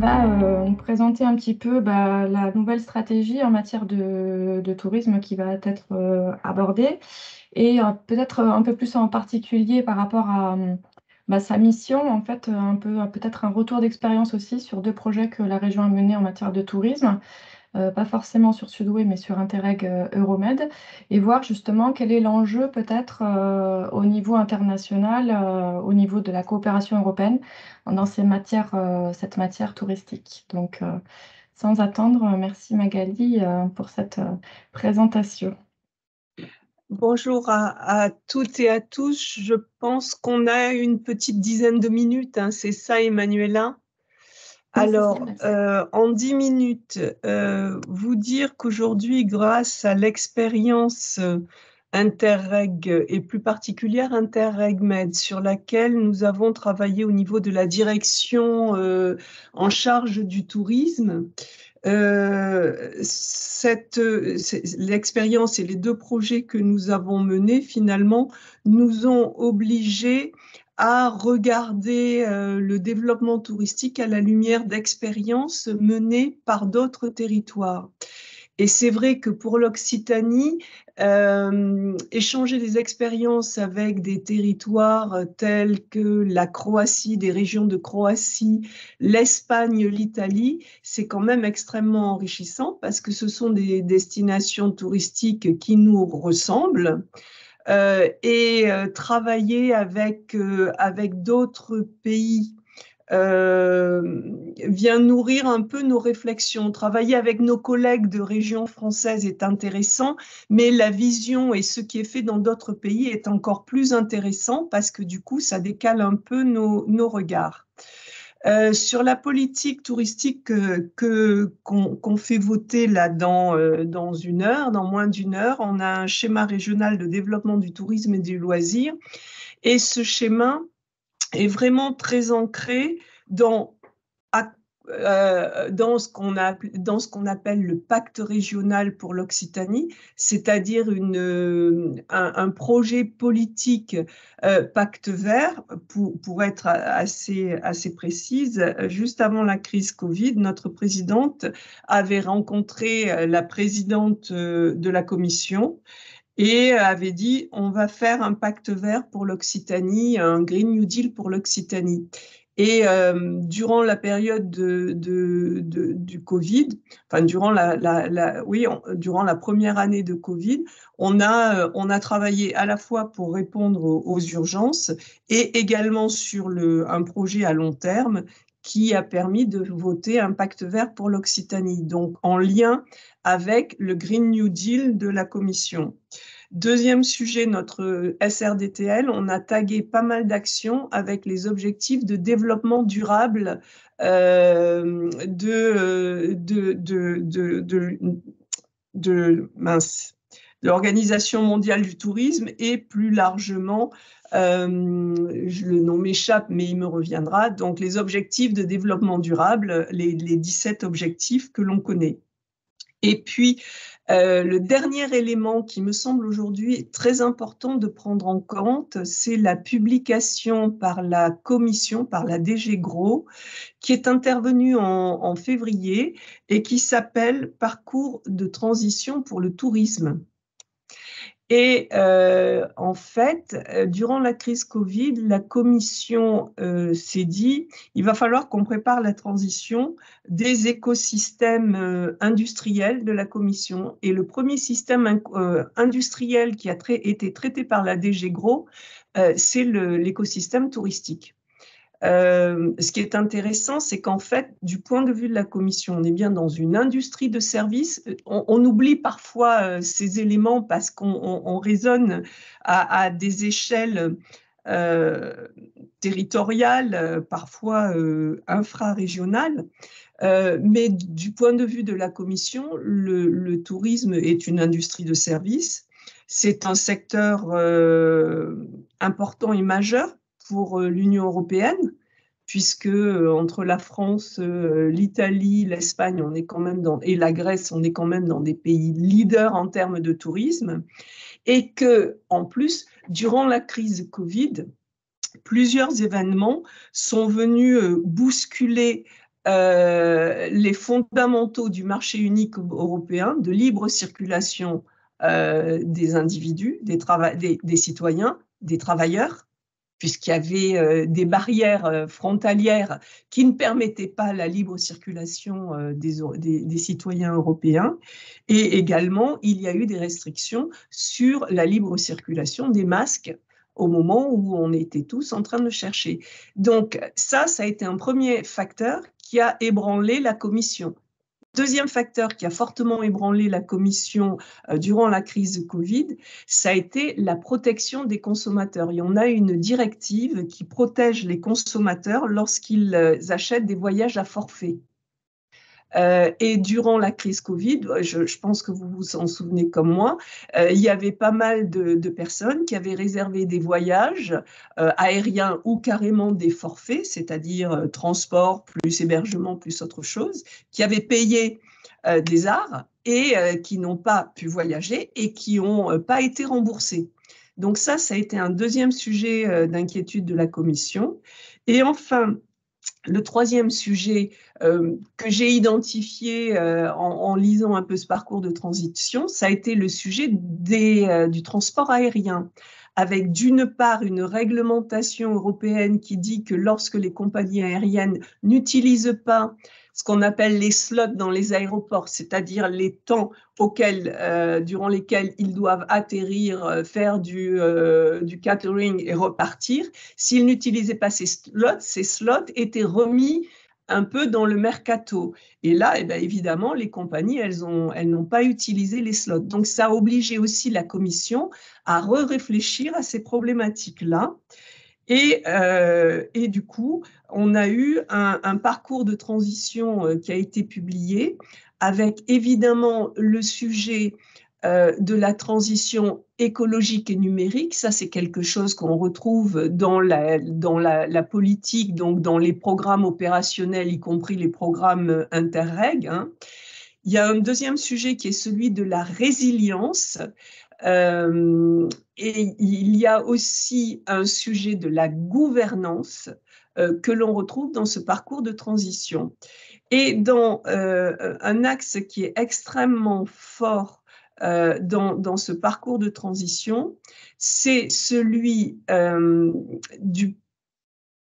va nous présenter un petit peu la nouvelle stratégie en matière de tourisme qui va être abordée et peut-être un peu plus en particulier par rapport à sa mission, en fait, un peu peut-être un retour d'expérience aussi sur deux projets que la région a menés en matière de tourisme. Pas forcément sur Sudoué, mais sur Interreg Euromed, et voir justement quel est l'enjeu peut-être au niveau international, au niveau de la coopération européenne dans cette matière touristique. Donc, sans attendre, merci Magali pour cette présentation. Bonjour à toutes et à tous. Je pense qu'on a une petite dizaine de minutes, hein, c'est ça, Emmanuela? Oui, c'est ça, Alors, merci. en 10 minutes, vous dire qu'aujourd'hui, grâce à l'expérience Interreg et plus particulière Interreg-Med, sur laquelle nous avons travaillé au niveau de la direction en charge du tourisme, l'expérience et les deux projets que nous avons menés, finalement, nous ont obligés à regarder le développement touristique à la lumière d'expériences menées par d'autres territoires. Et c'est vrai que pour l'Occitanie, échanger des expériences avec des territoires tels que la Croatie, des régions de Croatie, l'Espagne, l'Italie, c'est quand même extrêmement enrichissant parce que ce sont des destinations touristiques qui nous ressemblent. Travailler avec d'autres pays vient nourrir un peu nos réflexions. Travailler avec nos collègues de régions françaises est intéressant, mais la vision et ce qui est fait dans d'autres pays est encore plus intéressant parce que du coup, ça décale un peu nos regards. Sur la politique touristique qu'on fait voter là dans une heure, dans moins d'une heure, on a un schéma régional de développement du tourisme et du loisir. Et ce schéma est vraiment très ancré dans, dans ce qu'on appelle le pacte régional pour l'Occitanie, c'est-à-dire un projet politique pacte vert, pour être assez précise. Juste avant la crise Covid, notre présidente avait rencontré la présidente de la commission et avait dit on va faire un pacte vert pour l'Occitanie, un Green New Deal pour l'Occitanie. Et durant la période du Covid, enfin durant la première année de Covid, on a travaillé à la fois pour répondre aux urgences et également sur un projet à long terme qui a permis de voter un pacte vert pour l'Occitanie, donc en lien avec le Green New Deal de la Commission. Deuxième sujet, notre SRDTL, on a tagué pas mal d'actions avec les objectifs de développement durable de l'Organisation mondiale du tourisme et plus largement, le nom m'échappe, mais il me reviendra, donc les objectifs de développement durable, les 17 objectifs que l'on connaît. Et puis, le dernier élément qui me semble aujourd'hui très important de prendre en compte, c'est la publication par la commission, par la DG Gros, qui est intervenue en février et qui s'appelle « Parcours de transition pour le tourisme ». Et en fait, durant la crise Covid, la commission s'est dit il va falloir qu'on prépare la transition des écosystèmes industriels de la commission. Et le premier système industriel qui a été traité par la DG Gros, c'est l'écosystème touristique. Ce qui est intéressant, c'est qu'en fait, du point de vue de la Commission, on est bien dans une industrie de services. On oublie parfois ces éléments parce qu'on raisonne à des échelles territoriales, parfois infrarégionales. Mais du point de vue de la Commission, le tourisme est une industrie de services. C'est un secteur important et majeur pour l'Union européenne, puisque entre la France, l'Italie, l'Espagne, on est quand même et la Grèce, on est quand même dans des pays leaders en termes de tourisme, et que, en plus, durant la crise Covid, plusieurs événements sont venus bousculer les fondamentaux du marché unique européen, de libre circulation des individus, des citoyens, des travailleurs, puisqu'il y avait des barrières frontalières qui ne permettaient pas la libre circulation des citoyens européens. Et également, il y a eu des restrictions sur la libre circulation des masques au moment où on était tous en train de chercher. Donc ça a été un premier facteur qui a ébranlé la Commission. Deuxième facteur qui a fortement ébranlé la Commission durant la crise de Covid, ça a été la protection des consommateurs. Il y en a une directive qui protège les consommateurs lorsqu'ils achètent des voyages à forfait. Et durant la crise Covid, je pense que vous vous en souvenez comme moi, il y avait pas mal de personnes qui avaient réservé des voyages aériens ou carrément des forfaits, c'est-à-dire transport plus hébergement plus autre chose, qui avaient payé des arts et qui n'ont pas pu voyager et qui n'ont pas été remboursés. Donc ça a été un deuxième sujet d'inquiétude de la Commission. Et enfin, le troisième sujet que j'ai identifié en lisant un peu ce parcours de transition, ça a été le sujet du transport aérien, avec d'une part une réglementation européenne qui dit que lorsque les compagnies aériennes n'utilisent pas ce qu'on appelle les slots dans les aéroports, c'est-à-dire les temps durant lesquels ils doivent atterrir, faire du catering et repartir, s'ils n'utilisaient pas ces slots étaient remis un peu dans le mercato. Et là, eh bien, évidemment, les compagnies, elles n'ont pas utilisé les slots. Donc, ça a obligé aussi la Commission à réfléchir à ces problématiques-là. Et du coup, on a eu un parcours de transition qui a été publié avec évidemment le sujet de la transition écologique et numérique. Ça, c'est quelque chose qu'on retrouve dans la politique, donc dans les programmes opérationnels, y compris les programmes Interreg. Hein. Il y a un deuxième sujet qui est celui de la résilience. Et il y a aussi un sujet de la gouvernance que l'on retrouve dans ce parcours de transition. Et dans un axe qui est extrêmement fort dans ce parcours de transition, c'est celui de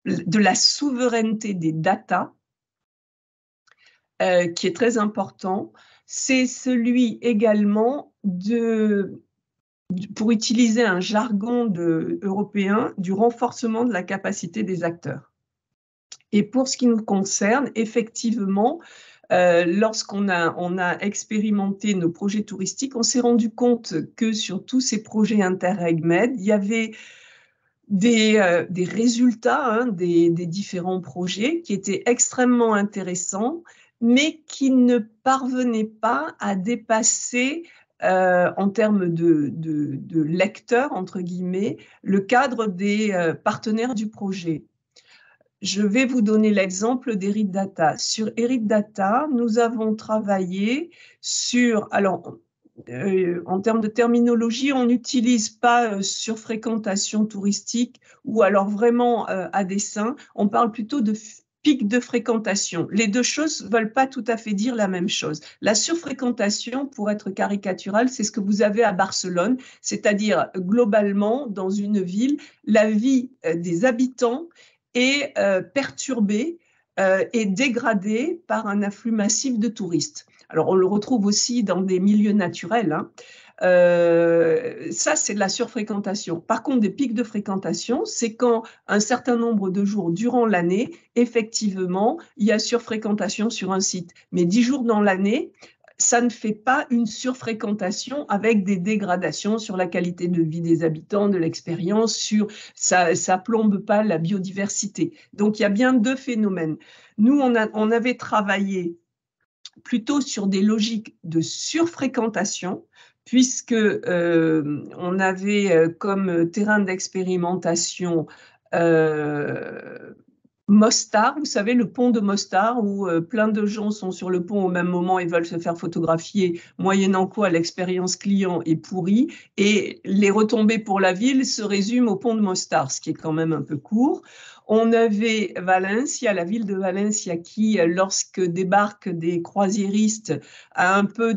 la souveraineté des data, qui est très important. C'est celui également pour utiliser un jargon européen, du renforcement de la capacité des acteurs. Et pour ce qui nous concerne, effectivement, lorsqu'on a expérimenté nos projets touristiques, on s'est rendu compte que sur tous ces projets Interreg-Med, il y avait des résultats des différents projets qui étaient extrêmement intéressants, mais qui ne parvenaient pas à dépasser en termes de lecteurs, entre guillemets, le cadre des partenaires du projet. Je vais vous donner l'exemple d'Eridata. Sur Eridata, nous avons travaillé sur, alors, en termes de terminologie, on n'utilise pas surfréquentation touristique ou alors vraiment à dessein, on parle plutôt de pic de fréquentation. Les deux choses ne veulent pas tout à fait dire la même chose. La surfréquentation, pour être caricaturale, c'est ce que vous avez à Barcelone, c'est-à-dire globalement, dans une ville, la vie des habitants est perturbée et dégradée par un afflux massif de touristes. Alors, on le retrouve aussi dans des milieux naturels. Hein. Ça, c'est de la surfréquentation. Par contre, des pics de fréquentation, c'est quand un certain nombre de jours durant l'année, effectivement, il y a surfréquentation sur un site. Mais 10 jours dans l'année, ça ne fait pas une surfréquentation avec des dégradations sur la qualité de vie des habitants, de l'expérience, ça plombe pas la biodiversité. Donc, il y a bien deux phénomènes. Nous, on avait travaillé plutôt sur des logiques de surfréquentation, puisque on avait comme terrain d'expérimentation Mostar, vous savez, le pont de Mostar, où plein de gens sont sur le pont au même moment et veulent se faire photographier, moyennant quoi l'expérience client est pourrie, et les retombées pour la ville se résument au pont de Mostar, ce qui est quand même un peu court. On avait Valencia, la ville de Valencia, qui, lorsque débarquent des croisiéristes, a un peu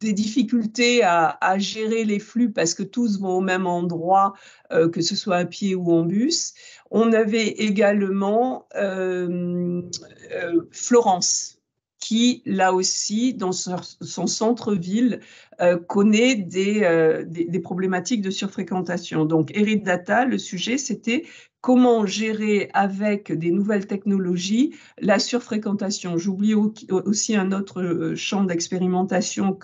des difficultés à gérer les flux parce que tous vont au même endroit, que ce soit à pied ou en bus. On avait également Florence, qui, là aussi, dans son centre-ville, connaît des problématiques de surfréquentation. Donc, Eridata, le sujet, c'était comment gérer avec des nouvelles technologies la surfréquentation. J'oublie aussi un autre champ d'expérimentation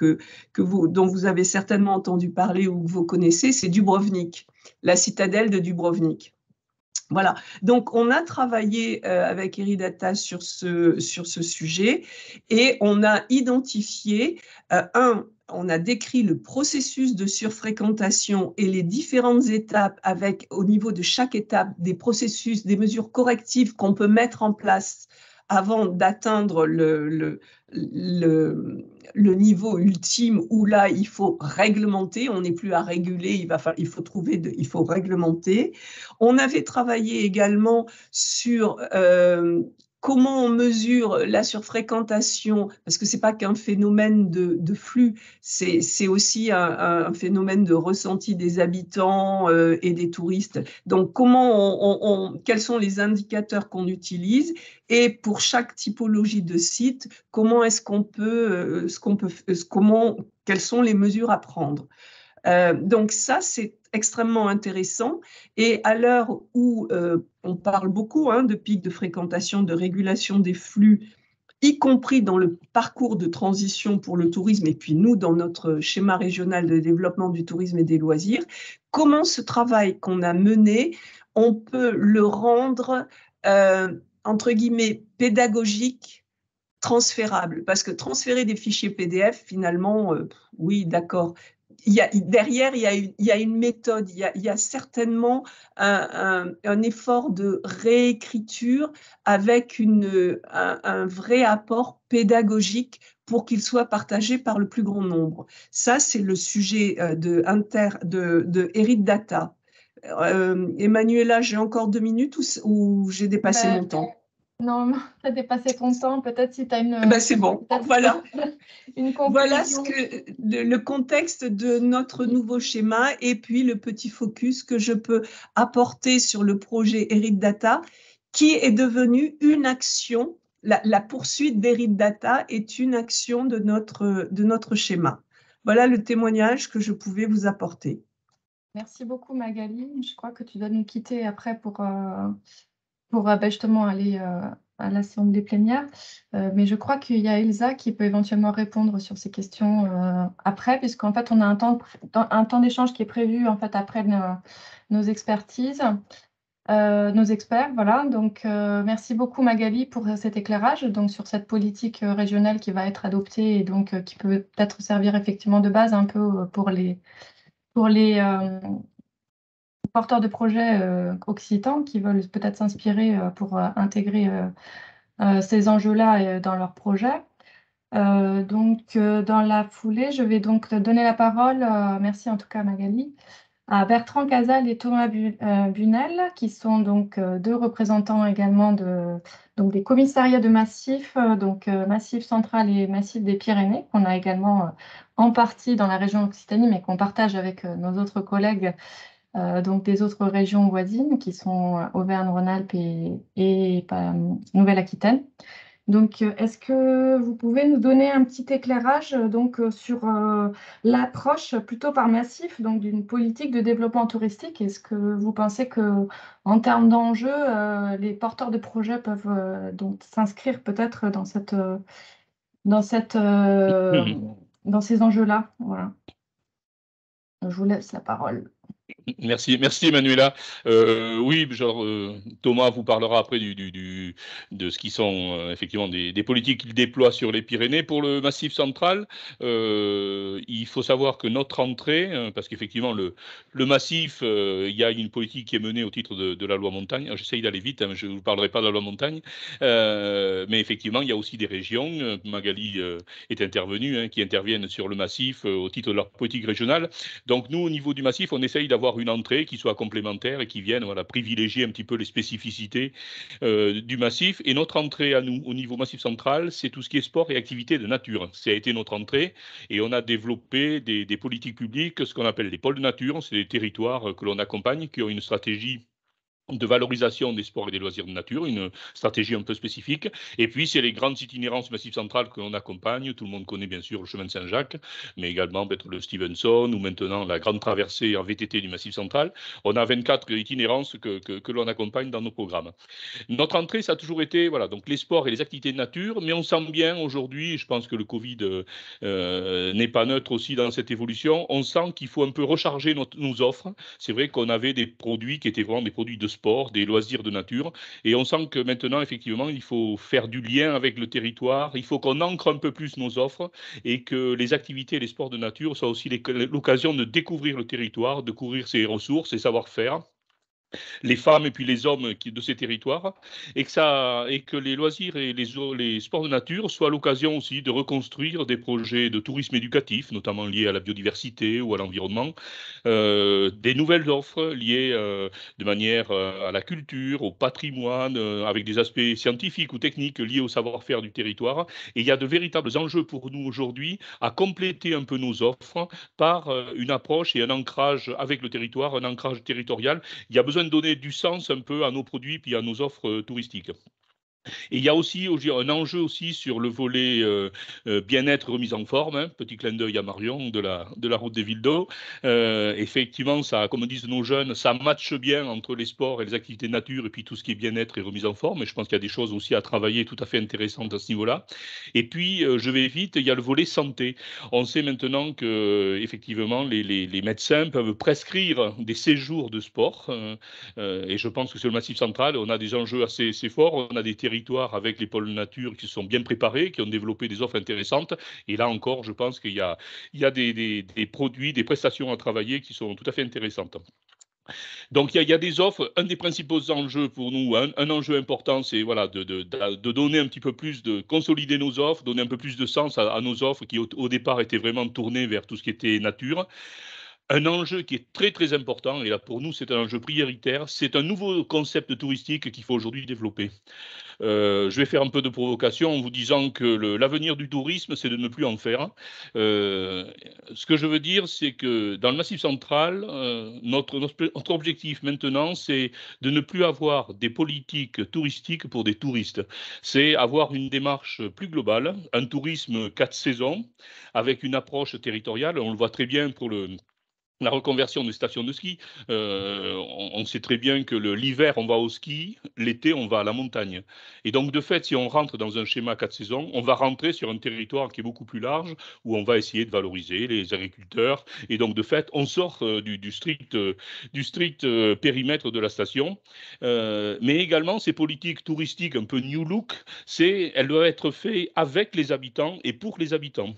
dont vous avez certainement entendu parler ou que vous connaissez, c'est Dubrovnik, la citadelle de Dubrovnik. Voilà, donc on a travaillé avec Eridata sur ce sujet et on a identifié, on a décrit le processus de surfréquentation et les différentes étapes avec, au niveau de chaque étape, des processus, des mesures correctives qu'on peut mettre en place avant d'atteindre le niveau ultime où là, il faut réglementer, on n'est plus à réguler, il faut réglementer. On avait travaillé également sur comment on mesure la surfréquentation, parce que ce n'est pas qu'un phénomène de flux, c'est aussi un phénomène de ressenti des habitants et des touristes. Donc, quels sont les indicateurs qu'on utilise et pour chaque typologie de site, comment est-ce qu'on peut, quelles sont les mesures à prendre. Donc ça, c'est extrêmement intéressant. Et à l'heure où on parle beaucoup de pics de fréquentation, de régulation des flux, y compris dans le parcours de transition pour le tourisme, et puis nous, dans notre schéma régional de développement du tourisme et des loisirs, comment ce travail qu'on a mené, on peut le rendre, entre guillemets, pédagogique, transférable. Parce que transférer des fichiers PDF, finalement, oui, d'accord. Derrière, il y a une méthode, il y a certainement un effort de réécriture avec un vrai apport pédagogique pour qu'il soit partagé par le plus grand nombre. Ça, c'est le sujet de Eridata. Emmanuela, j'ai encore 2 minutes ou j'ai dépassé Ben, mon temps? non, tu as dépassé ton temps. Peut-être si tu as C'est bon, peut-être voilà. une Voilà conclusion. le contexte de notre nouveau schéma et puis le petit focus que je peux apporter sur le projet Eridata qui est devenu une action. La poursuite d'Eridata est une action de notre schéma. Voilà le témoignage que je pouvais vous apporter. Merci beaucoup, Magali. Je crois que tu dois nous quitter après pour justement aller à l'assemblée plénière. Mais je crois qu'il y a Elsa qui peut éventuellement répondre sur ces questions après, puisqu'en fait, on a un temps d'échange qui est prévu en fait après nos expertises, nos experts. Voilà. Donc, merci beaucoup, Magali, pour cet éclairage donc, sur cette politique régionale qui va être adoptée et donc qui peut peut-être servir effectivement de base un peu pour les porteurs de projets occitans qui veulent peut-être s'inspirer pour intégrer ces enjeux-là dans leurs projets. Donc, dans la foulée, je vais donc te donner la parole, merci en tout cas Magali, à Bertrand Casal et Thomas Bunel, qui sont donc deux représentants également donc des commissariats de massifs, donc Massif central et Massif des Pyrénées, qu'on a également en partie dans la région Occitanie, mais qu'on partage avec nos autres collègues donc des autres régions voisines qui sont Auvergne-Rhône-Alpes et Nouvelle-Aquitaine. Donc, est-ce que vous pouvez nous donner un petit éclairage donc, sur l'approche plutôt par massif donc d'une politique de développement touristique? Est-ce que vous pensez que, en termes d'enjeux, les porteurs de projets peuvent donc s'inscrire peut-être dans cette, dans ces enjeux-là? Voilà. Je vous laisse la parole. Merci Manuela. Oui, Thomas vous parlera après de ce qui sont effectivement des politiques qu'il déploie sur les Pyrénées. Pour le Massif central, il faut savoir que notre entrée, parce qu'effectivement le Massif, il y a une politique qui est menée au titre de la loi montagne. J'essaye d'aller vite, hein, je ne vous parlerai pas de la loi montagne, mais effectivement il y a aussi des régions. Magali est intervenue, hein, qui interviennent sur le Massif au titre de leur politique régionale. Donc nous, au niveau du massif, on essaye d'avoir une entrée qui soit complémentaire et qui vienne, voilà, privilégier un petit peu les spécificités du massif. Et notre entrée à nous, au niveau massif central, c'est tout ce qui est sport et activités de nature. Ça a été notre entrée et on a développé des politiques publiques, ce qu'on appelle les pôles de nature. C'est des territoires que l'on accompagne, qui ont une stratégie de valorisation des sports et des loisirs de nature, une stratégie un peu spécifique. Et puis, c'est les grandes itinérances Massif central que l'on accompagne. Tout le monde connaît bien sûr le chemin de Saint-Jacques, mais également peut-être le Stevenson ou maintenant la grande traversée en VTT du Massif central. On a 24 itinérances que l'on accompagne dans nos programmes. Notre entrée, ça a toujours été, voilà, donc les sports et les activités de nature, mais on sent bien aujourd'hui, je pense que le Covid n'est pas neutre aussi dans cette évolution, on sent qu'il faut un peu recharger nos offres. C'est vrai qu'on avait des produits qui étaient vraiment des produits de sport, des loisirs de nature, et on sent que maintenant, effectivement, il faut faire du lien avec le territoire, il faut qu'on ancre un peu plus nos offres et que les activités et les sports de nature soient aussi l'occasion de découvrir le territoire, de découvrir ses ressources, ses savoir-faire, les femmes et puis les hommes de ces territoires, et que les loisirs et les sports de nature soient l'occasion aussi de reconstruire des projets de tourisme éducatif, notamment liés à la biodiversité ou à l'environnement, des nouvelles offres liées de manière à la culture, au patrimoine, avec des aspects scientifiques ou techniques liés au savoir-faire du territoire. Et il y a de véritables enjeux pour nous aujourd'hui à compléter un peu nos offres par une approche et un ancrage avec le territoire, un ancrage territorial. Il y a besoin de donner du sens un peu à nos produits puis à nos offres touristiques. Et il y a aussi un enjeu aussi sur le volet bien-être, remise en forme. Hein, petit clin d'œil à Marion de la route des villes d'eau. Effectivement, ça, comme disent nos jeunes, ça matche bien entre les sports et les activités de nature et puis tout ce qui est bien-être et remise en forme. Et je pense qu'il y a des choses aussi à travailler tout à fait intéressantes à ce niveau-là. Et puis, je vais vite, il y a le volet santé. On sait maintenant que effectivement les médecins peuvent prescrire des séjours de sport. Et je pense que sur le Massif central, on a des enjeux assez forts. On a des territoires avec les pôles nature qui se sont bien préparés, qui ont développé des offres intéressantes. Et là encore, je pense qu'il y a des produits, des prestations à travailler qui sont tout à fait intéressantes. Donc il y a des offres. Un des principaux enjeux pour nous, un enjeu important, c'est voilà, de donner un petit peu plus, de consolider nos offres, donner un peu plus de sens à nos offres qui au départ étaient vraiment tournées vers tout ce qui était nature. Un enjeu qui est très très important, et là pour nous c'est un enjeu prioritaire, c'est un nouveau concept touristique qu'il faut aujourd'hui développer. Je vais faire un peu de provocation en vous disant que l'avenir du tourisme, c'est de ne plus en faire. Euh, Ce que je veux dire, c'est que dans le Massif central, notre objectif maintenant, c'est de ne plus avoir des politiques touristiques pour des touristes. C'est avoir une démarche plus globale, un tourisme 4 saisons, avec une approche territoriale. On le voit très bien pour la reconversion des stations de ski. On sait très bien que l'hiver, on va au ski, l'été, on va à la montagne. Et donc, de fait, si on rentre dans un schéma 4 saisons, on va rentrer sur un territoire qui est beaucoup plus large, où on va essayer de valoriser les agriculteurs. Et donc, de fait, on sort du strict périmètre de la station. Mais également, ces politiques touristiques un peu new look, elles doivent être faites avec les habitants et pour les habitants.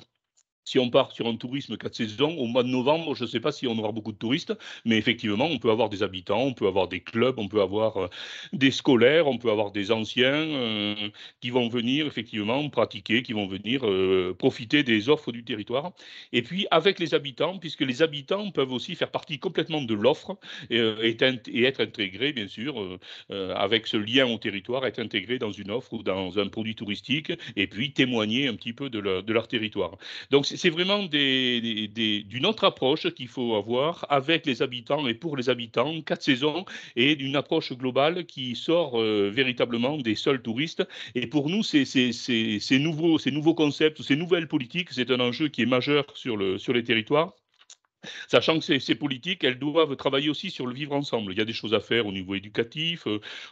Si on part sur un tourisme 4 saisons, au mois de novembre, je ne sais pas si on aura beaucoup de touristes, mais effectivement, on peut avoir des habitants, on peut avoir des clubs, on peut avoir des scolaires, on peut avoir des anciens qui vont venir effectivement pratiquer, qui vont venir profiter des offres du territoire. Et puis avec les habitants, puisque les habitants peuvent aussi faire partie complètement de l'offre et être intégrés, bien sûr, avec ce lien au territoire, être intégrés dans une offre ou dans un produit touristique, et puis témoigner un petit peu de leur territoire. Donc, c'est vraiment d'une autre approche qu'il faut avoir avec les habitants et pour les habitants, 4 saisons, et d'une approche globale qui sort véritablement des seuls touristes. Et pour nous, ces nouveaux concepts, ces nouvelles politiques, c'est un enjeu qui est majeur sur les territoires. Sachant que ces politiques, elles doivent travailler aussi sur le vivre ensemble. Il y a des choses à faire au niveau éducatif,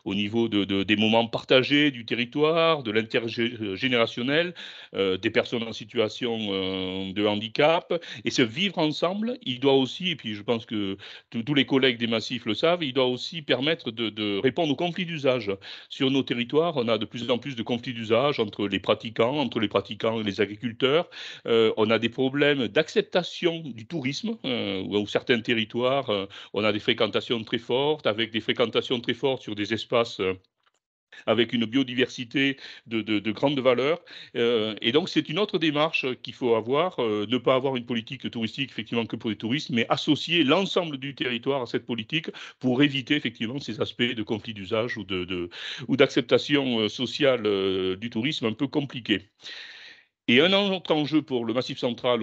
au niveau des moments partagés du territoire, de l'intergénérationnel, des personnes en situation de handicap. Et ce vivre ensemble, il doit aussi, et puis je pense que tous les collègues des massifs le savent, il doit aussi permettre de répondre aux conflits d'usage. Sur nos territoires, on a de plus en plus de conflits d'usage entre les pratiquants et les agriculteurs. On a des problèmes d'acceptation du tourisme, où certains territoires, on a des fréquentations très fortes, avec des fréquentations très fortes sur des espaces avec une biodiversité de grande valeur. Et donc, c'est une autre démarche qu'il faut avoir, ne pas avoir une politique touristique effectivement que pour les touristes, mais associer l'ensemble du territoire à cette politique pour éviter effectivement ces aspects de conflit d'usage ou d'acceptation sociale du tourisme un peu compliqués. Et un autre enjeu pour le Massif central,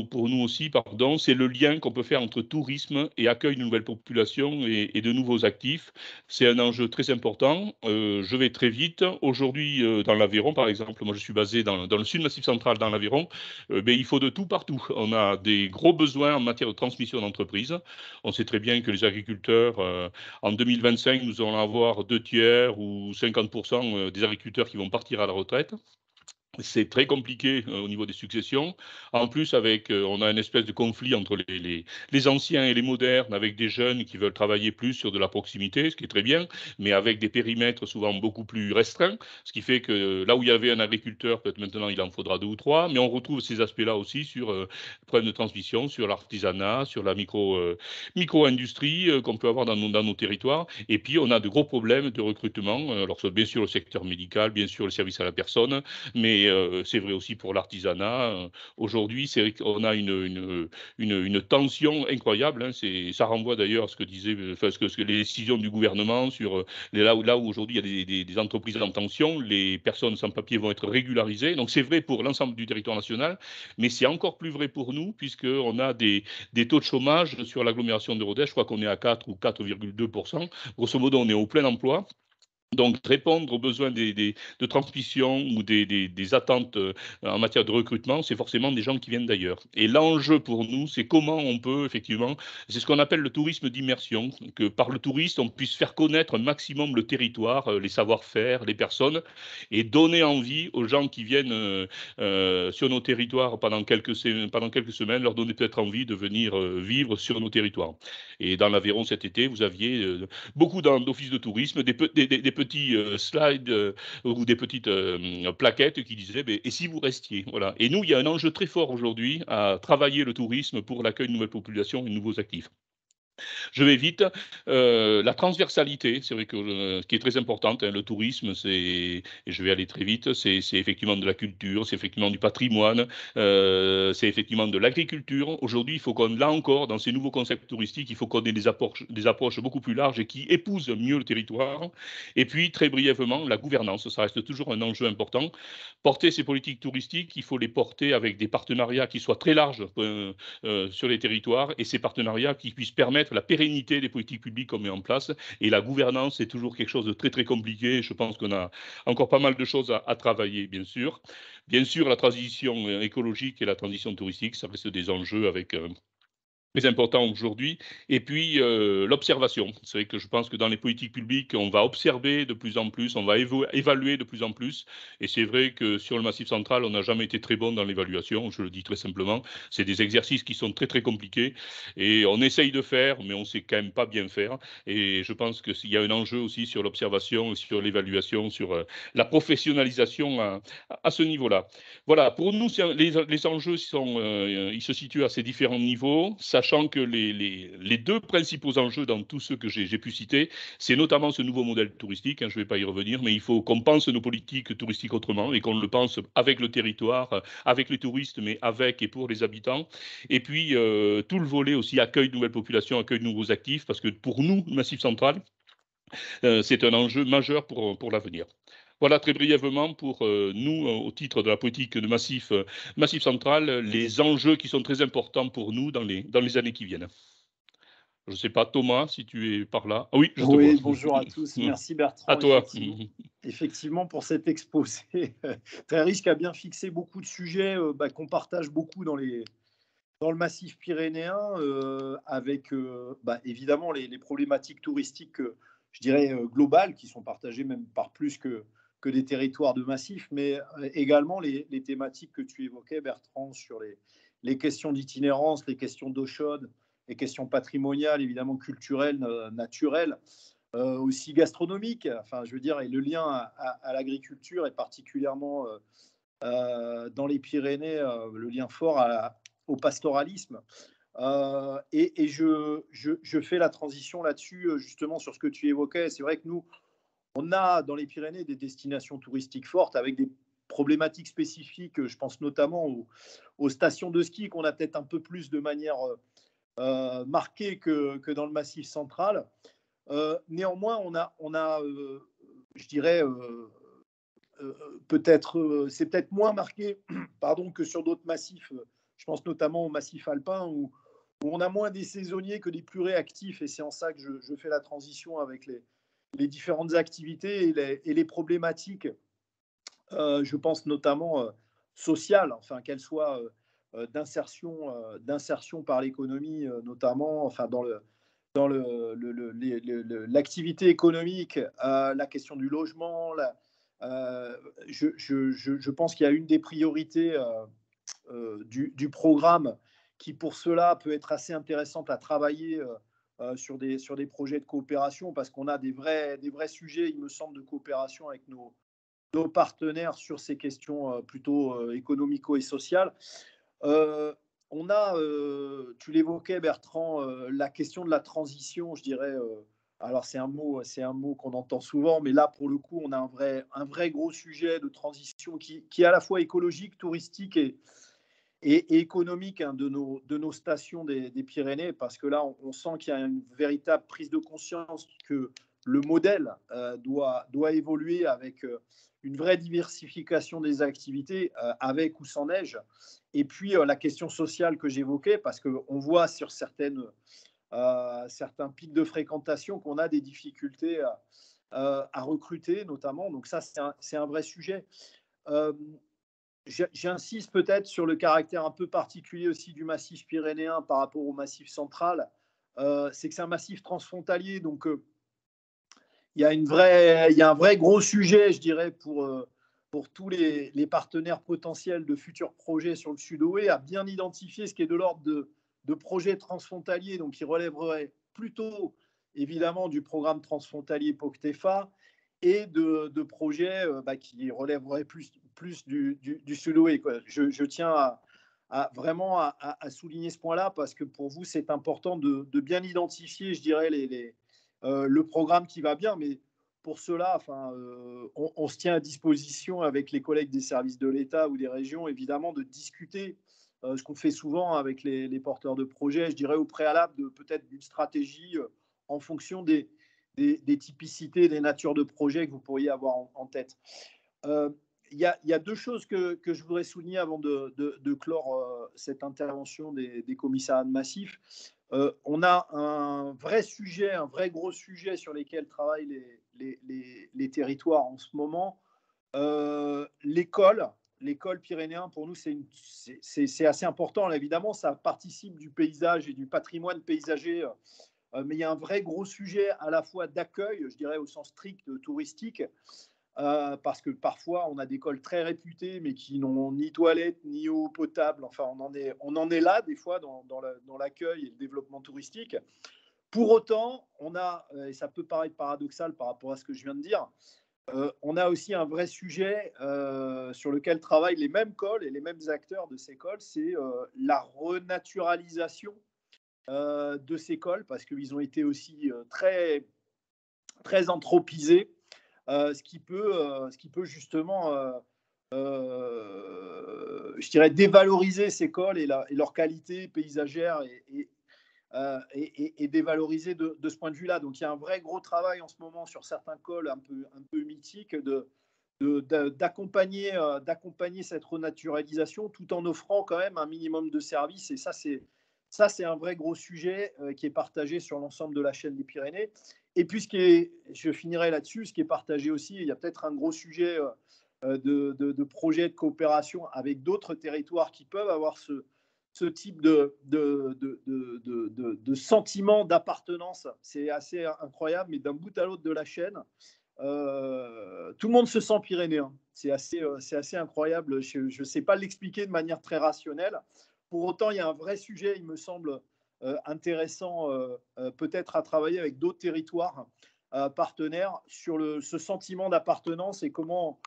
pour nous aussi, pardon, c'est le lien qu'on peut faire entre tourisme et accueil de nouvelles populations et de nouveaux actifs. C'est un enjeu très important. Je vais très vite. Aujourd'hui, dans l'Aveyron, par exemple, moi je suis basé dans le sud Massif central, dans l'Aveyron, mais il faut de tout partout. On a des gros besoins en matière de transmission d'entreprise. On sait très bien que les agriculteurs, en 2025, nous allons avoir 2 tiers ou 50% des agriculteurs qui vont partir à la retraite. C'est très compliqué au niveau des successions. En plus, on a une espèce de conflit entre les anciens et les modernes, avec des jeunes qui veulent travailler plus sur de la proximité, ce qui est très bien, mais avec des périmètres souvent beaucoup plus restreints, ce qui fait que là où il y avait un agriculteur, peut-être maintenant il en faudra 2 ou 3, mais on retrouve ces aspects-là aussi sur le problème de transmission, sur l'artisanat, sur la micro-industrie qu'on peut avoir dans nos territoires. Et puis, on a de gros problèmes de recrutement, alors bien sûr le secteur médical, bien sûr le service à la personne, mais c'est vrai aussi pour l'artisanat. Aujourd'hui, c'est vrai qu'on a une tension incroyable, hein. Ça renvoie d'ailleurs à ce que disaient, enfin, ce que les décisions du gouvernement sur là où aujourd'hui il y a des entreprises en tension, les personnes sans papier vont être régularisées. Donc c'est vrai pour l'ensemble du territoire national, mais c'est encore plus vrai pour nous, puisqu'on a des taux de chômage sur l'agglomération de Rodez. Je crois qu'on est à 4 ou 4,2%. Grosso modo, on est au plein emploi. Donc, répondre aux besoins de transmission ou des attentes en matière de recrutement, c'est forcément des gens qui viennent d'ailleurs. Et l'enjeu pour nous, c'est comment on peut effectivement, c'est ce qu'on appelle le tourisme d'immersion, que par le touriste, on puisse faire connaître un maximum le territoire, les savoir-faire, les personnes, et donner envie aux gens qui viennent sur nos territoires pendant quelques semaines, leur donner peut-être envie de venir vivre sur nos territoires. Et dans l'Aveyron cet été, vous aviez beaucoup d'offices de tourisme, des petits slides ou des petites plaquettes qui disaient et si vous restiez, voilà. Et nous, il y a un enjeu très fort aujourd'hui à travailler le tourisme pour l'accueil de nouvelles populations et de nouveaux actifs. Je vais vite. La transversalité, c'est vrai que qui est très importante, hein, le tourisme, et je vais aller très vite, c'est effectivement de la culture, c'est effectivement du patrimoine, c'est effectivement de l'agriculture. Aujourd'hui, il faut qu'on, là encore, dans ces nouveaux concepts touristiques, il faut qu'on ait des approches beaucoup plus larges et qui épousent mieux le territoire. Et puis, très brièvement, la gouvernance, ça reste toujours un enjeu important. Porter ces politiques touristiques, il faut les porter avec des partenariats qui soient très larges sur les territoires, et ces partenariats qui puissent permettre la pérennité des politiques publiques qu'on met en place. Et la gouvernance, c'est toujours quelque chose de très, très compliqué. Je pense qu'on a encore pas mal de choses à travailler, bien sûr. Bien sûr, la transition écologique et la transition touristique, ça reste des enjeux avec très important aujourd'hui. Et puis, l'observation. C'est vrai que je pense que dans les politiques publiques, on va observer de plus en plus, on va évaluer de plus en plus. Et c'est vrai que sur le Massif central, on n'a jamais été très bon dans l'évaluation, je le dis très simplement. C'est des exercices qui sont très, très compliqués. Et on essaye de faire, mais on ne sait quand même pas bien faire. Et je pense qu'il y a un enjeu aussi sur l'observation, sur l'évaluation, sur la professionnalisation à ce niveau-là. Voilà, pour nous, les enjeux ils se situent à ces différents niveaux, sachant que les deux principaux enjeux dans tous ceux que j'ai pu citer, c'est notamment ce nouveau modèle touristique, hein, je ne vais pas y revenir, mais il faut qu'on pense nos politiques touristiques autrement et qu'on le pense avec le territoire, avec les touristes, mais avec et pour les habitants. Et puis, tout le volet aussi accueil de nouvelles populations, accueil de nouveaux actifs, parce que pour nous, le Massif central, c'est un enjeu majeur pour l'avenir. Voilà très brièvement pour nous, au titre de la politique de Massif central, les enjeux qui sont très importants pour nous dans les années qui viennent. Je ne sais pas, Thomas, si tu es par là. Ah oui, je te vois. Oui, bonjour à tous. Merci À Bertrand. toi. Effectivement, pour cet exposé très riche qui a bien fixé beaucoup de sujets qu'on partage beaucoup dans le massif pyrénéen, avec évidemment les problématiques touristiques, je dirais, globales, qui sont partagées même par plus que des territoires de massif, mais également les thématiques que tu évoquais, Bertrand, sur les questions d'itinérance, les questions d'eau chaude, les questions patrimoniales, évidemment culturelles, naturelles, aussi gastronomiques. Enfin, je veux dire, et le lien à l'agriculture, et particulièrement dans les Pyrénées, le lien fort au pastoralisme. Et je fais la transition là-dessus, justement, sur ce que tu évoquais. C'est vrai que nous, on a dans les Pyrénées des destinations touristiques fortes avec des problématiques spécifiques. Je pense notamment aux stations de ski qu'on a peut-être un peu plus de manière marquée que dans le Massif central. Néanmoins, on a je dirais, c'est peut-être moins marqué pardon, que sur d'autres massifs. Je pense notamment au massif alpin où on a moins des saisonniers que des plus réactifs. Et c'est en ça que je fais la transition avec les différentes activités et les problématiques, je pense notamment sociales, enfin qu'elles soient d'insertion par l'économie, notamment, enfin dans l'activité économique, la question du logement. Je pense qu'il y a une des priorités du programme qui, pour cela, peut être assez intéressante à travailler sur des projets de coopération, parce qu'on a des vrais sujets, il me semble, de coopération avec nos partenaires sur ces questions plutôt économico et sociales. On a, tu l'évoquais, Bertrand, la question de la transition, je dirais. Alors c'est un mot qu'on entend souvent, mais là pour le coup, on a un vrai gros sujet de transition qui est à la fois écologique, touristique et économique, hein, de nos stations des Pyrénées, parce que là, on sent qu'il y a une véritable prise de conscience que le modèle doit évoluer avec une vraie diversification des activités, avec ou sans neige. Et puis la question sociale que j'évoquais, parce qu'on voit sur certains pics de fréquentation qu'on a des difficultés à recruter, notamment. Donc ça, c'est un vrai sujet. J'insiste peut-être sur le caractère un peu particulier aussi du massif pyrénéen par rapport au massif central. C'est que c'est un massif transfrontalier, donc il y a un vrai gros sujet, je dirais, pour tous les partenaires potentiels de futurs projets sur le Sud-Ouest, à bien identifier ce qui est de l'ordre de projets transfrontaliers, donc qui relèveraient plutôt évidemment du programme transfrontalier POCTEFA, et de projets qui relèveraient plus du Sud-Ouest. Je tiens vraiment à souligner ce point-là, parce que pour vous, c'est important de bien identifier, je dirais, le programme qui va bien. Mais pour cela, on se tient à disposition avec les collègues des services de l'État ou des régions, évidemment, de discuter, ce qu'on fait souvent avec les porteurs de projets, je dirais au préalable peut-être d'une stratégie en fonction des typicités, des natures de projets que vous pourriez avoir en tête. Il y a deux choses que je voudrais souligner avant de clore cette intervention des commissariats de massif. On a un vrai sujet, un vrai gros sujet sur lesquels travaillent les territoires en ce moment. L'école pyrénéen, pour nous, c'est assez important. Là, évidemment, ça participe du paysage et du patrimoine paysager, mais il y a un vrai gros sujet à la fois d'accueil, je dirais au sens strict touristique, parce que parfois on a des écoles très réputées mais qui n'ont ni toilettes ni eau potable. Enfin, on en est là des fois dans l'accueil et le développement touristique. Pour autant, on a, et ça peut paraître paradoxal par rapport à ce que je viens de dire, on a aussi un vrai sujet sur lequel travaillent les mêmes cols et les mêmes acteurs de ces cols, c'est la renaturalisation de ces cols, parce qu'ils ont été aussi très, très anthropisés, ce qui peut justement, je dirais, dévaloriser ces cols et leur qualité paysagère, et dévaloriser de ce point de vue-là. Donc il y a un vrai gros travail en ce moment sur certains cols un peu mythiques d'accompagner cette renaturalisation, tout en offrant quand même un minimum de services. Et ça, c'est un vrai gros sujet qui est partagé sur l'ensemble de la chaîne des Pyrénées. Et puis, je finirai là-dessus, ce qui est partagé aussi, il y a peut-être un gros sujet de projets de coopération avec d'autres territoires qui peuvent avoir ce type de sentiment d'appartenance. C'est assez incroyable, mais d'un bout à l'autre de la chaîne, tout le monde se sent pyrénéen. C'est assez incroyable. Je ne sais pas l'expliquer de manière très rationnelle. Pour autant, il y a un vrai sujet, il me semble, intéressant peut-être à travailler avec d'autres territoires partenaires sur ce sentiment d'appartenance et comment,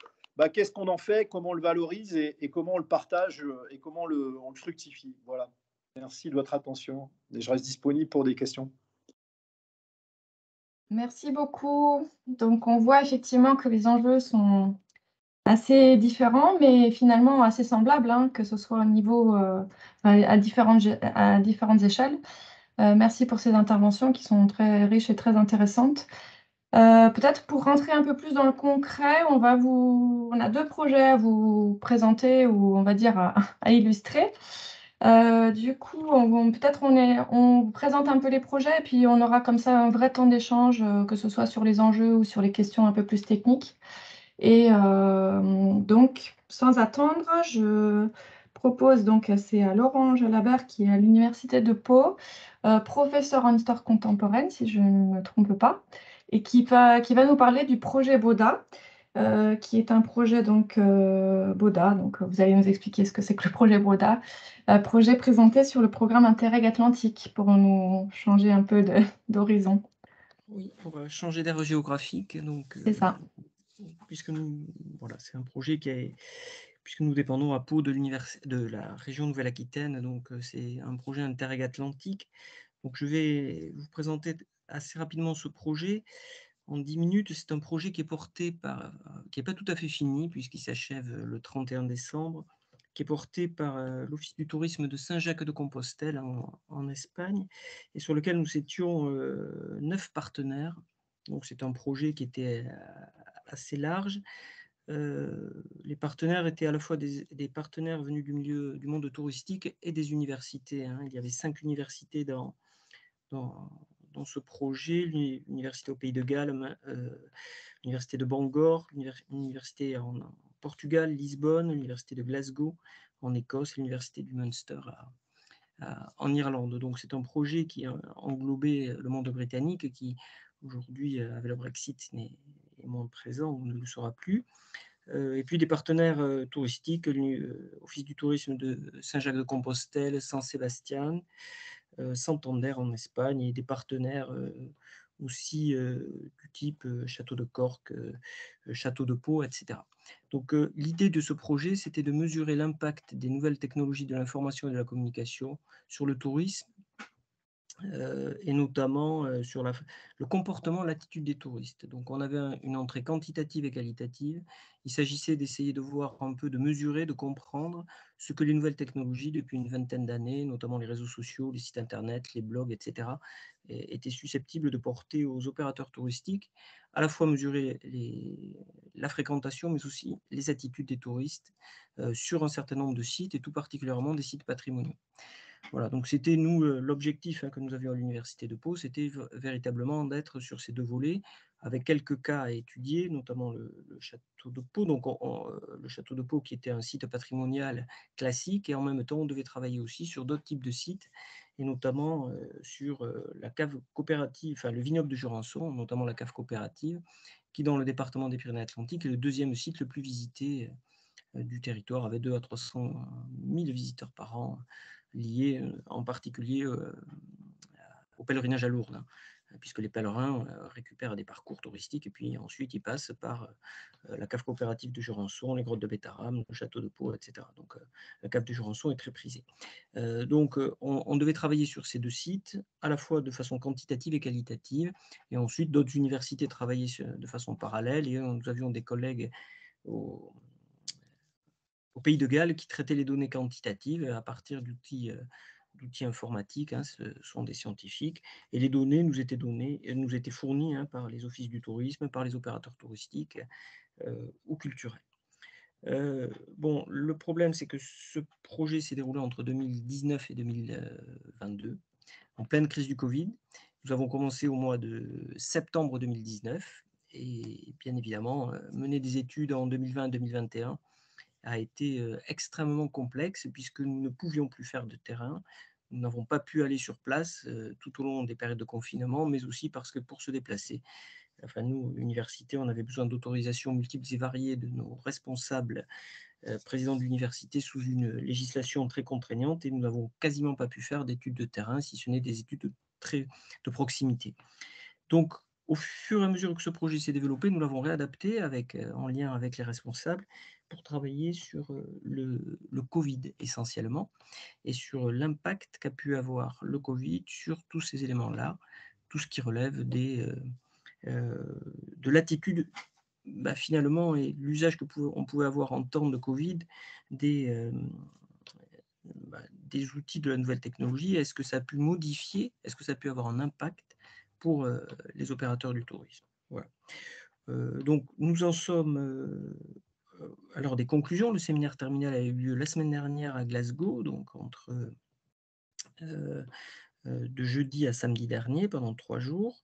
qu'est-ce qu'on en fait, comment on le valorise et comment on le partage et comment on le fructifie. Voilà. Merci de votre attention et je reste disponible pour des questions. Merci beaucoup. Donc, on voit effectivement que les enjeux sont assez différents, mais finalement assez semblables, hein, que ce soit au niveau à différentes échelles. Merci pour ces interventions qui sont très riches et très intéressantes. Peut-être pour rentrer un peu plus dans le concret, on a 2 projets à vous présenter ou on va dire à illustrer. Du coup, peut-être on vous présente un peu les projets et puis on aura comme ça un vrai temps d'échange, que ce soit sur les enjeux ou sur les questions un peu plus techniques. Et donc, sans attendre, je propose donc, c'est à Laurent Jalabert qui est à l'Université de Pau, professeur en histoire contemporaine, si je ne me trompe pas, et qui va nous parler du projet BODA, qui est un projet donc BODA. Donc, vous allez nous expliquer ce que c'est que le projet BODA, projet présenté sur le programme Interreg Atlantique, pour nous changer un peu d'horizon. Oui, on va changer d'aire géographique. Donc, C'est ça. Puisque voilà, c'est un projet puisque nous dépendons à Pau de la région Nouvelle-Aquitaine, donc c'est un projet Interreg Atlantique. Donc, je vais vous présenter assez rapidement ce projet. En 10 minutes, c'est un projet qui est porté qui n'est pas tout à fait fini, puisqu'il s'achève le 31 décembre, qui est porté par l'Office du tourisme de Saint-Jacques-de-Compostelle en Espagne, et sur lequel nous étions 9 partenaires. Donc, c'est un projet qui était assez large. Les partenaires étaient à la fois des partenaires venus du monde touristique et des universités, hein. Il y avait 5 universités dans ce projet, l'université au Pays de Galles, l'université de Bangor, l'université en Portugal, Lisbonne, l'université de Glasgow en Écosse, l'université du Munster en Irlande. Donc c'est un projet qui englobait le monde britannique, qui aujourd'hui, avec le Brexit, est moins présent ou ne le sera plus. Et puis des partenaires touristiques, l'Office du tourisme de Saint-Jacques-de-Compostelle, San-Sébastien, Santander en Espagne, et des partenaires aussi du type Château de Cork, Château de Pau, etc. Donc l'idée de ce projet, c'était de mesurer l'impact des nouvelles technologies de l'information et de la communication sur le tourisme, et notamment sur le comportement, l'attitude des touristes. Donc on avait une entrée quantitative et qualitative. Il s'agissait d'essayer de voir un peu, de mesurer, de comprendre ce que les nouvelles technologies, depuis une vingtaine d'années, notamment les réseaux sociaux, les sites internet, les blogs, etc., étaient susceptibles de porter aux opérateurs touristiques, à la fois mesurer la fréquentation, mais aussi les attitudes des touristes sur un certain nombre de sites, et tout particulièrement des sites patrimoniaux. Voilà, donc c'était l'objectif, hein, que nous avions à l'Université de Pau, c'était véritablement d'être sur ces 2 volets, avec quelques cas à étudier, notamment le château de Pau. Donc le château de Pau qui était un site patrimonial classique, et en même temps on devait travailler aussi sur d'autres types de sites, et notamment sur la cave coopérative, enfin le vignoble de Jurançon, notamment la cave coopérative, qui dans le département des Pyrénées-Atlantiques est le 2e site le plus visité du territoire, avec 200 à 300 000 visiteurs par an, liés en particulier au pèlerinage à Lourdes, hein, puisque les pèlerins récupèrent des parcours touristiques et puis ensuite ils passent par la cave coopérative de Jurançon, les grottes de Bétarame, le château de Pau, etc. Donc la cave de Jurançon est très prisée. Donc on devait travailler sur ces 2 sites, à la fois de façon quantitative et qualitative, et ensuite d'autres universités travaillaient de façon parallèle, et nous avions des collègues au Pays de Galles qui traitaient les données quantitatives à partir d'outils informatiques, hein, ce sont des scientifiques, et les données nous étaient fournies, hein, par les offices du tourisme, par les opérateurs touristiques ou culturels. Bon, le problème, c'est que ce projet s'est déroulé entre 2019 et 2022, en pleine crise du Covid. Nous avons commencé au mois de septembre 2019, et bien évidemment mené des études en 2020 et 2021, a été extrêmement complexe puisque nous ne pouvions plus faire de terrain. Nous n'avons pas pu aller sur place tout au long des périodes de confinement, mais aussi parce que pour se déplacer, enfin nous, l'université, on avait besoin d'autorisations multiples et variées de nos responsables présidents de l'université sous une législation très contraignante et nous n'avons quasiment pas pu faire d'études de terrain, si ce n'est des études de proximité. Donc, au fur et à mesure que ce projet s'est développé, nous l'avons réadapté en lien avec les responsables pour travailler sur le Covid essentiellement et sur l'impact qu'a pu avoir le Covid sur tous ces éléments-là, tout ce qui relève de l'attitude finalement et l'usage on pouvait avoir en temps de Covid des outils de la nouvelle technologie. Est-ce que ça a pu modifier, est-ce que ça a pu avoir un impact pour les opérateurs du tourisme? Voilà. Donc, nous en sommes alors des conclusions. Le séminaire terminal a eu lieu la semaine dernière à Glasgow, donc de jeudi à samedi dernier, pendant 3 jours.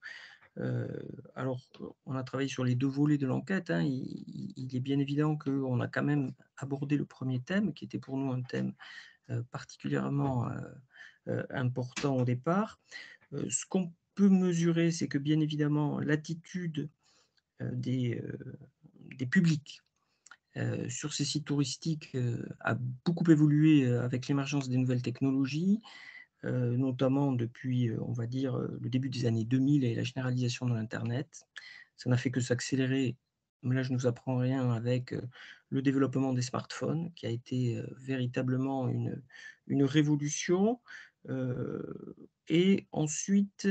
Alors, on a travaillé sur les 2 volets de l'enquête. Hein. Il est bien évident qu'on a quand même abordé le premier thème, qui était pour nous un thème particulièrement important au départ. Ce qu'on peut mesurer, c'est que bien évidemment, l'attitude des publics sur ces sites touristiques a beaucoup évolué avec l'émergence des nouvelles technologies, notamment depuis, on va dire, le début des années 2000 et la généralisation de l'Internet. Ça n'a fait que s'accélérer, mais là je ne vous apprends rien, avec le développement des smartphones, qui a été véritablement une révolution, et ensuite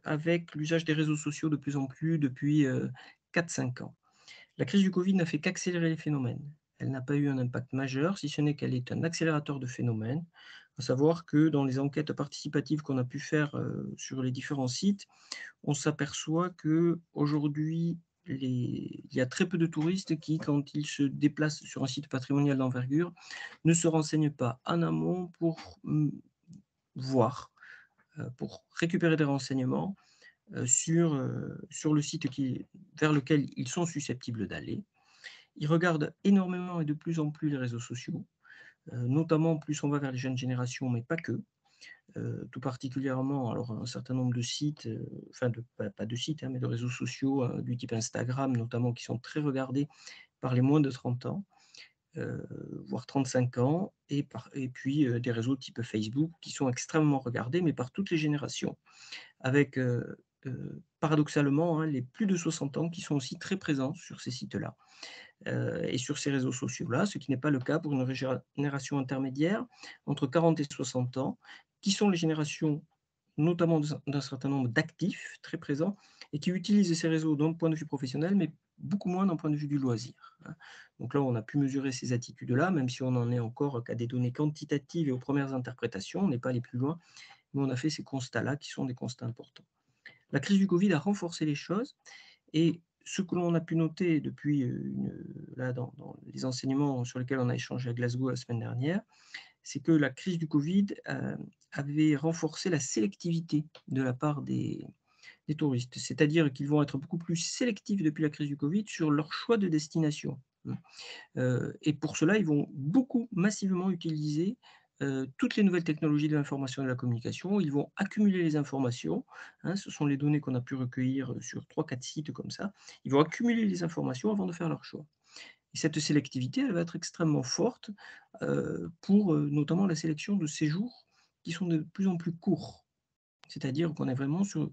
avec l'usage des réseaux sociaux de plus en plus depuis 4-5 ans. La crise du Covid n'a fait qu'accélérer les phénomènes. Elle n'a pas eu un impact majeur, si ce n'est qu'elle est un accélérateur de phénomènes. À savoir que dans les enquêtes participatives qu'on a pu faire sur les différents sites, on s'aperçoit qu'aujourd'hui, il y a très peu de touristes qui, quand ils se déplacent sur un site patrimonial d'envergure, ne se renseignent pas en amont pour voir, pour récupérer des renseignements sur le site vers lequel ils sont susceptibles d'aller. Ils regardent énormément et de plus en plus les réseaux sociaux, notamment plus on va vers les jeunes générations, mais pas que. Tout particulièrement, alors un certain nombre de sites, pas de sites, hein, mais de réseaux sociaux du type Instagram, notamment, qui sont très regardés par les moins de 30 ans, voire 35 ans, et puis des réseaux type Facebook qui sont extrêmement regardés, mais par toutes les générations, avec paradoxalement les plus de 60 ans qui sont aussi très présents sur ces sites-là et sur ces réseaux sociaux-là, ce qui n'est pas le cas pour une génération intermédiaire entre 40 et 60 ans, qui sont les générations notamment d'un certain nombre d'actifs très présents et qui utilisent ces réseaux d'un point de vue professionnel, mais beaucoup moins d'un point de vue du loisir. Donc là, on a pu mesurer ces attitudes-là, même si on n'en est encore qu'à des données quantitatives et aux premières interprétations, on n'est pas allé plus loin, mais on a fait ces constats-là qui sont des constats importants. La crise du Covid a renforcé les choses et ce que l'on a pu noter depuis dans les enseignements sur lesquels on a échangé à Glasgow la semaine dernière, c'est que la crise du Covid avait renforcé la sélectivité de la part des touristes. C'est-à-dire qu'ils vont être beaucoup plus sélectifs depuis la crise du Covid sur leur choix de destination. Et pour cela, ils vont beaucoup massivement utiliser toutes les nouvelles technologies de l'information et de la communication. Ils vont accumuler les informations. Ce sont les données qu'on a pu recueillir sur 3-4 sites comme ça. Ils vont accumuler les informations avant de faire leur choix. Et cette sélectivité, elle va être extrêmement forte pour notamment la sélection de séjours qui sont de plus en plus courts. C'est-à-dire qu'on est vraiment sur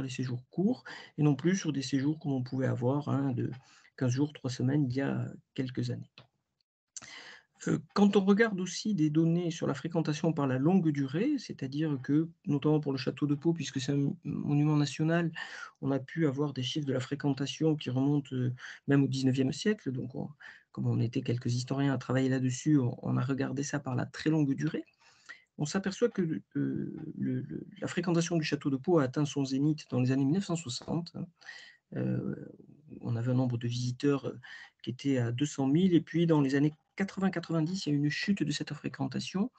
les séjours courts et non plus sur des séjours comme on pouvait avoir de 15 jours, 3 semaines il y a quelques années. Quand on regarde aussi des données sur la fréquentation par la longue durée, c'est-à-dire que, notamment pour le château de Pau, puisque c'est un monument national, on a pu avoir des chiffres de la fréquentation qui remontent même au XIXe siècle. Donc, comme on était quelques historiens à travailler là-dessus, on a regardé ça par la très longue durée. On s'aperçoit que la fréquentation du château de Pau a atteint son zénith dans les années 1960. On avait un nombre de visiteurs qui était à 200 000, et puis dans les années 80-90, il y a eu une chute de cette fréquentation,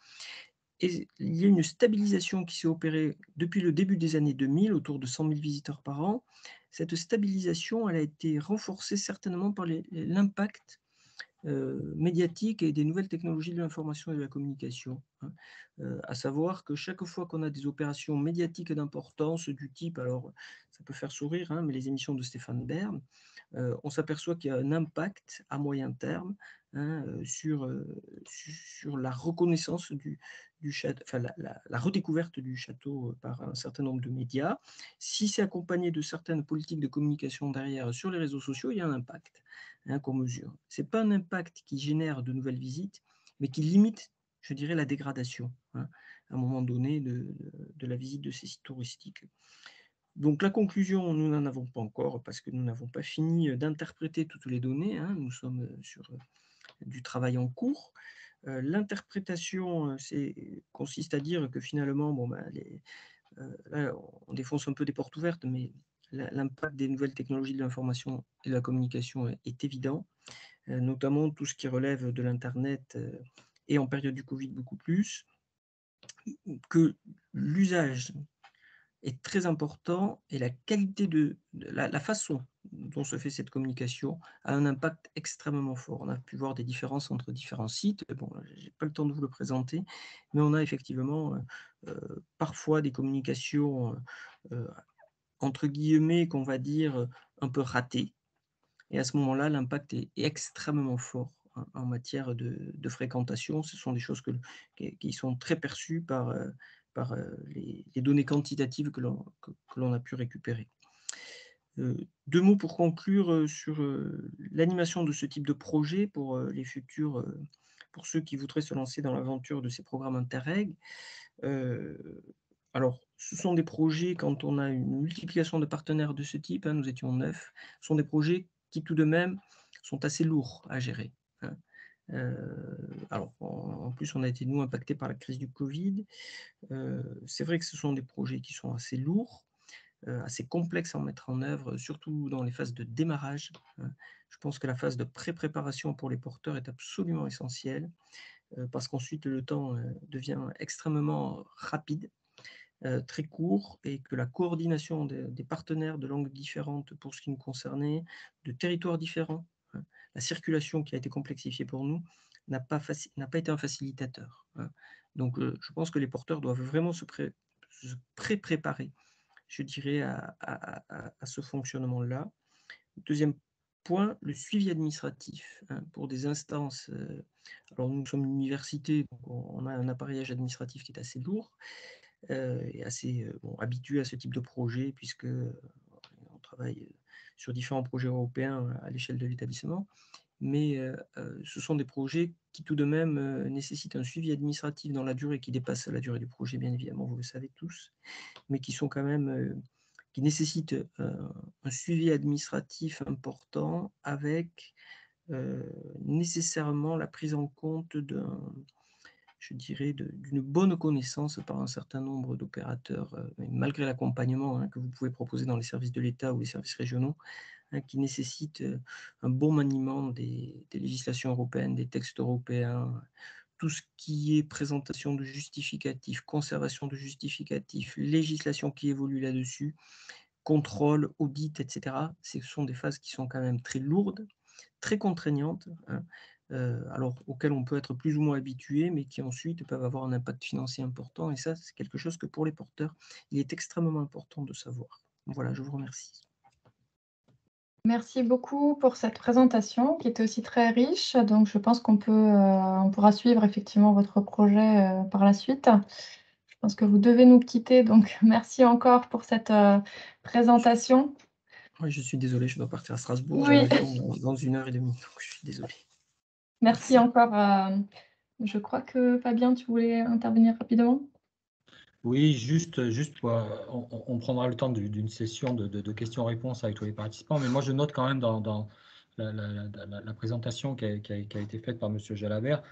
et il y a une stabilisation qui s'est opérée depuis le début des années 2000, autour de 100 000 visiteurs par an. Cette stabilisation, elle a été renforcée certainement par l'impact médiatique et des nouvelles technologies de l'information et de la communication. À savoir que chaque fois qu'on a des opérations médiatiques d'importance du type, alors ça peut faire sourire, mais les émissions de Stéphane Bern, on s'aperçoit qu'il y a un impact à moyen terme sur la reconnaissance du château, enfin la redécouverte du château par un certain nombre de médias. Si c'est accompagné de certaines politiques de communication derrière sur les réseaux sociaux, il y a un impact qu'on mesure. Ce n'est pas un impact qui génère de nouvelles visites, mais qui limite, je dirais, la dégradation à un moment donné de la visite de ces sites touristiques. Donc la conclusion, nous n'en avons pas encore parce que nous n'avons pas fini d'interpréter toutes les données. Nous sommes sur du travail en cours. L'interprétation consiste à dire que finalement, là, on défonce un peu des portes ouvertes, mais l'impact des nouvelles technologies de l'information et de la communication est évident, notamment tout ce qui relève de l'Internet et en période du Covid beaucoup plus, que l'usage est très important et la qualité de la façon dont se fait cette communication a un impact extrêmement fort. On a pu voir des différences entre différents sites. Bon, je n'ai pas le temps de vous le présenter, mais on a effectivement parfois des communications entre guillemets, qu'on va dire, un peu ratées. Et à ce moment-là, l'impact est extrêmement fort en matière de fréquentation. Ce sont des choses qui sont très perçues par les données quantitatives que l'on a pu récupérer. 2 mots pour conclure sur l'animation de ce type de projet pour les futurs, pour ceux qui voudraient se lancer dans l'aventure de ces programmes Interreg. Alors, ce sont des projets, quand on a une multiplication de partenaires de ce type, nous étions 9, ce sont des projets qui tout de même sont assez lourds à gérer. Alors, en plus, on a été, nous, impactés par la crise du Covid. C'est vrai que ce sont des projets qui sont assez lourds, assez complexes à mettre en œuvre, surtout dans les phases de démarrage. Je pense que la phase de pré-préparation pour les porteurs est absolument essentielle, parce qu'ensuite, le temps devient extrêmement rapide, très court, et que la coordination des partenaires de langues différentes pour ce qui nous concernait, de territoires différents, la circulation qui a été complexifiée pour nous, n'a pas été un facilitateur. Donc, je pense que les porteurs doivent vraiment se préparer, je dirais, à ce fonctionnement-là. Deuxième point, le suivi administratif pour des instances. Alors, nous sommes une université, donc on a un appareillage administratif qui est assez lourd et assez habitué à ce type de projet, puisque on travaille sur différents projets européens à l'échelle de l'établissement. Mais ce sont des projets qui tout de même nécessitent un suivi administratif dans la durée qui dépasse la durée du projet, bien évidemment, vous le savez tous, mais qui sont quand même, qui nécessitent un suivi administratif important avec nécessairement la prise en compte je dirais, d'une bonne connaissance par un certain nombre d'opérateurs, malgré l'accompagnement que vous pouvez proposer dans les services de l'État ou les services régionaux, qui nécessite un bon maniement des législations européennes, des textes européens, tout ce qui est présentation de justificatifs, conservation de justificatifs, législation qui évolue là-dessus, contrôle, audit, etc. Ce sont des phases qui sont quand même très lourdes, très contraignantes, alors auxquelles on peut être plus ou moins habitué, mais qui ensuite peuvent avoir un impact financier important. Et ça, c'est quelque chose que pour les porteurs, il est extrêmement important de savoir. Voilà, je vous remercie. Merci beaucoup pour cette présentation qui était aussi très riche. Donc, je pense on pourra suivre effectivement votre projet par la suite. Je pense que vous devez nous quitter, donc merci encore pour cette présentation. Oui, je suis désolé, je dois partir à Strasbourg. Oui. J'ai l'avion dans 1h30, donc je suis désolé. Merci encore. Je crois que Fabien, tu voulais intervenir rapidement? Oui, juste on prendra le temps d'une session de questions-réponses avec tous les participants, mais moi je note quand même dans la présentation qui a été faite par M. Jalabert,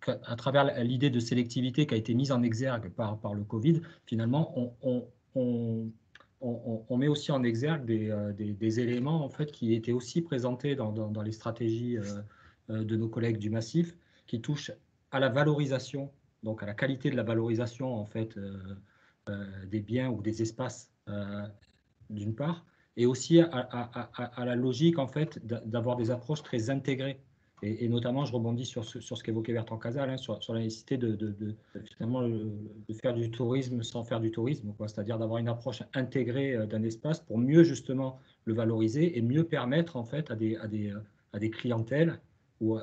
qu'à travers l'idée de sélectivité qui a été mise en exergue par le Covid, finalement, on met aussi en exergue des éléments en fait, qui étaient aussi présentés dans les stratégies de nos collègues du Massif, qui touchent à la valorisation, donc à la qualité de la valorisation en fait, des biens ou des espaces d'une part, et aussi à la logique en fait d'avoir des approches très intégrées Et notamment, je rebondis sur ce qu'évoquait Bertrand Casal, hein, sur la nécessité finalement de faire du tourisme sans faire du tourisme, c'est-à-dire d'avoir une approche intégrée d'un espace pour mieux justement le valoriser et mieux permettre en fait à des clientèles, ou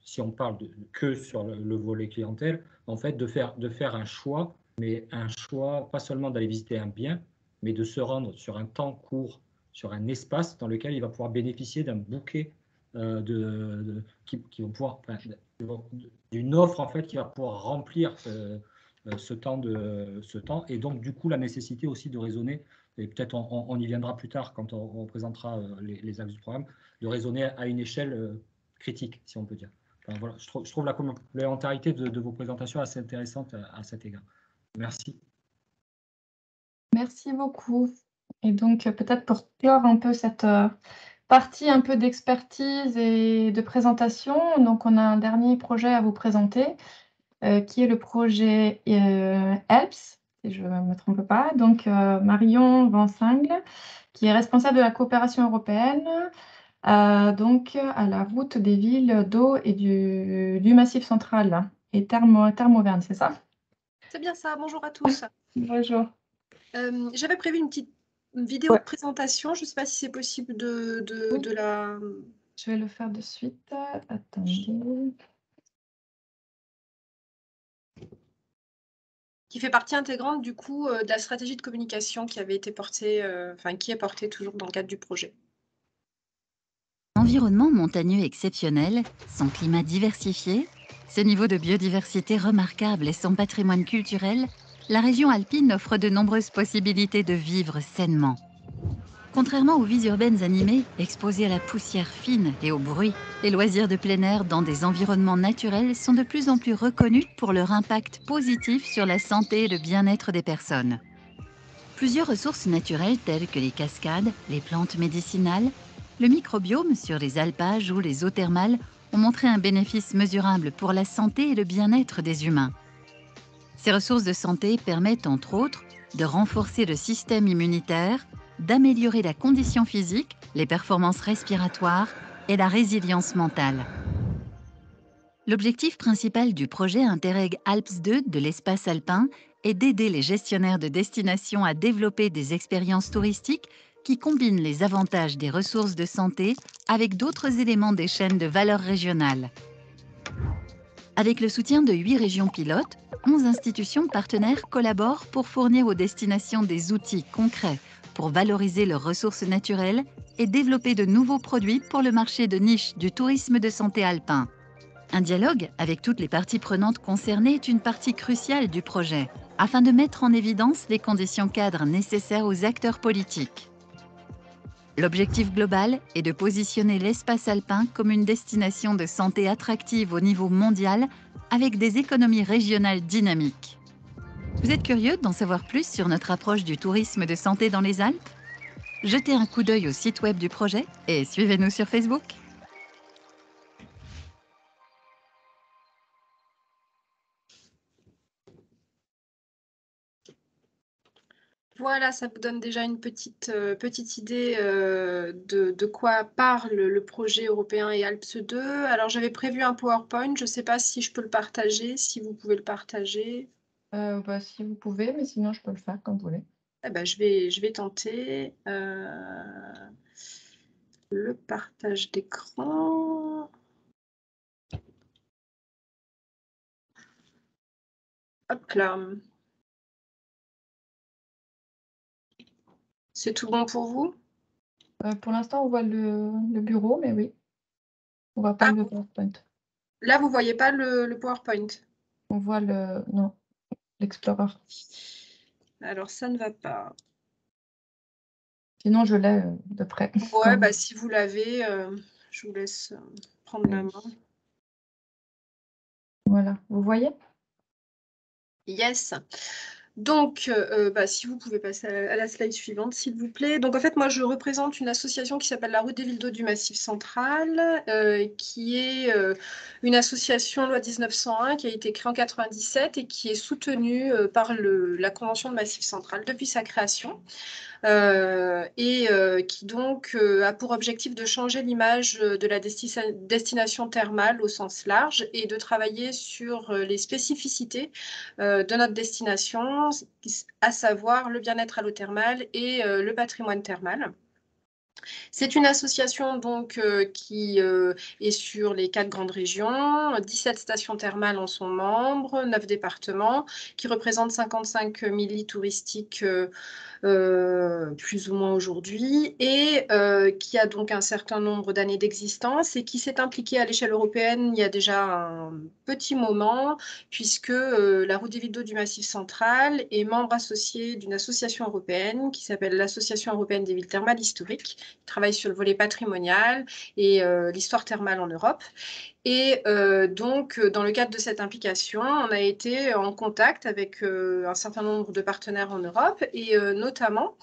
si on parle que sur le volet clientèle, en fait de faire un choix, mais un choix pas seulement d'aller visiter un bien, mais de se rendre sur un temps court, sur un espace dans lequel il va pouvoir bénéficier d'un bouquet qui vont pouvoir, d'une offre en fait qui va pouvoir remplir ce temps, et donc du coup la nécessité aussi de raisonner, et peut-être on y viendra plus tard quand on présentera les axes du programme, de raisonner à une échelle critique, si on peut dire. Enfin, voilà, je trouve la complémentarité de vos présentations assez intéressante à cet égard. Merci. Merci beaucoup. Et donc, peut-être pour clore un peu cette partie un peu d'expertise et de présentation, donc on a un dernier projet à vous présenter, qui est le projet HELPS, si je ne me trompe pas. Donc, Marion Vansingle, qui est responsable de la coopération européenne, donc à la route des villes d'eau et du Massif central et Thermo-Auvergne, c'est ça? C'est bien ça, bonjour à tous. Bonjour. J'avais prévu une petite vidéo de présentation, je ne sais pas si c'est possible de la... Je vais le faire de suite, attendez. Qui fait partie intégrante du coup de la stratégie de communication qui avait été portée, qui est portée toujours dans le cadre du projet. Environnement montagneux exceptionnel, son climat diversifié, ses niveaux de biodiversité remarquables et son patrimoine culturel, la région alpine offre de nombreuses possibilités de vivre sainement. Contrairement aux vies urbaines animées, exposées à la poussière fine et au bruit, les loisirs de plein air dans des environnements naturels sont de plus en plus reconnus pour leur impact positif sur la santé et le bien-être des personnes. Plusieurs ressources naturelles telles que les cascades, les plantes médicinales, le microbiome sur les alpages ou les eaux thermales ont montré un bénéfice mesurable pour la santé et le bien-être des humains. Ces ressources de santé permettent, entre autres, de renforcer le système immunitaire, d'améliorer la condition physique, les performances respiratoires et la résilience mentale. L'objectif principal du projet Interreg Alps 2 de l'espace alpin est d'aider les gestionnaires de destination à développer des expériences touristiques qui combinent les avantages des ressources de santé avec d'autres éléments des chaînes de valeur régionales. Avec le soutien de 8 régions pilotes, 11 institutions partenaires collaborent pour fournir aux destinations des outils concrets pour valoriser leurs ressources naturelles et développer de nouveaux produits pour le marché de niche du tourisme de santé alpin. Un dialogue avec toutes les parties prenantes concernées est une partie cruciale du projet, afin de mettre en évidence les conditions cadres nécessaires aux acteurs politiques. L'objectif global est de positionner l'espace alpin comme une destination de santé attractive au niveau mondial avec des économies régionales dynamiques. Vous êtes curieux d'en savoir plus sur notre approche du tourisme de santé dans les Alpes? Jetez un coup d'œil au site web du projet et suivez-nous sur Facebook. Voilà, ça vous donne déjà une petite idée de quoi parle le projet européen et Alps 2. Alors, j'avais prévu un PowerPoint. Je ne sais pas si je peux le partager, si vous pouvez le partager. Si vous pouvez, mais sinon, je peux le faire comme vous voulez. Eh ben, je vais tenter le partage d'écran. Hop là. C'est tout bon pour vous? Pour l'instant, on voit le bureau, mais oui. On voit pas le PowerPoint. Là, vous ne voyez pas le PowerPoint? On voit l'Explorer. Alors, ça ne va pas. Sinon, je l'ai de près. Ouais, bah, si vous l'avez, je vous laisse prendre la main. Voilà, vous voyez? Yes. Donc, si vous pouvez passer à la slide suivante, s'il vous plaît. Donc, en fait, moi, je représente une association qui s'appelle la Route des Villes d'Eau du Massif central, qui est une association loi 1901 qui a été créée en 1997 et qui est soutenue par la Convention de Massif central depuis sa création. qui donc a pour objectif de changer l'image de la destination thermale au sens large et de travailler sur les spécificités de notre destination, à savoir le bien-être à l'eau thermale et le patrimoine thermal. C'est une association donc qui est sur les 4 grandes régions, 17 stations thermales en sont membres, 9 départements, qui représentent 55 000 lits touristiques plus ou moins aujourd'hui, et qui a donc un certain nombre d'années d'existence et qui s'est impliquée à l'échelle européenne il y a déjà un petit moment, puisque la Route des Villes d'Eau du Massif central est membre associé d'une association européenne qui s'appelle l'Association européenne des villes thermales historiques, qui travaille sur le volet patrimonial et l'histoire thermale en Europe. Et donc, dans le cadre de cette implication, on a été en contact avec un certain nombre de partenaires en Europe et notamment,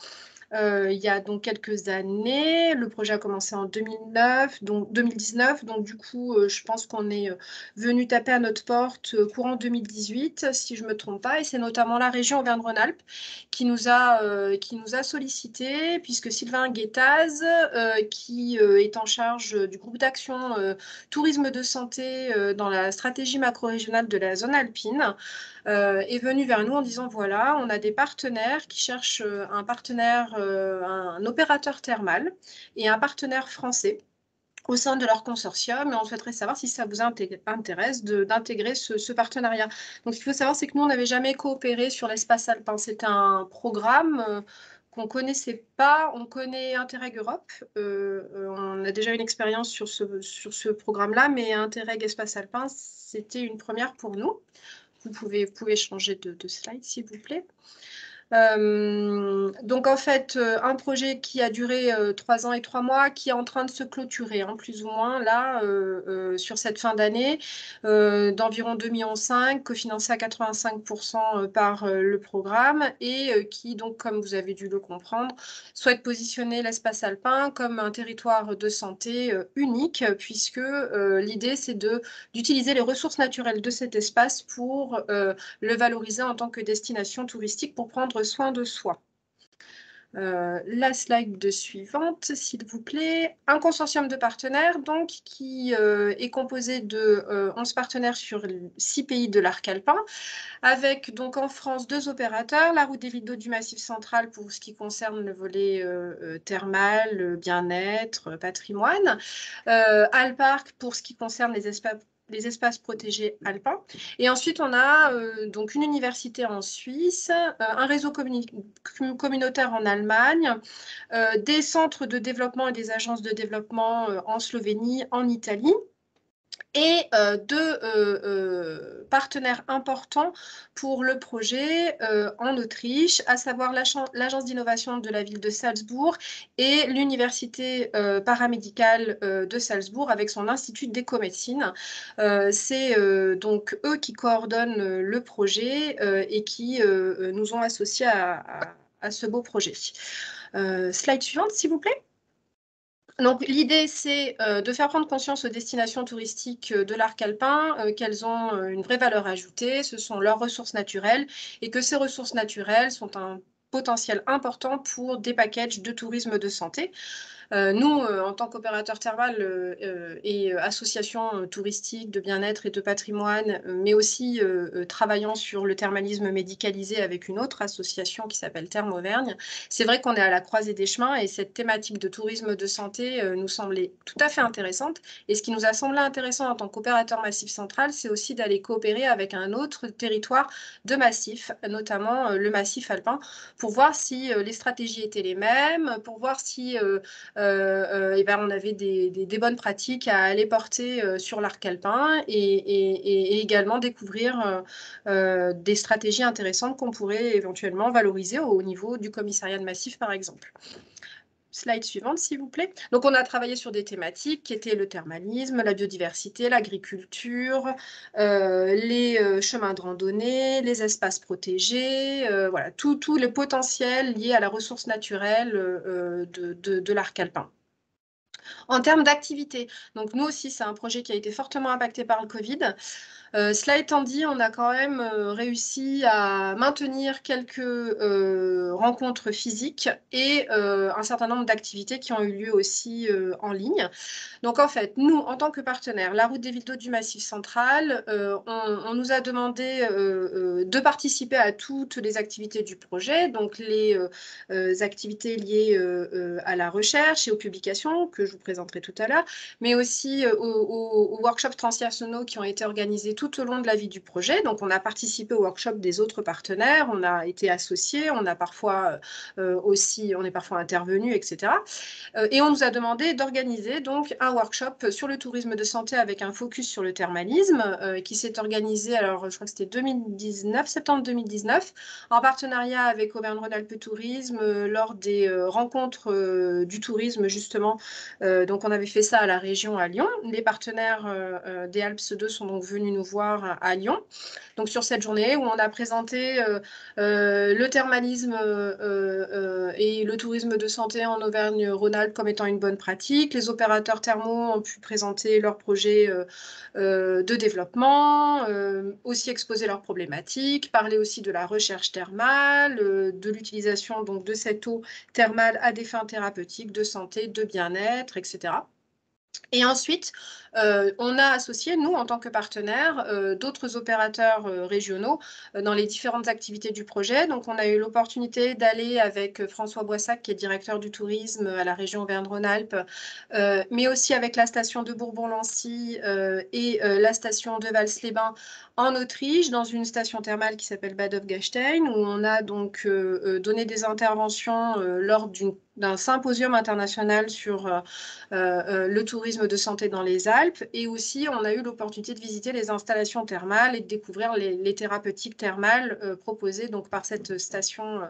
il y a donc quelques années, le projet a commencé en 2019, donc du coup, je pense qu'on est venu taper à notre porte courant 2018, si je ne me trompe pas, et c'est notamment la région Auvergne-Rhône-Alpes qui nous a sollicité, puisque Sylvain Guettaz, qui est en charge du groupe d'action tourisme de santé dans la stratégie macro-régionale de la zone alpine, est venu vers nous en disant voilà, on a des partenaires qui cherchent un partenaire, un opérateur thermal et un partenaire français au sein de leur consortium, et on souhaiterait savoir si ça vous intéresse d'intégrer ce partenariat. Donc, ce qu'il faut savoir, c'est que nous, on n'avait jamais coopéré sur l'espace alpin. C'était un programme qu'on ne connaissait pas. On connaît Interreg Europe. On a déjà une expérience sur ce programme-là, mais Interreg Espace Alpin, c'était une première pour nous. Vous pouvez changer de slide, s'il vous plaît. Donc en fait, un projet qui a duré 3 ans et 3 mois, qui est en train de se clôturer, hein, plus ou moins, là, sur cette fin d'année, d'environ 2,5 millions, cofinancé à 85% par le programme, et qui, donc, comme vous avez dû le comprendre, souhaite positionner l'espace alpin comme un territoire de santé unique, puisque l'idée, c'est d'utiliser les ressources naturelles de cet espace pour le valoriser en tant que destination touristique pour prendre soin de soi. La slide suivante, s'il vous plaît. Un consortium de partenaires donc, qui est composé de 11 partenaires sur 6 pays de l'arc alpin, avec donc en France 2 opérateurs, la Route des Villes d'Eau du Massif central pour ce qui concerne le volet thermal, bien-être, patrimoine, Alparc pour ce qui concerne les espaces protégés alpins. Et ensuite, on a donc une université en Suisse, un réseau communautaire en Allemagne, des centres de développement et des agences de développement en Slovénie, en Italie, et 2 partenaires importants pour le projet en Autriche, à savoir l'agence d'innovation de la ville de Salzbourg et l'université paramédicale de Salzbourg avec son institut d'écomédecine. C'est donc eux qui coordonnent le projet et qui nous ont associés à ce beau projet. Slide suivante, s'il vous plaît. Donc, l'idée, c'est de faire prendre conscience aux destinations touristiques de l'arc alpin qu'elles ont une vraie valeur ajoutée, ce sont leurs ressources naturelles, et que ces ressources naturelles sont un potentiel important pour des packages de tourisme de santé. Nous, en tant qu'opérateur thermal et association touristique de bien-être et de patrimoine, mais aussi travaillant sur le thermalisme médicalisé avec une autre association qui s'appelle Therme Auvergne, c'est vrai qu'on est à la croisée des chemins et cette thématique de tourisme de santé nous semblait tout à fait intéressante. Et ce qui nous a semblé intéressant en tant qu'opérateur massif central, c'est aussi d'aller coopérer avec un autre territoire de massif, notamment le massif alpin, pour voir si les stratégies étaient les mêmes, pour voir si on avait des bonnes pratiques à aller porter sur l'arc alpin et également découvrir des stratégies intéressantes qu'on pourrait éventuellement valoriser au niveau du commissariat de massif, par exemple. Slide suivante, s'il vous plaît. Donc, on a travaillé sur des thématiques qui étaient le thermalisme, la biodiversité, l'agriculture, les chemins de randonnée, les espaces protégés, voilà, tout le potentiel lié à la ressource naturelle de l'arc alpin. En termes d'activité, donc nous aussi, c'est un projet qui a été fortement impacté par le Covid. Cela étant dit, on a quand même réussi à maintenir quelques rencontres physiques et un certain nombre d'activités qui ont eu lieu aussi en ligne. Donc en fait, nous, en tant que partenaire, la route des villes d'eau du Massif central, on nous a demandé de participer à toutes les activités du projet, donc les activités liées à la recherche et aux publications que je vous présenterai tout à l'heure, mais aussi aux workshops transnationaux qui ont été organisés tout au long de la vie du projet. Donc on a participé aux workshops des autres partenaires, on a été associés, on a parfois aussi, on est parfois intervenu, etc. Et on nous a demandé d'organiser donc un workshop sur le tourisme de santé avec un focus sur le thermalisme qui s'est organisé, alors je crois que c'était 2019, septembre 2019, en partenariat avec Auvergne-Rhône-Alpes Tourisme lors des rencontres du tourisme justement. Donc on avait fait ça à la région à Lyon. Les partenaires des Alpes 2 sont donc venus nous voir à Lyon. Donc sur cette journée où on a présenté le thermalisme et le tourisme de santé en Auvergne-Rhône-Alpes comme étant une bonne pratique. Les opérateurs thermaux ont pu présenter leurs projets de développement, aussi exposer leurs problématiques, parler aussi de la recherche thermale, de l'utilisation donc de cette eau thermale à des fins thérapeutiques, de santé, de bien-être, etc. Et ensuite, on a associé, nous, en tant que partenaires, d'autres opérateurs régionaux dans les différentes activités du projet. Donc, on a eu l'opportunité d'aller avec François Boissac, qui est directeur du tourisme à la région Auvergne-Rhône-Alpes, mais aussi avec la station de Bourbon-Lancy et la station de Vals-les-Bains en Autriche, dans une station thermale qui s'appelle Bad Gastein, où on a donc donné des interventions lors d'un symposium international sur le tourisme de santé dans les Alpes. Et aussi, on a eu l'opportunité de visiter les installations thermales et de découvrir les thérapeutiques thermales proposées donc, par cette station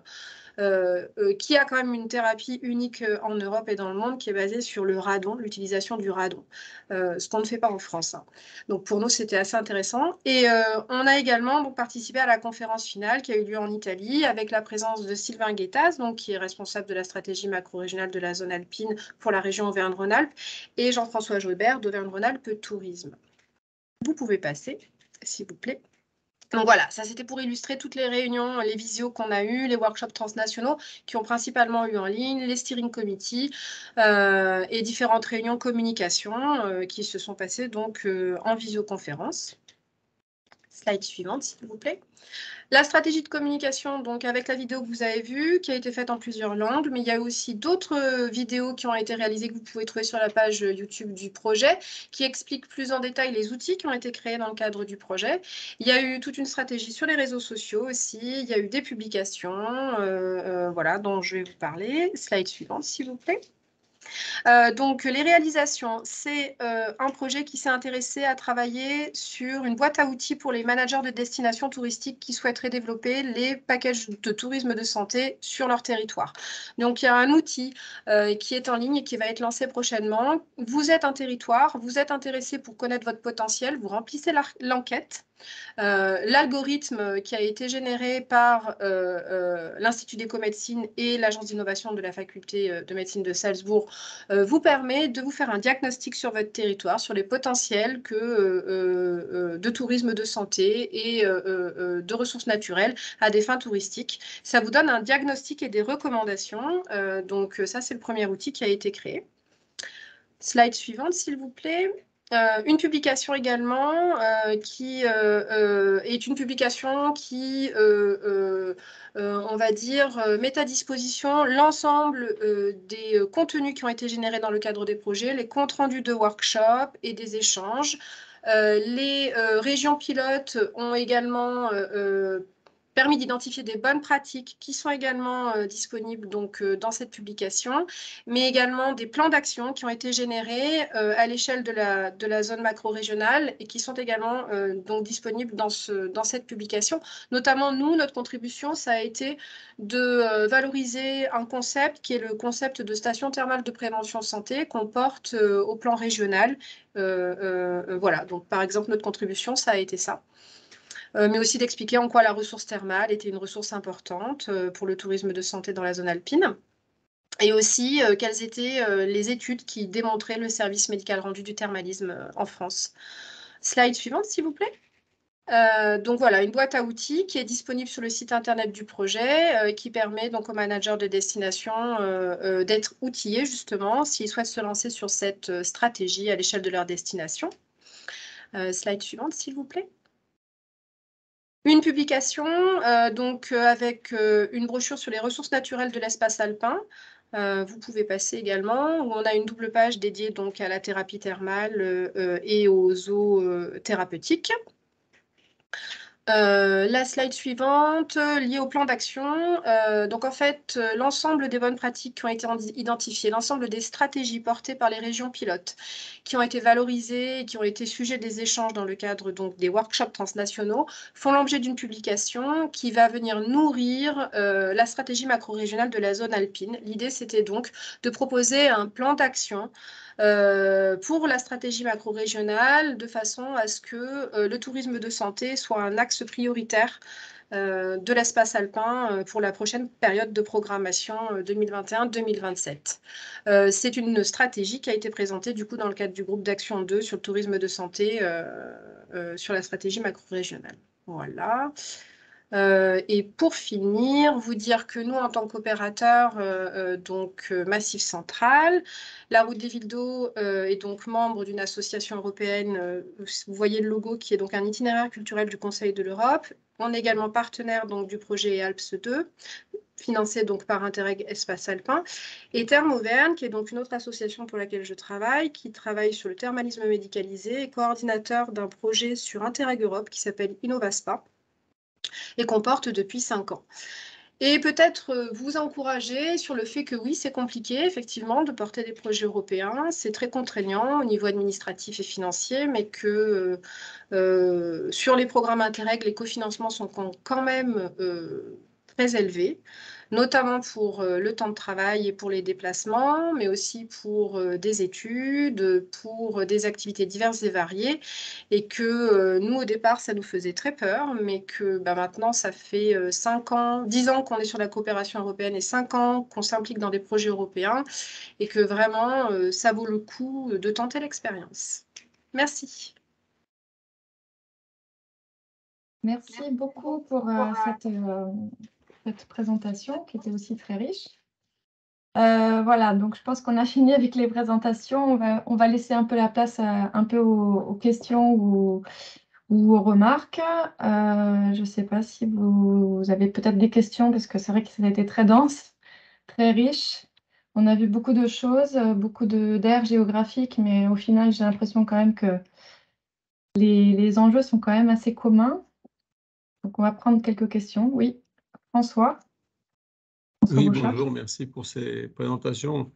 qui a quand même une thérapie unique en Europe et dans le monde qui est basée sur le radon, l'utilisation du radon, ce qu'on ne fait pas en France. Hein. Donc pour nous, c'était assez intéressant. Et on a également donc, participé à la conférence finale qui a eu lieu en Italie avec la présence de Sylvain Guettas, donc, qui est responsable de la stratégie macro-régionale de la zone alpine pour la région Auvergne-Rhône-Alpes, et Jean-François Joubert d'Auvergne-Rhône-Alpes Tourisme. Vous pouvez passer, s'il vous plaît. Donc voilà, ça c'était pour illustrer toutes les réunions, les visios qu'on a eues, les workshops transnationaux qui ont principalement eu en ligne, les steering committees et différentes réunions communication qui se sont passées donc en visioconférence. Slide suivante, s'il vous plaît. La stratégie de communication, donc avec la vidéo que vous avez vue, qui a été faite en plusieurs langues, mais il y a aussi d'autres vidéos qui ont été réalisées que vous pouvez trouver sur la page YouTube du projet, qui expliquent plus en détail les outils qui ont été créés dans le cadre du projet. Il y a eu toute une stratégie sur les réseaux sociaux aussi, il y a eu des publications, voilà, dont je vais vous parler. Slide suivante, s'il vous plaît. Donc, les réalisations, c'est un projet qui s'est intéressé à travailler sur une boîte à outils pour les managers de destinations touristiques qui souhaiteraient développer les packages de tourisme de santé sur leur territoire. Donc, il y a un outil qui est en ligne et qui va être lancé prochainement. Vous êtes un territoire, vous êtes intéressé pour connaître votre potentiel, vous remplissez l'enquête. L'algorithme qui a été généré par l'Institut d'écomédecine et l'Agence d'innovation de la faculté de médecine de Salzbourg vous permet de vous faire un diagnostic sur votre territoire, sur les potentiels de tourisme de santé et de ressources naturelles à des fins touristiques. Ça vous donne un diagnostic et des recommandations. Donc ça, c'est le premier outil qui a été créé. Slide suivante, s'il vous plaît. Une publication également qui est une publication qui, on va dire, met à disposition l'ensemble des contenus qui ont été générés dans le cadre des projets, les comptes rendus de workshops et des échanges. Les régions pilotes ont également permis d'identifier des bonnes pratiques qui sont également disponibles donc, dans cette publication, mais également des plans d'action qui ont été générés à l'échelle de la zone macro-régionale et qui sont également donc, disponibles dans cette publication. Notamment, nous, notre contribution, ça a été de valoriser un concept qui est le concept de station thermale de prévention santé qu'on porte au plan régional. Voilà, donc par exemple, notre contribution, ça a été ça. Mais aussi d'expliquer en quoi la ressource thermale était une ressource importante pour le tourisme de santé dans la zone alpine. et aussi quelles étaient les études qui démontraient le service médical rendu du thermalisme en France. Slide suivante, s'il vous plaît. Donc voilà, une boîte à outils qui est disponible sur le site internet du projet, qui permet donc aux managers de destination d'être outillés justement s'ils souhaitent se lancer sur cette stratégie à l'échelle de leur destination. Slide suivante, s'il vous plaît. Une publication avec une brochure sur les ressources naturelles de l'espace alpin. Vous pouvez passer également, où on a une double page dédiée donc à la thérapie thermale et aux eaux thérapeutiques. La slide suivante, liée au plan d'action. Donc en fait, l'ensemble des bonnes pratiques qui ont été identifiées, l'ensemble des stratégies portées par les régions pilotes, qui ont été valorisées et qui ont été sujet des échanges dans le cadre donc, des workshops transnationaux, font l'objet d'une publication qui va venir nourrir la stratégie macro-régionale de la zone alpine. L'idée, c'était donc de proposer un plan d'action pour la stratégie macro-régionale de façon à ce que le tourisme de santé soit un axe prioritaire de l'espace alpin pour la prochaine période de programmation 2021-2027. C'est une stratégie qui a été présentée du coup dans le cadre du groupe d'action 2 sur le tourisme de santé sur la stratégie macro-régionale. Voilà. Et pour finir, vous dire que nous, en tant qu'opérateur, Massif Central, la Route des Villes d'Eau est donc membre d'une association européenne. Vous voyez le logo qui est donc un itinéraire culturel du Conseil de l'Europe. On est également partenaire donc, du projet Alps 2, financé donc par Interreg Espace Alpin, et Thermes Auvergne, qui est donc une autre association pour laquelle je travaille, qui travaille sur le thermalisme médicalisé et coordinateur d'un projet sur Interreg Europe qui s'appelle InnovaSpa, et qu'on porte depuis 5 ans. Et peut-être vous encourager sur le fait que oui, c'est compliqué, effectivement, de porter des projets européens. C'est très contraignant au niveau administratif et financier, mais que sur les programmes Interreg, les cofinancements sont quand même très élevés, notamment pour le temps de travail et pour les déplacements, mais aussi pour des études, pour des activités diverses et variées, et que nous, au départ, ça nous faisait très peur, mais que maintenant, ça fait 10 ans qu'on est sur la coopération européenne et 5 ans qu'on s'implique dans des projets européens, et que vraiment, ça vaut le coup de tenter l'expérience. Merci. Merci beaucoup pour cette présentation qui était aussi très riche. Voilà, donc je pense qu'on a fini avec les présentations. On va laisser un peu la place un peu aux questions ou aux remarques. Je ne sais pas si vous avez peut-être des questions, parce que c'est vrai que ça a été très dense, très riche. On a vu beaucoup de choses, beaucoup d'aires géographiques, mais au final, j'ai l'impression quand même que les enjeux sont quand même assez communs. Donc, on va prendre quelques questions. Oui, François. Oui, bonjour, merci pour ces présentations.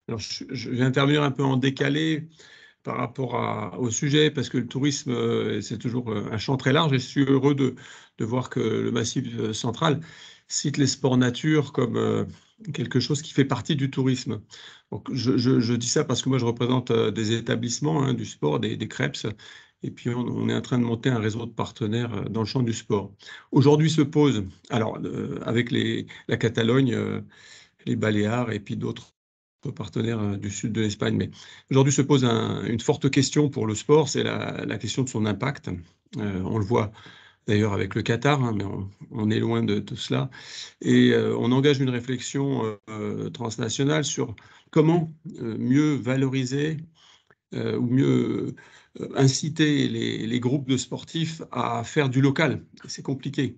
Alors, je vais intervenir un peu en décalé par rapport au sujet, parce que le tourisme, c'est toujours un champ très large, et je suis heureux de voir que le Massif Central cite les sports nature comme quelque chose qui fait partie du tourisme. Donc, je dis ça parce que moi, je représente des établissements du sport, des CREPS, et puis on est en train de monter un réseau de partenaires dans le champ du sport. Aujourd'hui se pose, alors avec la Catalogne, les Baléares et puis d'autres partenaires du sud de l'Espagne, mais aujourd'hui se pose une forte question pour le sport, c'est la question de son impact. On le voit d'ailleurs avec le Qatar, mais on est loin de tout cela. Et on engage une réflexion transnationale sur comment mieux valoriser ou mieux inciter les groupes de sportifs à faire du local. C'est compliqué,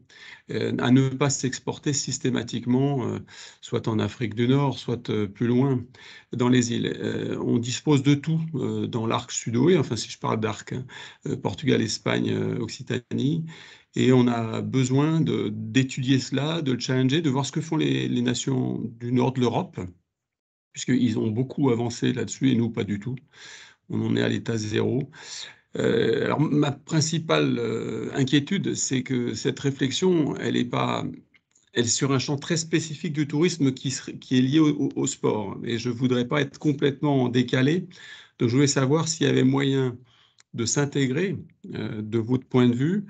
à ne pas s'exporter systématiquement, soit en Afrique du Nord, soit plus loin dans les îles. On dispose de tout dans l'arc sud-ouest, enfin si je parle d'arc, Portugal, Espagne, Occitanie, et on a besoin d'étudier cela, de le challenger, de voir ce que font les nations du nord de l'Europe, puisqu'ils ont beaucoup avancé là-dessus et nous pas du tout. On en est à l'état zéro. Alors, ma principale inquiétude, c'est que cette réflexion, elle est sur un champ très spécifique du tourisme qui est lié au sport. Et je ne voudrais pas être complètement décalé. Donc, je voulais savoir s'il y avait moyen de s'intégrer, de votre point de vue,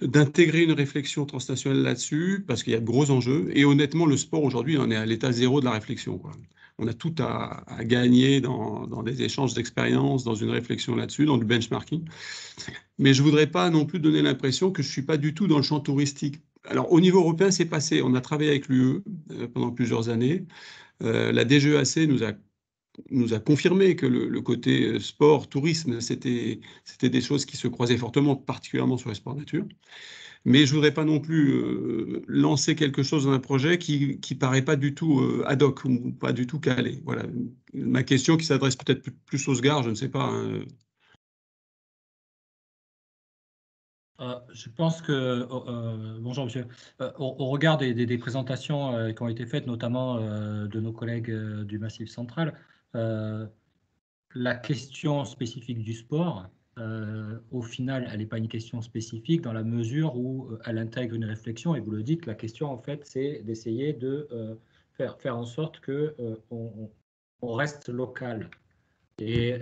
d'intégrer une réflexion transnationale là-dessus, parce qu'il y a de gros enjeux. Et honnêtement, le sport aujourd'hui, on est à l'état zéro de la réflexion, quoi. On a tout à gagner dans des échanges d'expériences, dans une réflexion là-dessus, dans du benchmarking. Mais je ne voudrais pas non plus donner l'impression que je ne suis pas du tout dans le champ touristique. Alors, au niveau européen, c'est passé. On a travaillé avec l'UE pendant plusieurs années. La DGEAC nous a confirmé que le côté sport, tourisme, c'était des choses qui se croisaient fortement, particulièrement sur les sports nature. Mais je ne voudrais pas non plus lancer quelque chose dans un projet qui ne paraît pas du tout ad hoc ou pas du tout calé. Voilà. Ma question qui s'adresse peut-être plus aux SGAR, je ne sais pas. Hein. Je pense que, bonjour monsieur, au regard des présentations qui ont été faites, notamment de nos collègues du Massif central, la question spécifique du sport, au final, elle n'est pas une question spécifique dans la mesure où elle intègre une réflexion, et vous le dites, la question en fait, c'est d'essayer de faire en sorte qu'on reste local. Et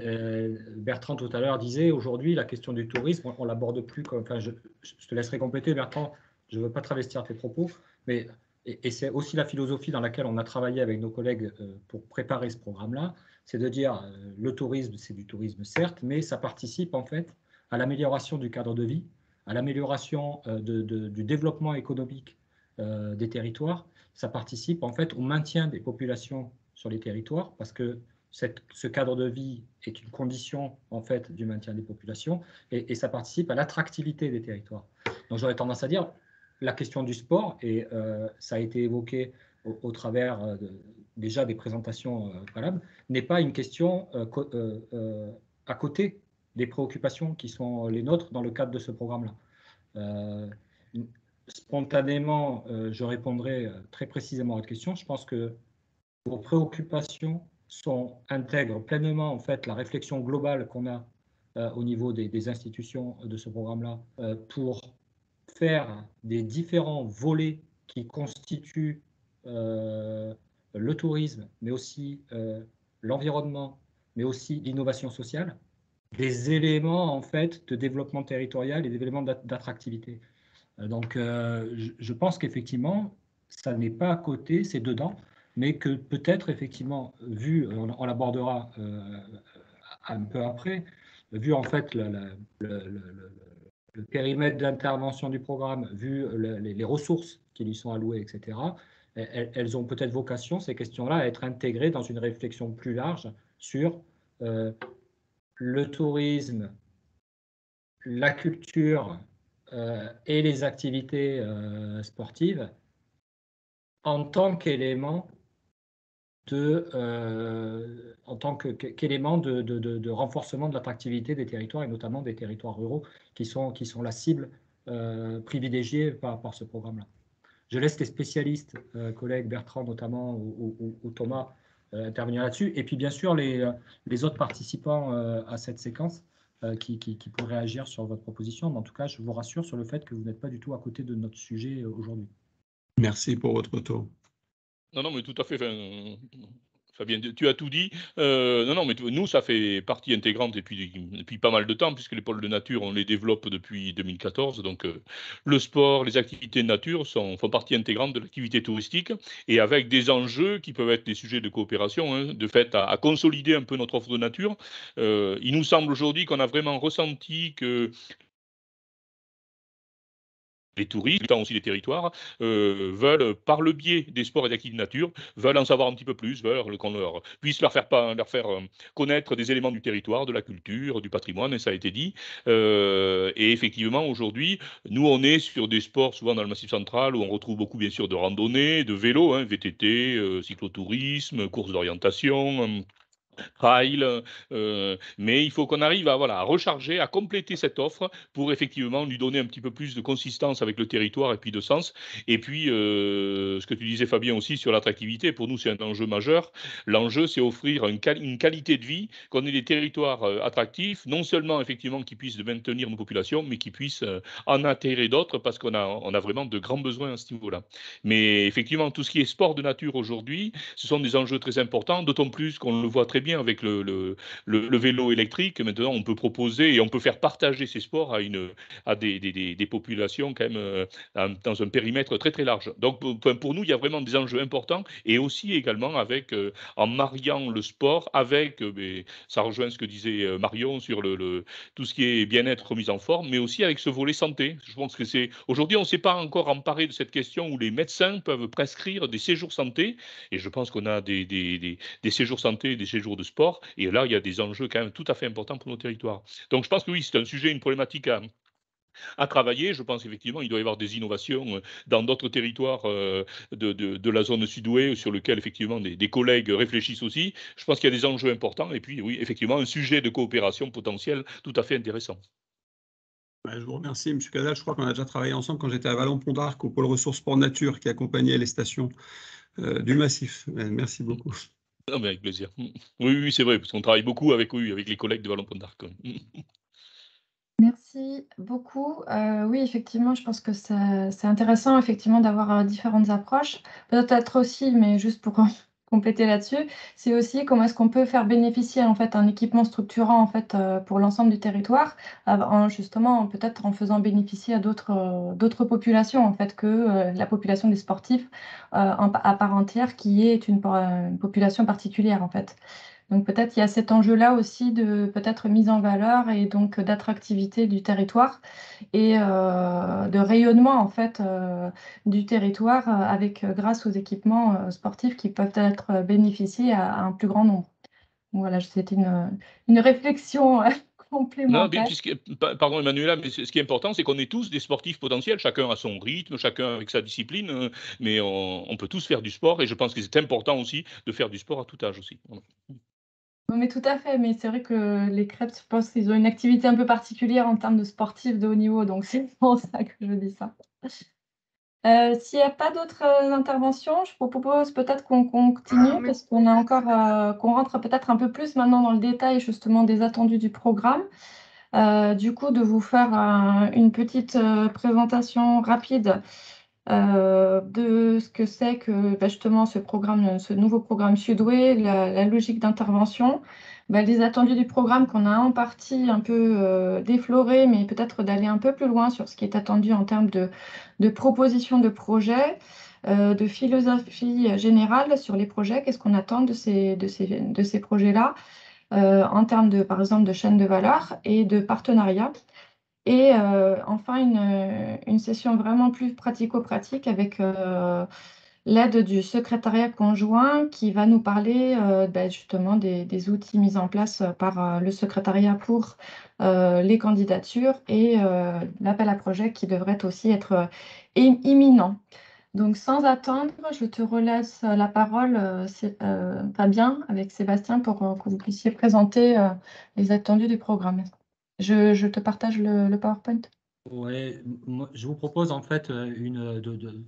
Bertrand tout à l'heure disait, aujourd'hui, la question du tourisme, on l'aborde plus comme. Enfin, je te laisserai compléter, Bertrand. Je ne veux pas travestir tes propos, mais et c'est aussi la philosophie dans laquelle on a travaillé avec nos collègues pour préparer ce programme-là, c'est de dire le tourisme, c'est du tourisme certes, mais ça participe en fait à l'amélioration du cadre de vie, à l'amélioration du développement économique des territoires. Ça participe en fait au maintien des populations sur les territoires, parce que ce cadre de vie est une condition en fait du maintien des populations et ça participe à l'attractivité des territoires. Donc j'aurais tendance à dire la question du sport, et ça a été évoqué au travers déjà des présentations préalables, n'est pas une question à côté des préoccupations qui sont les nôtres dans le cadre de ce programme-là. Spontanément, je répondrai très précisément à votre question. Je pense que vos préoccupations intègrent pleinement en fait la réflexion globale qu'on a au niveau des institutions de ce programme-là pour faire des différents volets qui constituent le tourisme, mais aussi l'environnement, mais aussi l'innovation sociale, des éléments en fait de développement territorial et des éléments d'attractivité. Donc, je pense qu'effectivement, ça n'est pas à côté, c'est dedans, mais que peut-être, effectivement, vu, on l'abordera un peu après, vu en fait le périmètre d'intervention du programme, vu les ressources qui lui sont allouées, etc., elles ont peut-être vocation, ces questions-là, à être intégrées dans une réflexion plus large sur le tourisme, la culture, et les activités sportives en tant qu'élément qu'élément de renforcement de l'attractivité des territoires, et notamment des territoires ruraux qui sont la cible privilégiée par ce programme-là. Je laisse les spécialistes, collègues Bertrand notamment ou Thomas, intervenir là-dessus, et puis bien sûr les autres participants à cette séquence qui pourraient réagir sur votre proposition. Mais en tout cas, je vous rassure sur le fait que vous n'êtes pas du tout à côté de notre sujet aujourd'hui. Merci pour votre retour. Non, mais tout à fait. Fabien, tu as tout dit. Non, mais nous, ça fait partie intégrante depuis pas mal de temps, puisque les pôles de nature, on les développe depuis 2014. Donc, le sport, les activités de nature font partie intégrante de l'activité touristique, et avec des enjeux qui peuvent être des sujets de coopération, hein, de fait à consolider un peu notre offre de nature. Il nous semble aujourd'hui qu'on a vraiment ressenti que les touristes, tant aussi les territoires, veulent, par le biais des sports et d'activités de nature, veulent en savoir un petit peu plus, veulent qu'on puisse leur faire connaître des éléments du territoire, de la culture, du patrimoine, et ça a été dit. Et effectivement, aujourd'hui, nous, on est sur des sports souvent dans le Massif central où on retrouve beaucoup, bien sûr, de randonnée, de vélo, hein, VTT, cyclotourisme, courses d'orientation, trail, mais il faut qu'on arrive à recharger, à compléter cette offre pour effectivement lui donner un petit peu plus de consistance avec le territoire et puis de sens. Et puis, ce que tu disais Fabien aussi sur l'attractivité, pour nous c'est un enjeu majeur. L'enjeu c'est offrir une qualité de vie, qu'on ait des territoires attractifs, non seulement effectivement qui puissent maintenir nos populations, mais qui puissent en attirer d'autres, parce qu'on a vraiment de grands besoins à ce niveau-là. Mais effectivement, tout ce qui est sport de nature aujourd'hui, ce sont des enjeux très importants, d'autant plus qu'on le voit très bien avec le vélo électrique. Maintenant, on peut proposer et on peut faire partager ces sports à des populations quand même dans un périmètre très très large. Donc pour nous, il y a vraiment des enjeux importants et aussi également avec en mariant le sport avec, ça rejoint ce que disait Marion sur tout ce qui est bien-être, remise en forme, mais aussi avec ce volet santé. Je pense que aujourd'hui, on ne s'est pas encore emparé de cette question où les médecins peuvent prescrire des séjours santé, et je pense qu'on a des séjours santé, des séjours de sport, et là, il y a des enjeux quand même tout à fait importants pour nos territoires. Donc je pense que oui, c'est un sujet, une problématique à travailler. Je pense effectivement il doit y avoir des innovations dans d'autres territoires de la zone sud-ouest sur lequel effectivement des collègues réfléchissent aussi. Je pense qu'il y a des enjeux importants et puis oui, effectivement, un sujet de coopération potentiel tout à fait intéressant. Je vous remercie, M. Cadal. Je crois qu'on a déjà travaillé ensemble quand j'étais à Vallon-Pont d'Arc au pôle ressources sport nature qui accompagnait les stations du massif. Merci beaucoup. Non, mais avec plaisir. Oui, c'est vrai, parce qu'on travaille beaucoup avec les collègues de Vallon-Pont d'Arc. Merci beaucoup. Oui, effectivement, je pense que c'est intéressant effectivement d'avoir différentes approches. Peut-être aussi, mais juste pour compléter là-dessus, c'est aussi comment est-ce qu'on peut faire bénéficier en fait un équipement structurant en fait pour l'ensemble du territoire, justement peut-être en faisant bénéficier à d'autres populations en fait que la population des sportifs à part entière qui est une population particulière en fait. Donc peut-être il y a cet enjeu-là aussi de peut-être mise en valeur et donc d'attractivité du territoire et de rayonnement en fait du territoire grâce aux équipements sportifs qui peuvent être bénéficiés à un plus grand nombre. Voilà, c'était une réflexion Non, complémentaire. pardon Emmanuela, mais ce qui est important, c'est qu'on est tous des sportifs potentiels, chacun à son rythme, chacun avec sa discipline, mais on peut tous faire du sport et je pense que c'est important aussi de faire du sport à tout âge aussi. Voilà. Non, mais tout à fait, mais c'est vrai que les crêpes, je pense qu'ils ont une activité un peu particulière en termes de sportifs de haut niveau, donc c'est pour ça que je dis ça. S'il n'y a pas d'autres interventions, je vous propose peut-être qu'on continue parce qu'on a encore qu'on rentre peut-être un peu plus maintenant dans le détail justement des attendus du programme. Du coup, de vous faire une petite présentation rapide de ce que c'est que justement ce nouveau programme Sud-Ouest, la logique d'intervention, les attendus du programme qu'on a en partie un peu défloré, mais peut-être d'aller un peu plus loin sur ce qui est attendu en termes de propositions de projets, de philosophie générale sur les projets, qu'est-ce qu'on attend de ces projets-là, en termes par exemple, de chaîne de valeur et de partenariat. Et enfin, une session vraiment plus pratico-pratique avec l'aide du secrétariat conjoint qui va nous parler justement des outils mis en place par le secrétariat pour les candidatures et l'appel à projet qui devrait aussi être imminent. Donc, sans attendre, je te relaisse la parole, Fabien, avec Sébastien, pour que vous puissiez présenter les attendus du programme. Je te partage le PowerPoint. Oui, je vous propose en fait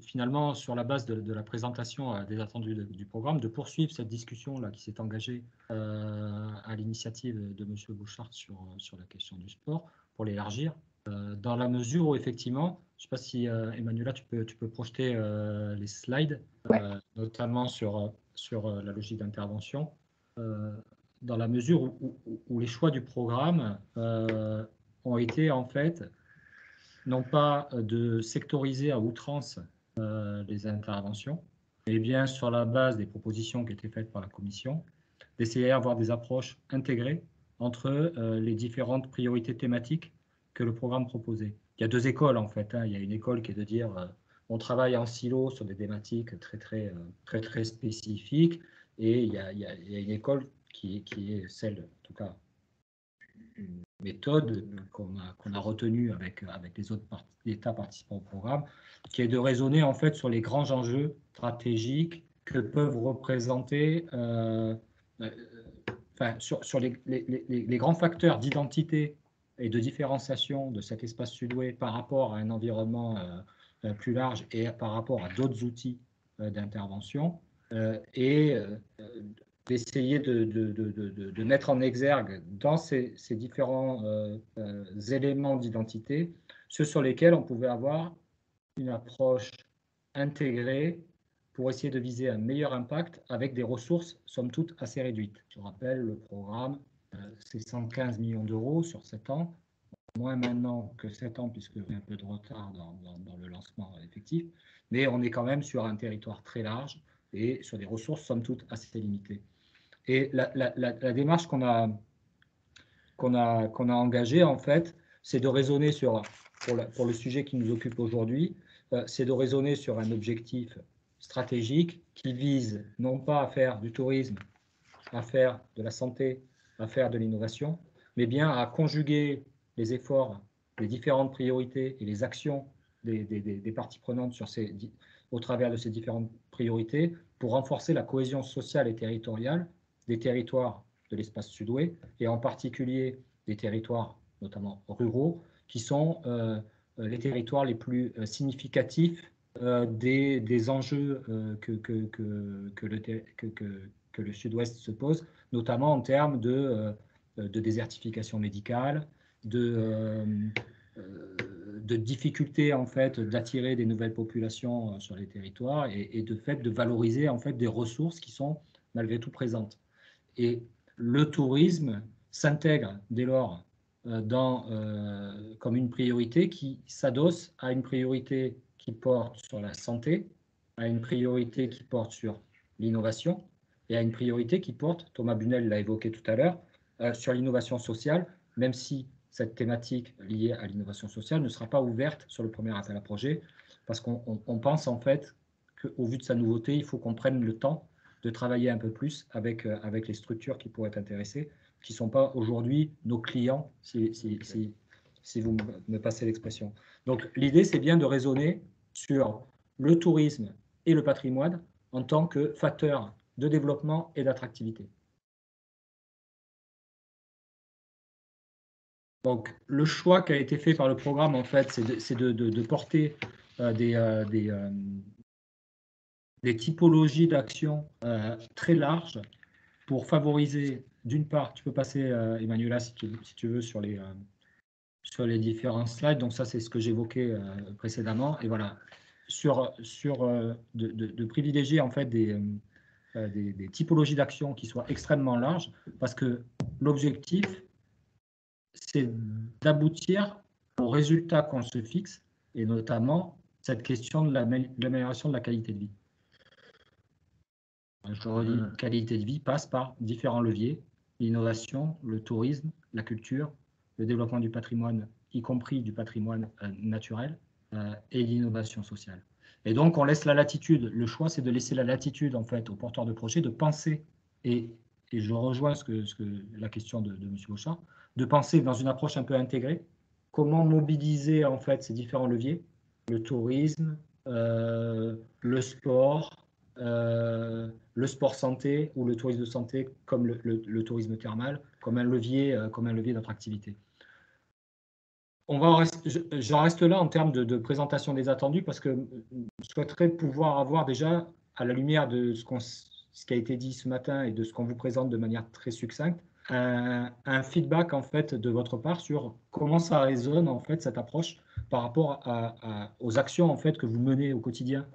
finalement sur la base de la présentation des attendus du programme de poursuivre cette discussion là qui s'est engagée à l'initiative de M. Bouchard sur la question du sport pour l'élargir dans la mesure où effectivement, je ne sais pas si Emmanuela tu peux projeter les slides ouais. Notamment sur la logique d'intervention dans la mesure où les choix du programme ont été en fait non pas de sectoriser à outrance les interventions, mais bien sur la base des propositions qui étaient faites par la Commission, d'essayer d'avoir des approches intégrées entre les différentes priorités thématiques que le programme proposait. Il y a deux écoles en fait. Il y a une école qui est de dire on travaille en silo sur des thématiques très spécifiques, et il y a une école qui est celle, en tout cas, une méthode qu'on a retenue avec les autres États participants au programme, qui est de raisonner en fait sur les grands enjeux stratégiques que peuvent représenter, sur les grands facteurs d'identité et de différenciation de cet espace sud-ouest par rapport à un environnement plus large et par rapport à d'autres outils d'intervention, et d'essayer de mettre en exergue dans ces différents éléments d'identité ceux sur lesquels on pouvait avoir une approche intégrée pour essayer de viser un meilleur impact avec des ressources, somme toute, assez réduites. Je rappelle, le programme, c'est 115 millions d'euros sur 7 ans, moins maintenant que 7 ans, puisqu'il y a un peu de retard dans le lancement effectif, mais on est quand même sur un territoire très large et sur des ressources, somme toute, assez limitées. Et la démarche qu'on a engagée, en fait, c'est de raisonner sur, pour le sujet qui nous occupe aujourd'hui, c'est de raisonner sur un objectif stratégique qui vise non pas à faire du tourisme, à faire de la santé, à faire de l'innovation, mais bien à conjuguer les efforts, les différentes priorités et les actions des parties prenantes au travers de ces différentes priorités pour renforcer la cohésion sociale et territoriale des territoires de l'espace sud-ouest et en particulier des territoires notamment ruraux qui sont les territoires les plus significatifs des enjeux que le Sud-Ouest se pose, notamment en termes de désertification médicale, de difficulté en fait d'attirer des nouvelles populations sur les territoires et de fait de valoriser en fait des ressources qui sont malgré tout présentes. Et le tourisme s'intègre dès lors comme une priorité qui s'adosse à une priorité qui porte sur la santé, à une priorité qui porte sur l'innovation et à une priorité qui porte, Thomas Bunel l'a évoqué tout à l'heure, sur l'innovation sociale, même si cette thématique liée à l'innovation sociale ne sera pas ouverte sur le premier appel à projet, parce qu'on pense en fait qu'au vu de sa nouveauté, il faut qu'on prenne le temps de travailler un peu plus avec les structures qui pourraient être intéressées, qui ne sont pas aujourd'hui nos clients, si vous me passez l'expression. Donc l'idée, c'est bien de raisonner sur le tourisme et le patrimoine en tant que facteur de développement et d'attractivité. Donc le choix qui a été fait par le programme, en fait, c'est de porter des typologies d'actions très larges pour favoriser, d'une part, tu peux passer, Emmanuela, si tu veux, sur les différents slides. Donc ça, c'est ce que j'évoquais précédemment. Et voilà, de privilégier en fait des typologies d'actions qui soient extrêmement larges, parce que l'objectif, c'est d'aboutir aux résultats qu'on se fixe, et notamment cette question de l'amélioration de la qualité de vie. Je redis, qualité de vie passe par différents leviers, l'innovation, le tourisme, la culture, le développement du patrimoine, y compris du patrimoine naturel, et l'innovation sociale. Et donc, on laisse la latitude. Le choix, c'est de laisser la latitude, en fait, aux porteurs de projets de penser, et je rejoins la question de M. Beauchamp, de penser dans une approche un peu intégrée, comment mobiliser, en fait, ces différents leviers, le tourisme, le sport, le sport santé ou le tourisme de santé comme le tourisme thermal, comme un levier d'attractivité. J'en reste là en termes de présentation des attendus parce que je souhaiterais pouvoir avoir déjà, à la lumière de ce qui a été dit ce matin et de ce qu'on vous présente de manière très succincte, un feedback en fait de votre part sur comment ça résonne en fait cette approche par rapport aux actions en fait que vous menez au quotidien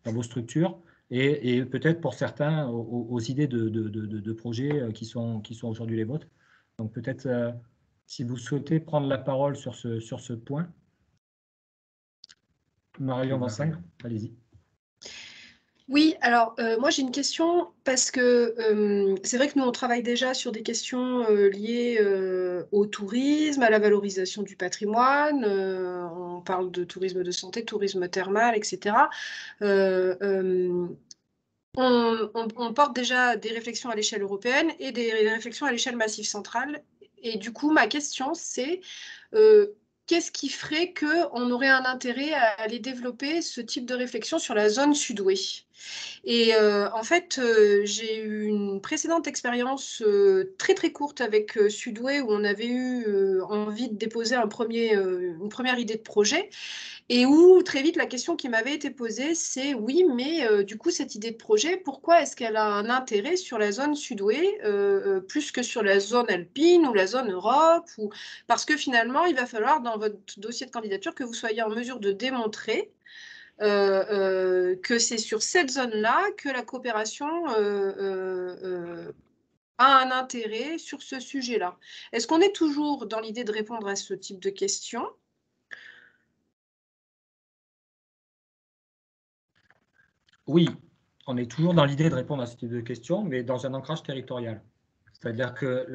dans vos structures et peut-être pour certains aux idées de projets qui sont aujourd'hui les vôtres. Donc peut-être si vous souhaitez prendre la parole sur ce point. Marion Vincent, allez-y. Oui, alors moi j'ai une question parce que c'est vrai que nous on travaille déjà sur des questions liées au tourisme, à la valorisation du patrimoine, on parle de tourisme de santé, tourisme thermal, etc. On porte déjà des réflexions à l'échelle européenne et des réflexions à l'échelle Massif Central. Et du coup, ma question c'est qu'est-ce qui ferait qu'on aurait un intérêt à aller développer ce type de réflexion sur la zone sud-ouest? Et en fait, j'ai eu une précédente expérience très très courte avec Sud-Ouest où on avait eu envie de déposer une première idée de projet et où très vite la question qui m'avait été posée c'est oui mais du coup cette idée de projet pourquoi est-ce qu'elle a un intérêt sur la zone Sud-Ouest plus que sur la zone alpine ou la zone Europe parce que finalement il va falloir dans votre dossier de candidature que vous soyez en mesure de démontrer que c'est sur cette zone-là que la coopération a un intérêt sur ce sujet-là. Est-ce qu'on est toujours dans l'idée de répondre à ce type de questions? Oui, on est toujours dans l'idée de répondre à ce type de questions, mais dans un ancrage territorial. C'est-à-dire que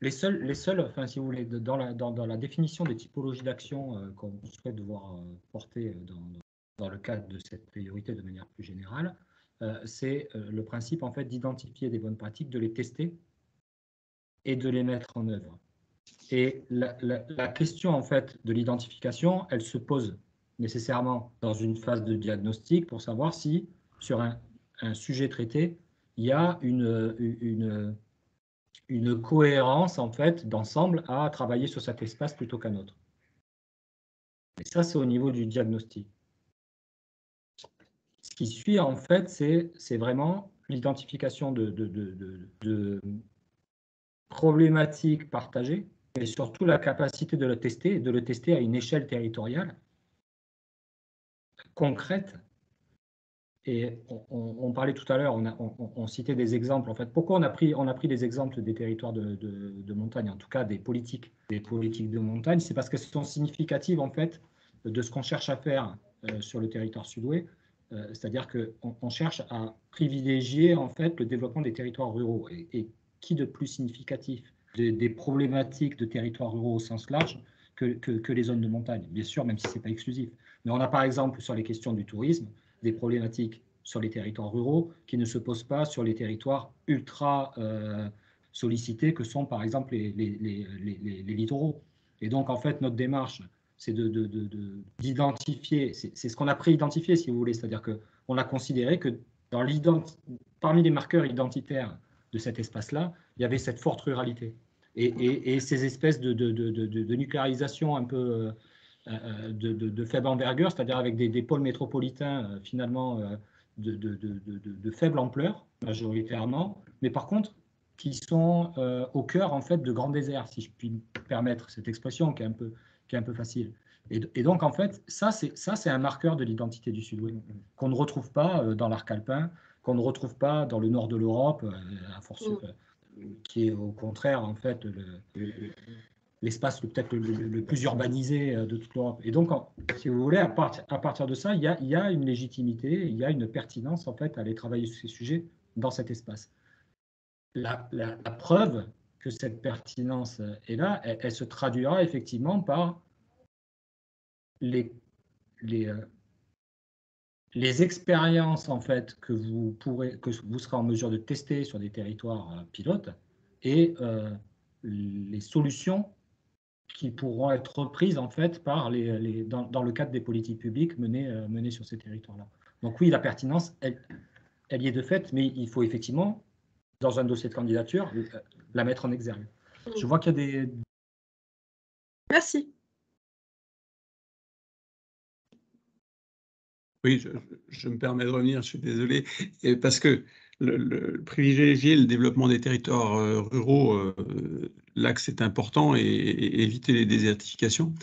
les seuls, enfin, si vous voulez, dans la définition des typologies d'action qu'on souhaite voir porter dans le cadre de cette priorité de manière plus générale, c'est le principe en fait d'identifier des bonnes pratiques, de les tester et de les mettre en œuvre. Et la question en fait de l'identification, elle se pose nécessairement dans une phase de diagnostic pour savoir si sur un sujet traité, il y a une cohérence en fait d'ensemble à travailler sur cet espace plutôt qu'un autre. Et ça, c'est au niveau du diagnostic. Ce qui suit en fait, c'est vraiment l'identification de problématiques partagées, mais surtout la capacité de le tester, et de le tester à une échelle territoriale concrète. Et on parlait tout à l'heure, on citait des exemples. En fait, pourquoi on a pris des exemples des territoires de montagne, en tout cas des politiques de montagne, c'est parce qu'elles sont significatives en fait de ce qu'on cherche à faire sur le territoire sud-ouest. C'est-à-dire qu'on cherche à privilégier en fait le développement des territoires ruraux. Et qui de plus significatif des problématiques de territoires ruraux au sens large que les zones de montagne, bien sûr, même si ce n'est pas exclusif. Mais on a par exemple sur les questions du tourisme des problématiques sur les territoires ruraux qui ne se posent pas sur les territoires ultra sollicités que sont par exemple les littoraux. Et donc en fait notre démarche, c'est d'identifier, c'est ce qu'on a pré-identifié si vous voulez, c'est-à-dire qu'on a considéré que parmi les marqueurs identitaires de cet espace-là, il y avait cette forte ruralité. Et ces espèces de nucléarisation un peu de faible envergure, c'est-à-dire avec des pôles métropolitains finalement de faible ampleur, majoritairement, mais par contre, qui sont au cœur en fait de grands déserts, si je puis me permettre cette expression qui est un peu facile. Et donc, en fait, ça, c'est un marqueur de l'identité du Sud-Ouest, qu'on ne retrouve pas dans l'arc alpin, qu'on ne retrouve pas dans le nord de l'Europe, à force, qui est au contraire, en fait, l'espace peut-être le plus urbanisé de toute l'Europe. Et donc, si vous voulez, à partir de ça, il y a une légitimité, il y a une pertinence, en fait, à aller travailler sur ces sujets dans cet espace. La preuve que cette pertinence est là, elle se traduira effectivement par les expériences en fait que vous serez en mesure de tester sur des territoires pilotes et les solutions qui pourront être prises en fait par dans le cadre des politiques publiques menées sur ces territoires-là. Donc oui, la pertinence, elle y est de fait, mais il faut effectivement, dans un dossier de candidature, la mettre en exergue. Je vois qu'il y a des... Merci. Oui, je me permets de revenir, je suis désolé, parce que privilégier le développement des territoires ruraux, l'axe est important, et éviter les désertifications.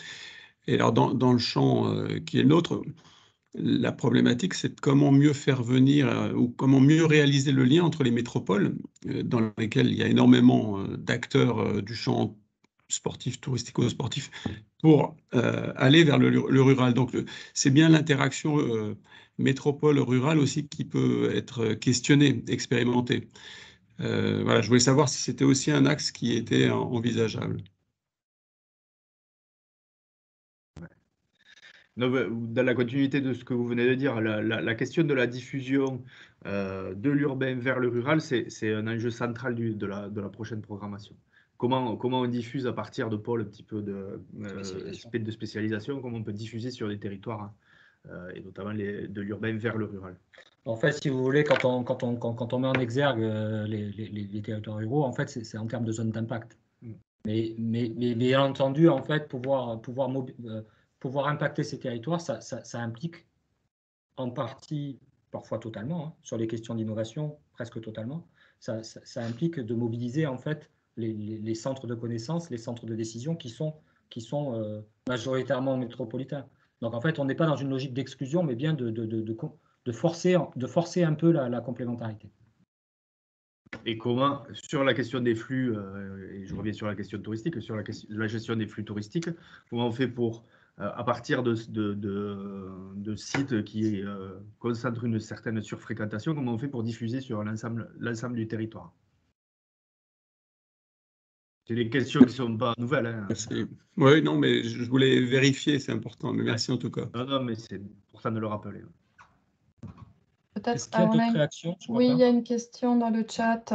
Et alors, dans le champ qui est le nôtre, la problématique, c'est de comment mieux faire venir ou comment mieux réaliser le lien entre les métropoles, dans lesquelles il y a énormément d'acteurs du champ sportif, touristico-sportif, pour aller vers le rural. Donc, c'est bien l'interaction métropole-rurale aussi qui peut être questionnée, expérimentée. Voilà, je voulais savoir si c'était aussi un axe qui était envisageable. Dans la continuité de ce que vous venez de dire, la question de la diffusion de l'urbain vers le rural, c'est un enjeu central de la prochaine programmation. Comment on diffuse à partir de pôles un petit peu de spécialisation, comment on peut diffuser sur des territoires, et notamment de l'urbain vers le rural. En fait, si vous voulez, quand on met en exergue les territoires ruraux, en fait, c'est en termes de zone d'impact. Mais bien entendu, en fait, pouvoir impacter ces territoires, ça implique en partie, parfois totalement, sur les questions d'innovation, presque totalement, ça implique de mobiliser en fait les centres de connaissances, les centres de décision qui sont majoritairement métropolitains. Donc en fait, on n'est pas dans une logique d'exclusion, mais bien de forcer un peu la complémentarité. Et comment, sur la question des flux, et je reviens sur la question touristique, sur la gestion des flux touristiques, comment on fait pour, à partir de sites qui concentrent une certaine surfréquentation, comment on fait pour diffuser sur l'ensemble du territoire? C'est des questions qui ne sont pas nouvelles. Hein. Oui, non, mais je voulais vérifier, c'est important, mais merci en tout cas. Non, mais c'est pour ça de le rappeler. Peut-être. Est-ce qu'il y a d'autres réactions? Oui, il y a une question dans le chat.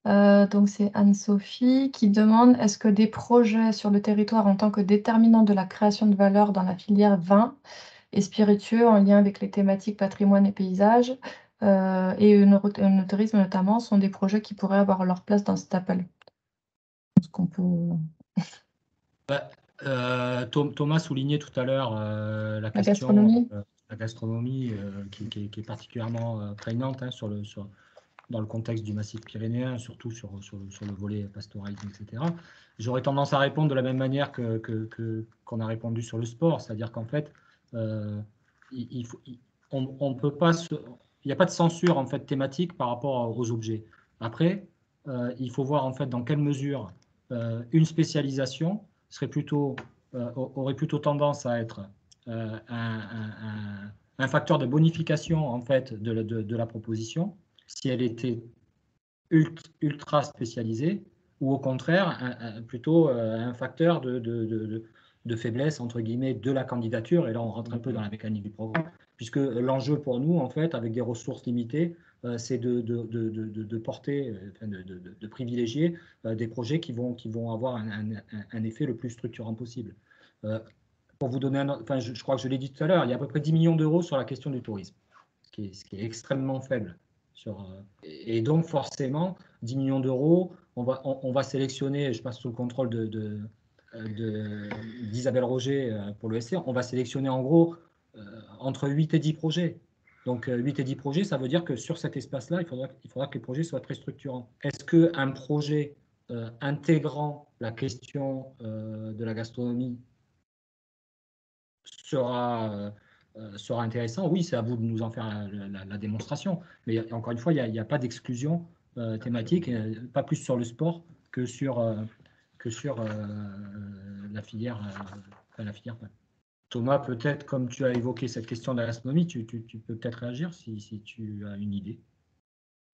Donc c'est Anne-Sophie qui demande: est-ce que des projets sur le territoire en tant que déterminant de la création de valeur dans la filière vin et spiritueux en lien avec les thématiques patrimoine et paysage et œnotourisme notamment sont des projets qui pourraient avoir leur place dans cet appel? Est-ce qu'on peut... Thomas soulignait tout à l'heure la question gastronomie, la gastronomie qui est particulièrement prégnante hein, dans le contexte du massif pyrénéen, surtout sur le volet pastoralisme, etc. J'aurais tendance à répondre de la même manière qu'on a répondu sur le sport, c'est-à-dire qu'en fait, on peut pas il n'y a pas de censure en fait thématique par rapport aux objets. Après, il faut voir en fait dans quelle mesure une spécialisation aurait plutôt tendance à être un facteur de bonification en fait de la proposition, si elle était ultra spécialisée, ou au contraire plutôt un facteur de faiblesse entre guillemets de la candidature. Et là on rentre un peu dans la mécanique du programme, puisque l'enjeu pour nous en fait avec des ressources limitées, c'est de porter, de privilégier des projets qui vont avoir un effet le plus structurant possible. Pour vous donner je crois que je l'ai dit tout à l'heure, il y a à peu près 10 millions d'euros sur la question du tourisme, ce qui est extrêmement faible. Et donc forcément, 10 millions d'euros, on va sélectionner, je passe sous le contrôle d'Isabelle Roger pour le SC, on va sélectionner en gros entre 8 et 10 projets. Donc 8 et 10 projets, ça veut dire que sur cet espace-là, il faudra que les projets soient très structurants. Est-ce qu'un projet intégrant la question de la gastronomie sera intéressant? Oui, c'est à vous de nous en faire la démonstration. Mais encore une fois, il n'y a pas d'exclusion thématique, pas plus sur le sport que sur la filière. Thomas, peut-être, comme tu as évoqué cette question de la gastronomie, tu peux peut-être réagir si tu as une idée.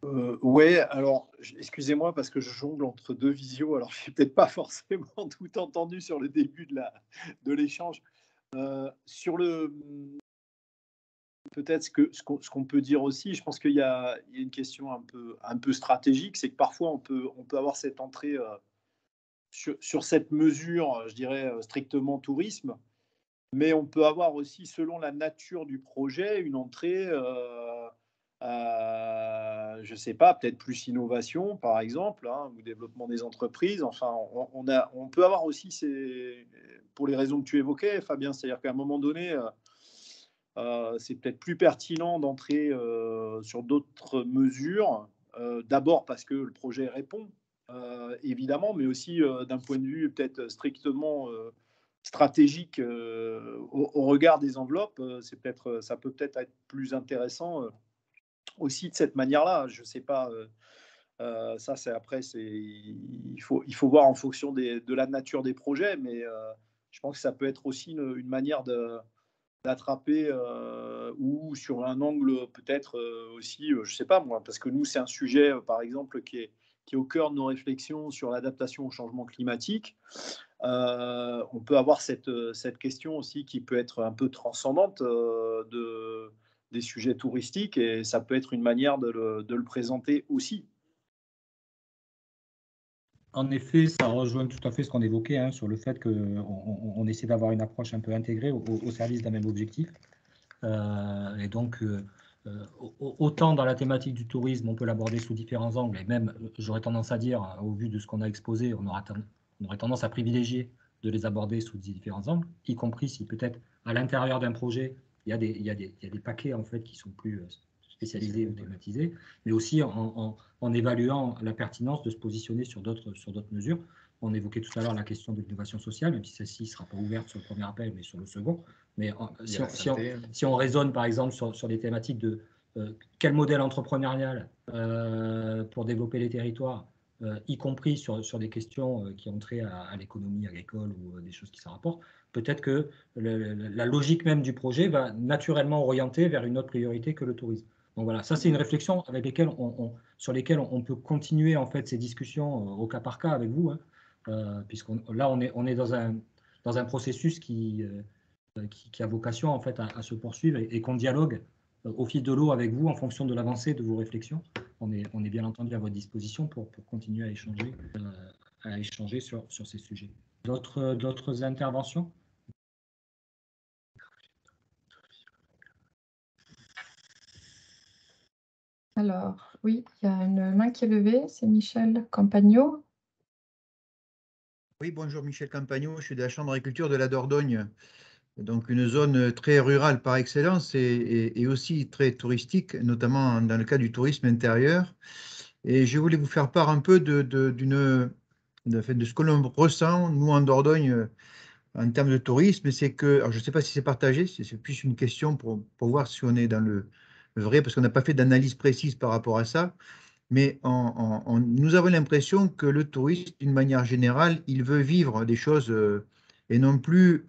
Oui, alors, excusez-moi parce que je jongle entre deux visios, alors je n'ai peut-être pas forcément tout entendu sur le début de l'échange. Sur peut-être ce qu'on peut dire aussi, je pense qu'il y a une question un peu stratégique, c'est que parfois on peut avoir cette entrée sur cette mesure, je dirais strictement tourisme, mais on peut avoir aussi, selon la nature du projet, une entrée, je ne sais pas, peut-être plus innovation, par exemple, hein, ou développement des entreprises. Enfin, on peut avoir aussi, pour les raisons que tu évoquais, Fabien, c'est-à-dire qu'à un moment donné, c'est peut-être plus pertinent d'entrer sur d'autres mesures, d'abord parce que le projet répond, évidemment, mais aussi d'un point de vue peut-être strictement stratégique au regard des enveloppes, ça peut peut-être être plus intéressant aussi de cette manière-là. Je ne sais pas, ça c'est après, il faut voir en fonction de la nature des projets, mais je pense que ça peut être aussi une manière d'attraper ou sur un angle peut-être aussi, je ne sais pas moi, parce que nous c'est un sujet par exemple qui est au cœur de nos réflexions sur l'adaptation au changement climatique. On peut avoir cette question aussi qui peut être un peu transcendante des sujets touristiques, et ça peut être une manière de le présenter aussi. En effet, ça rejoint tout à fait ce qu'on évoquait hein, sur le fait qu'on essaie d'avoir une approche un peu intégrée au service d'un même objectif. Et donc, autant dans la thématique du tourisme, on peut l'aborder sous différents angles, et même, j'aurais tendance à dire, au vu de ce qu'on a exposé, on aurait tendance à privilégier de les aborder sous différents angles, y compris si peut-être à l'intérieur d'un projet, il y a des paquets en fait qui sont plus spécialisés ou thématisés, mais aussi en évaluant la pertinence de se positionner sur d'autres mesures. On évoquait tout à l'heure la question de l'innovation sociale, même si celle-ci ne sera pas ouverte sur le premier appel, mais sur le second. Mais si on raisonne, par exemple, sur des thématiques de quel modèle entrepreneurial pour développer les territoires, y compris sur des questions qui ont trait à l'économie agricole ou des choses qui s'en rapportent, peut-être que la logique même du projet va naturellement orienter vers une autre priorité que le tourisme. Donc voilà, ça c'est une réflexion sur lesquelles on peut continuer en fait ces discussions au cas par cas avec vous, hein, puisqu'on est dans un processus qui a vocation en fait à se poursuivre et qu'on dialogue au fil de l'eau avec vous en fonction de l'avancée de vos réflexions. On est bien entendu à votre disposition pour continuer à échanger sur ces sujets. D'autres interventions? Alors, oui, il y a une main qui est levée, c'est Michel Campagnot. Oui, bonjour, Michel Campagnot, je suis de la Chambre d'agriculture de la Dordogne, donc une zone très rurale par excellence et aussi très touristique, notamment dans le cas du tourisme intérieur. Et je voulais vous faire part un peu de ce que l'on ressent, nous en Dordogne, en termes de tourisme, c'est que, alors je ne sais pas si c'est partagé, c'est plus une question pour voir si on est dans le vrai, parce qu'on n'a pas fait d'analyse précise par rapport à ça, mais nous avons l'impression que le touriste, d'une manière générale, il veut vivre des choses et non plus,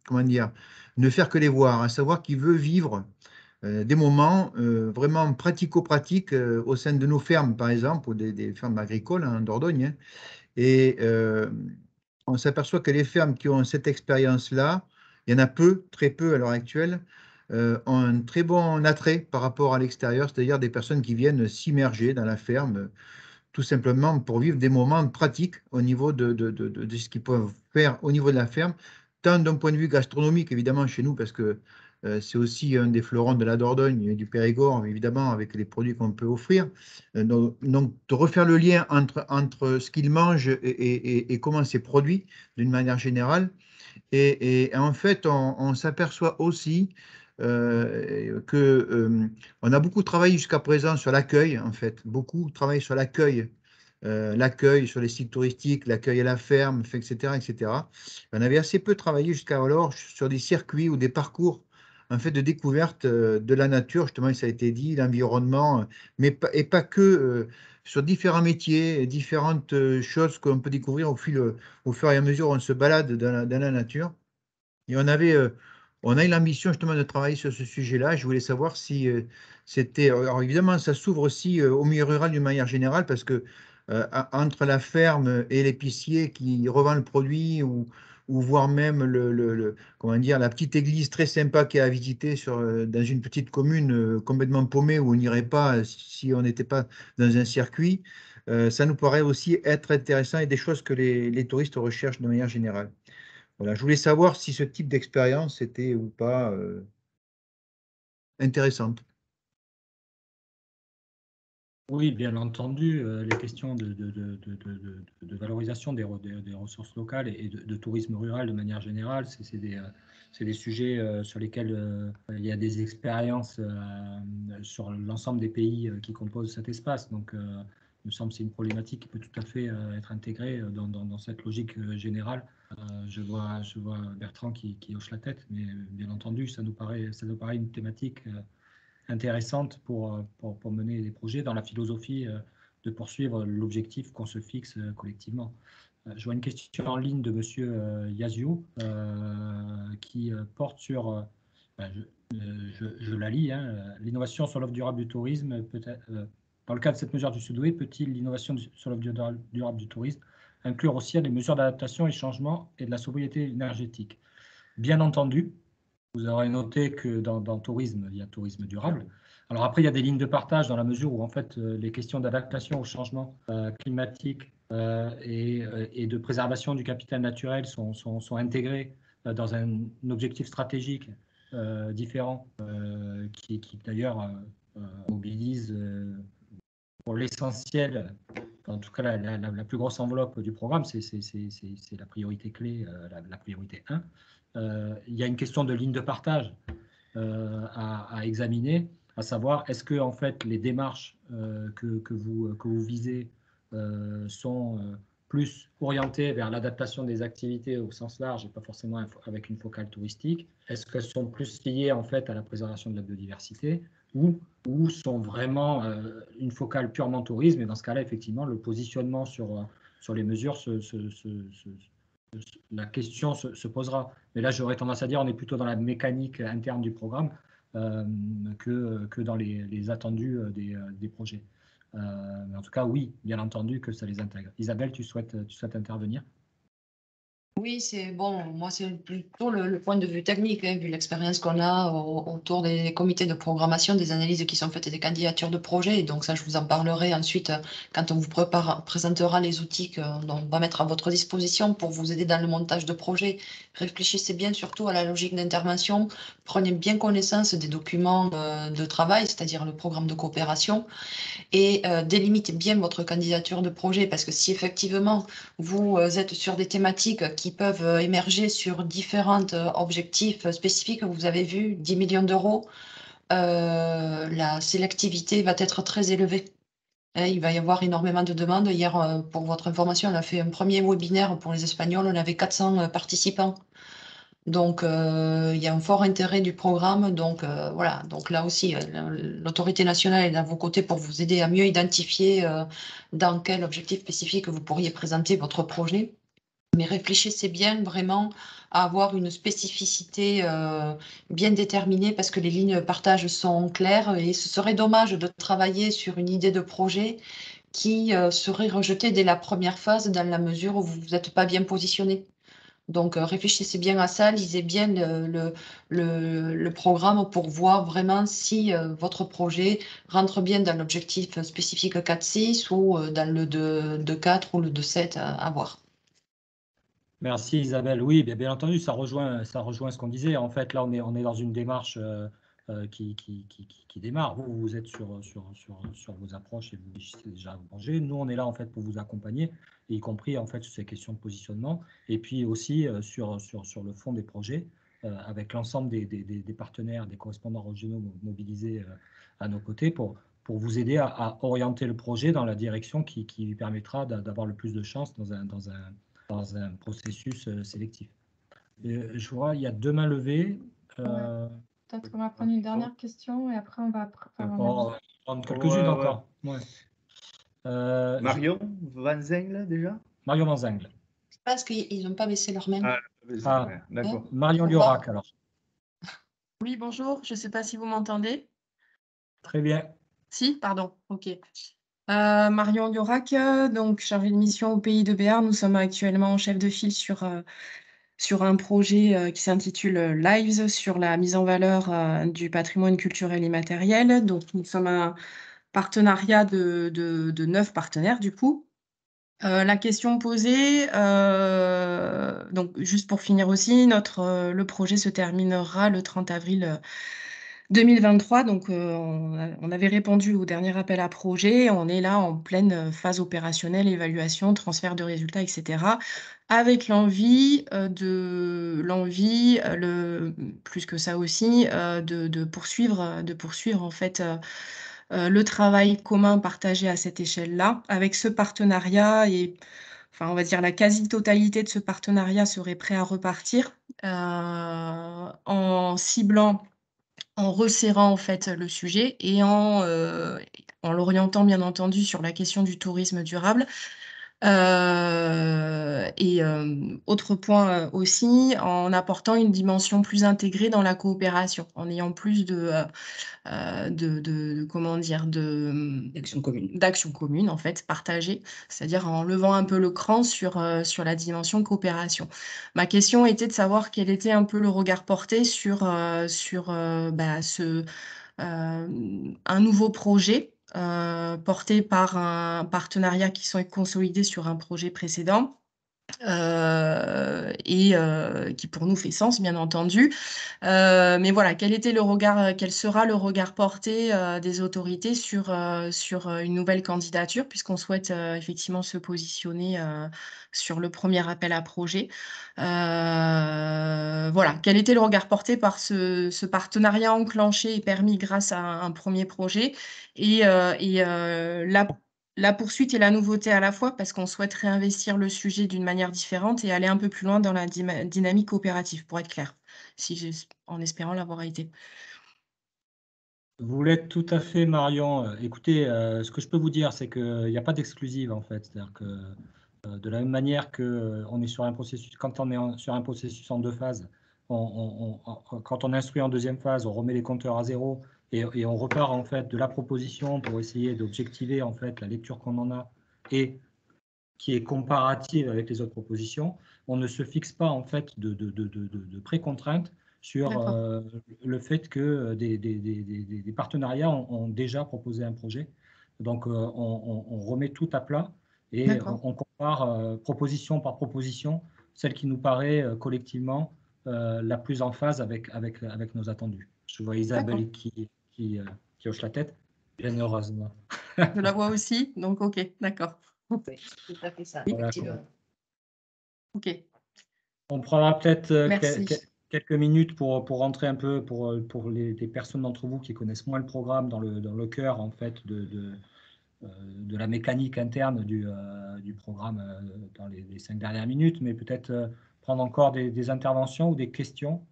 comment dire, ne faire que les voir, à savoir qu'il veut vivre des moments vraiment pratico-pratiques au sein de nos fermes, par exemple, ou des fermes agricoles en Dordogne, hein. Et on s'aperçoit que les fermes qui ont cette expérience-là, il y en a peu, très peu à l'heure actuelle, ont un très bon attrait par rapport à l'extérieur, c'est-à-dire des personnes qui viennent s'immerger dans la ferme, tout simplement pour vivre des moments pratiques au niveau de ce qu'ils peuvent faire au niveau de la ferme, tant d'un point de vue gastronomique, évidemment, chez nous, parce que c'est aussi un des fleurons de la Dordogne et du Périgord, évidemment, avec les produits qu'on peut offrir. Donc, de refaire le lien entre ce qu'ils mangent et comment c'est produit, d'une manière générale. Et en fait, on s'aperçoit aussi on a beaucoup travaillé jusqu'à présent sur l'accueil, en fait, beaucoup travaillé sur l'accueil. L'accueil sur les sites touristiques, l'accueil à la ferme, etc., etc. On avait assez peu travaillé jusqu'à alors sur des circuits ou des parcours en fait, de découverte de la nature, justement, ça a été dit, l'environnement, mais pas que sur différents métiers, différentes choses qu'on peut découvrir au fur et à mesure où on se balade dans la nature. Et on a eu l'ambition justement de travailler sur ce sujet-là. Je voulais savoir si c'était. Alors évidemment, ça s'ouvre aussi au milieu rural d'une manière générale parce que entre la ferme et l'épicier qui revend le produit ou voire même comment dire, la petite église très sympa qu'il y a à visiter dans une petite commune complètement paumée où on n'irait pas si on n'était pas dans un circuit, ça nous paraît aussi être intéressant et des choses que les touristes recherchent de manière générale. Voilà, je voulais savoir si ce type d'expérience était ou pas intéressante. Oui, bien entendu, les questions de valorisation des ressources locales et de tourisme rural de manière générale, c'est des sujets sur lesquels il y a des expériences sur l'ensemble des pays qui composent cet espace. Donc, il me semble que c'est une problématique qui peut tout à fait être intégrée dans cette logique générale. Je vois Bertrand qui hoche la tête, mais bien entendu, ça nous paraît une thématique intéressante pour mener des projets dans la philosophie de poursuivre l'objectif qu'on se fixe collectivement. Je vois une question en ligne de M. Yazio qui porte sur, je la lis, hein, l'innovation sur l'offre durable du tourisme. Dans le cadre de cette mesure du Sud-Ouest, peut-il l'innovation sur l'offre durable du tourisme inclure aussi des mesures d'adaptation et changement et de la sobriété énergétique? Bien entendu. Vous aurez noté que dans tourisme, il y a tourisme durable. Alors après, il y a des lignes de partage dans la mesure où en fait les questions d'adaptation au changement climatique et de préservation du capital naturel sont intégrées dans un objectif stratégique différent qui d'ailleurs mobilise pour l'essentiel, en tout cas la plus grosse enveloppe du programme, c'est la priorité clé, la priorité 1. Il y a une question de ligne de partage à examiner. à savoir est-ce que en fait les démarches que vous visez sont plus orientées vers l'adaptation des activités au sens large et pas forcément avec une focale touristique? Est-ce qu'elles sont plus liées en fait à la préservation de la biodiversité ou sont vraiment une focale purement tourisme? Et dans ce cas-là, effectivement, le positionnement sur les mesures, la question se posera. Mais là, j'aurais tendance à dire on est plutôt dans la mécanique interne du programme que dans les attendus des projets. Mais en tout cas, oui, bien entendu que ça les intègre. Isabelle, tu souhaites intervenir? Oui, c'est bon. Moi, c'est plutôt le point de vue technique, hein, vu l'expérience qu'on a autour des comités de programmation, des analyses qui sont faites et des candidatures de projets. Donc ça, je vous en parlerai ensuite quand on vous présentera les outils qu'on va mettre à votre disposition pour vous aider dans le montage de projet. Réfléchissez bien surtout à la logique d'intervention. Prenez bien connaissance des documents de travail, c'est-à-dire le programme de coopération, et délimitez bien votre candidature de projet, parce que si effectivement vous êtes sur des thématiques qui peuvent émerger sur différents objectifs spécifiques, vous avez vu 10 millions d'euros, la sélectivité va être très élevée. Il va y avoir énormément de demandes. Hier, pour votre information, on a fait un premier webinaire pour les Espagnols, on avait 400 participants. Donc, il y a un fort intérêt du programme. Donc, voilà. Donc, là aussi, l'autorité nationale est à vos côtés pour vous aider à mieux identifier dans quel objectif spécifique vous pourriez présenter votre projet. Mais réfléchissez bien vraiment à avoir une spécificité bien déterminée, parce que les lignes de partage sont claires et ce serait dommage de travailler sur une idée de projet qui serait rejetée dès la première phase dans la mesure où vous n'êtes pas bien positionné. Donc, réfléchissez bien à ça, lisez bien le programme pour voir vraiment si votre projet rentre bien dans l'objectif spécifique 4.6 ou dans le 2.4 ou le 2.7 à voir. Merci Isabelle. Oui, bien entendu, ça rejoint ce qu'on disait. En fait, là, on est dans une démarche qui démarre. Vous êtes sur vos approches et vous légissez déjà vos projets. Nous, on est là en fait pour vous accompagner, y compris en fait sur ces questions de positionnement, et puis aussi sur le fond des projets, avec l'ensemble des partenaires, des correspondants régionaux mobilisés à nos côtés pour vous aider à orienter le projet dans la direction qui lui permettra d'avoir le plus de chances dans un processus sélectif. Je vois, il y a 2 mains levées. Peut-être qu'on va prendre une dernière question et après on va prendre quelques-unes encore. Ouais. Marion Van Zengle déjà? Marion Van Zengle. Je pense qu'ils n'ont pas baissé leurs mains. D'accord. Marion Liorac alors. Oui, bonjour. Je ne sais pas si vous m'entendez. Très bien. Si, pardon. OK. Marion Liorac, donc chargée de mission au Pays de Béarn. Nous sommes actuellement chef de file sur un projet qui s'intitule Lives, sur la mise en valeur du patrimoine culturel immatériel. Donc, nous sommes un partenariat de 9 partenaires, du coup. La question posée, donc juste pour finir aussi, le projet se terminera le 30 avril 2023. Donc, on avait répondu au dernier appel à projet. On est là en pleine phase opérationnelle, évaluation, transfert de résultats, etc. Avec l'envie, plus que ça aussi, de poursuivre en fait le travail commun partagé à cette échelle-là, avec ce partenariat. Et enfin, on va dire la quasi-totalité de ce partenariat serait prêt à repartir en ciblant, en resserrant en fait le sujet et en l'orientant bien entendu sur la question du tourisme durable. Autre point aussi, en apportant une dimension plus intégrée dans la coopération, en ayant plus d'actions communes en fait, partagées, c'est-à-dire en levant un peu le cran sur la dimension coopération. Ma question était de savoir quel était un peu le regard porté sur un nouveau projet porté par un partenariat qui sont consolidés sur un projet précédent, et qui pour nous fait sens, bien entendu. Mais voilà, quel sera le regard porté des autorités sur une nouvelle candidature, puisqu'on souhaite effectivement se positionner sur le premier appel à projet. Voilà, quel était le regard porté par ce partenariat enclenché et permis grâce à un premier projet et la poursuite et la nouveauté à la fois, parce qu'on souhaite réinvestir le sujet d'une manière différente et aller un peu plus loin dans la dynamique coopérative, pour être clair, en espérant l'avoir été. Vous l'êtes tout à fait, Marion. Écoutez, ce que je peux vous dire, c'est qu'il n'y a pas d'exclusive, en fait. C'est-à-dire que de la même manière que on est sur un processus, quand on est sur un processus en 2 phases, quand on instruit en 2e phase, on remet les compteurs à 0 et on repart en fait de la proposition pour essayer d'objectiver en fait la lecture qu'on en a et qui est comparative avec les autres propositions. On ne se fixe pas en fait de pré-contraintes sur le fait que des partenariats ont déjà proposé un projet. Donc, on remet tout à plat et on compare proposition par proposition, celle qui nous paraît collectivement la plus en phase avec nos attendus. Je vois Isabelle qui hoche la tête, généreusement. Je la vois aussi, donc ok, d'accord. Oui, tout à fait ça, effectivement. Ok. On prendra peut-être quelques minutes pour rentrer un peu pour les personnes d'entre vous qui connaissent moins le programme dans le cœur en fait de la mécanique interne du programme dans les 5 dernières minutes, mais peut-être prendre encore des interventions ou des questions.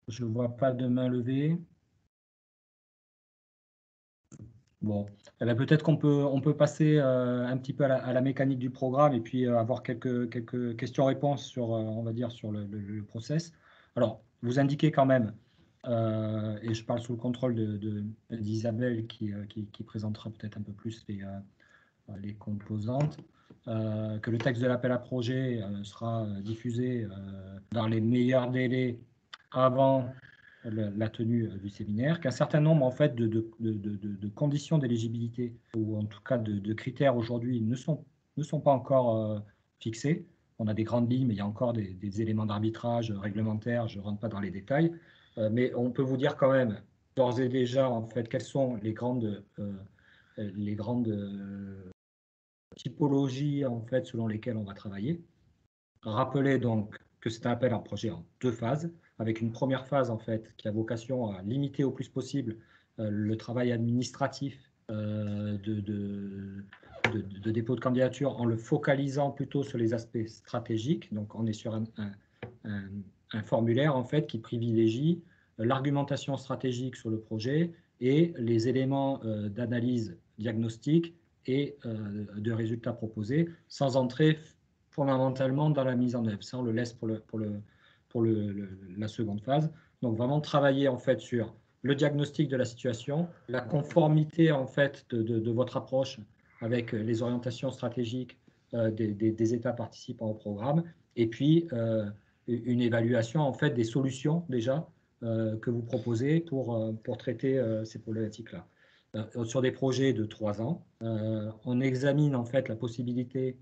Je ne vois pas de main levée. Bon, eh bien, peut-être qu'on peut passer un petit peu à la mécanique du programme et puis avoir quelques questions-réponses sur, on va dire, sur le process. Alors, vous indiquez quand même, et je parle sous le contrôle d'Isabelle qui présentera peut-être un peu plus les composantes, que le texte de l'appel à projet sera diffusé dans les meilleurs délais avant la tenue du séminaire, qu'un certain nombre en fait de conditions d'éligibilité ou en tout cas de critères aujourd'hui ne sont pas encore fixés. On a des grandes lignes, mais il y a encore des éléments d'arbitrage réglementaire. Je ne rentre pas dans les détails, mais on peut vous dire quand même d'ores et déjà en fait quelles sont les grandes typologies en fait selon lesquelles on va travailler. Rappelez donc que c'est un appel à projet en 2 phases, avec une première phase en fait qui a vocation à limiter au plus possible le travail administratif de dépôt de candidature en le focalisant plutôt sur les aspects stratégiques. Donc on est sur un formulaire en fait qui privilégie l'argumentation stratégique sur le projet et les éléments d'analyse diagnostique et de résultats proposés, sans entrer fondamentalement dans la mise en œuvre. Ça, on le laisse pour la seconde phase. Donc, vraiment travailler en fait sur le diagnostic de la situation, la conformité en fait de votre approche avec les orientations stratégiques des États participants au programme, et puis une évaluation en fait des solutions déjà que vous proposez pour traiter ces problématiques-là. Sur des projets de 3 ans, on examine en fait la possibilité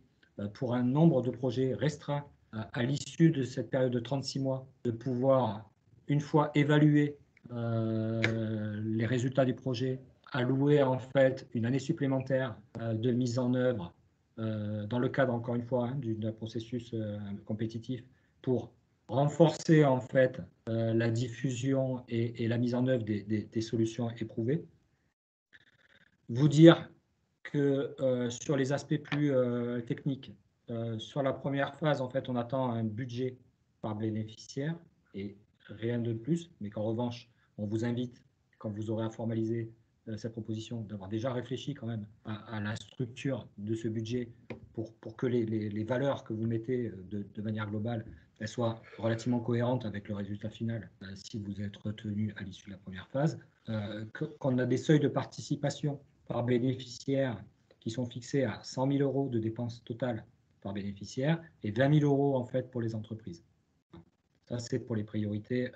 pour un nombre de projets restreint à l'issue de cette période de 36 mois, de pouvoir, une fois évaluer les résultats du projet, allouer en fait une année supplémentaire de mise en œuvre dans le cadre, encore une fois, d'un processus compétitif pour renforcer en fait la diffusion et la mise en œuvre des solutions éprouvées. Vous dire que sur les aspects plus techniques, sur la première phase, en fait, on attend un budget par bénéficiaire et rien de plus, mais qu'en revanche, on vous invite, quand vous aurez à formaliser cette proposition, d'avoir déjà réfléchi quand même à la structure de ce budget pour que les valeurs que vous mettez de manière globale elles soient relativement cohérentes avec le résultat final si vous êtes retenu à l'issue de la première phase, qu'on a des seuils de participation par bénéficiaire qui sont fixés à 100 000 € de dépenses totales par bénéficiaire et 20 000 € en fait pour les entreprises. Ça, c'est pour les priorités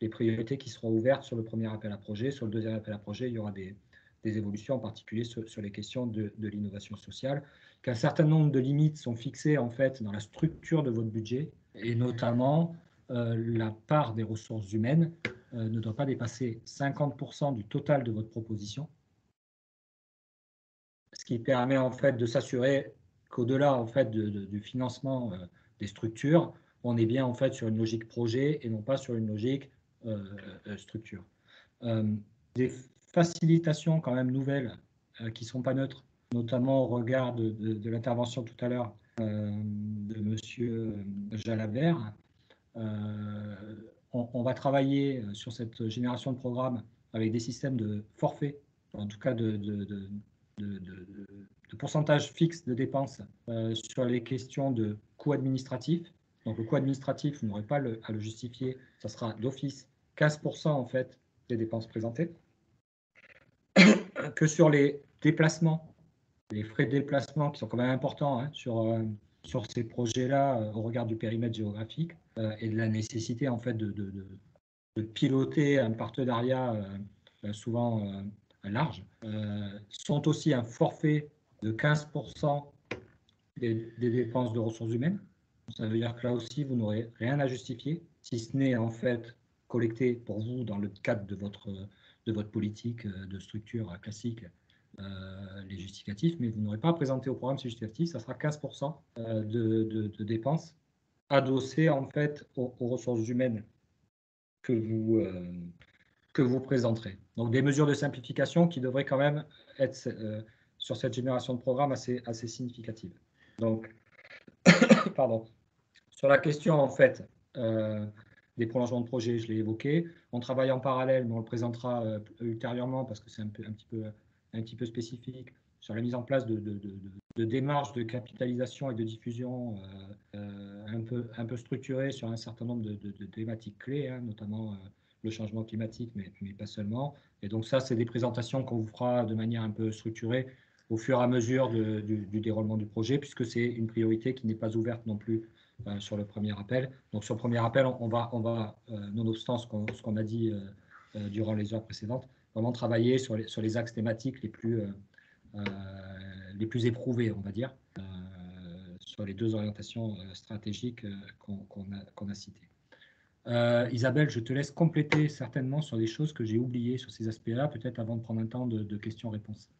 les priorités qui seront ouvertes sur le premier appel à projet. Sur le deuxième appel à projet, il y aura des évolutions, en particulier sur les questions de l'innovation sociale, qu'un certain nombre de limites sont fixées en fait dans la structure de votre budget, et notamment la part des ressources humaines ne doit pas dépasser 50% du total de votre proposition, ce qui permet en fait de s'assurer qu'au-delà en fait du financement des structures, on est bien en fait sur une logique projet et non pas sur une logique structure. Des facilitations quand même nouvelles qui ne sont pas neutres, notamment au regard de l'intervention tout à l'heure de Monsieur Jalabert. On va travailler sur cette génération de programmes avec des systèmes de forfait, en tout cas de pourcentage fixe de dépenses sur les questions de coûts administratifs. Donc le coût administratif, vous n'aurez pas à le justifier, ça sera d'office 15% en fait des dépenses présentées. Que sur les déplacements, les frais de déplacement qui sont quand même importants hein, sur ces projets-là au regard du périmètre géographique et de la nécessité en fait de piloter un partenariat souvent large, sont aussi un forfait de 15% des dépenses de ressources humaines. Ça veut dire que là aussi, vous n'aurez rien à justifier, si ce n'est en fait collecté pour vous dans le cadre de votre politique de structure classique, les justificatifs, mais vous n'aurez pas présenté au programme ces justificatifs, ça sera 15% de dépenses adossées en fait aux ressources humaines que vous présenterez. Donc des mesures de simplification qui devraient quand même être sur cette génération de programmes assez significatives. Donc, pardon. Sur la question en fait des prolongements de projets, je l'ai évoqué. On travaille en parallèle, mais on le présentera ultérieurement parce que c'est un petit peu spécifique sur la mise en place de démarches de capitalisation et de diffusion un peu structurées sur un certain nombre de thématiques clés, hein, notamment le changement climatique, mais pas seulement. Et donc ça, c'est des présentations qu'on vous fera de manière un peu structurée au fur et à mesure du déroulement du projet, puisque c'est une priorité qui n'est pas ouverte non plus sur le premier appel. Donc sur le premier appel, on va nonobstant ce qu'on a dit durant les heures précédentes, vraiment travailler sur les axes thématiques les plus éprouvés, on va dire, sur les deux orientations stratégiques qu'on a citées. Isabelle, je te laisse compléter certainement sur des choses que j'ai oubliées sur ces aspects-là, peut-être avant de prendre un temps de questions-réponses.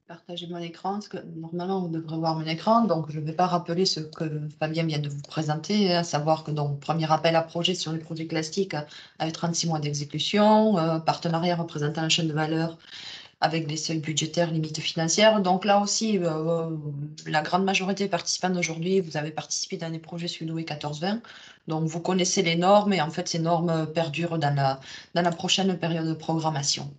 Partager mon écran, parce que normalement, vous devrez voir mon écran, donc je ne vais pas rappeler ce que Fabien vient de vous présenter, à savoir que donc, premier appel à projet sur les projets classiques avec 36 mois d'exécution, partenariat représentant la chaîne de valeur avec des seuils budgétaires, limites financières. Donc là aussi, la grande majorité des participants d'aujourd'hui, vous avez participé dans des projets Sud-Ouest 14-20, donc vous connaissez les normes et en fait ces normes perdurent dans la prochaine période de programmation.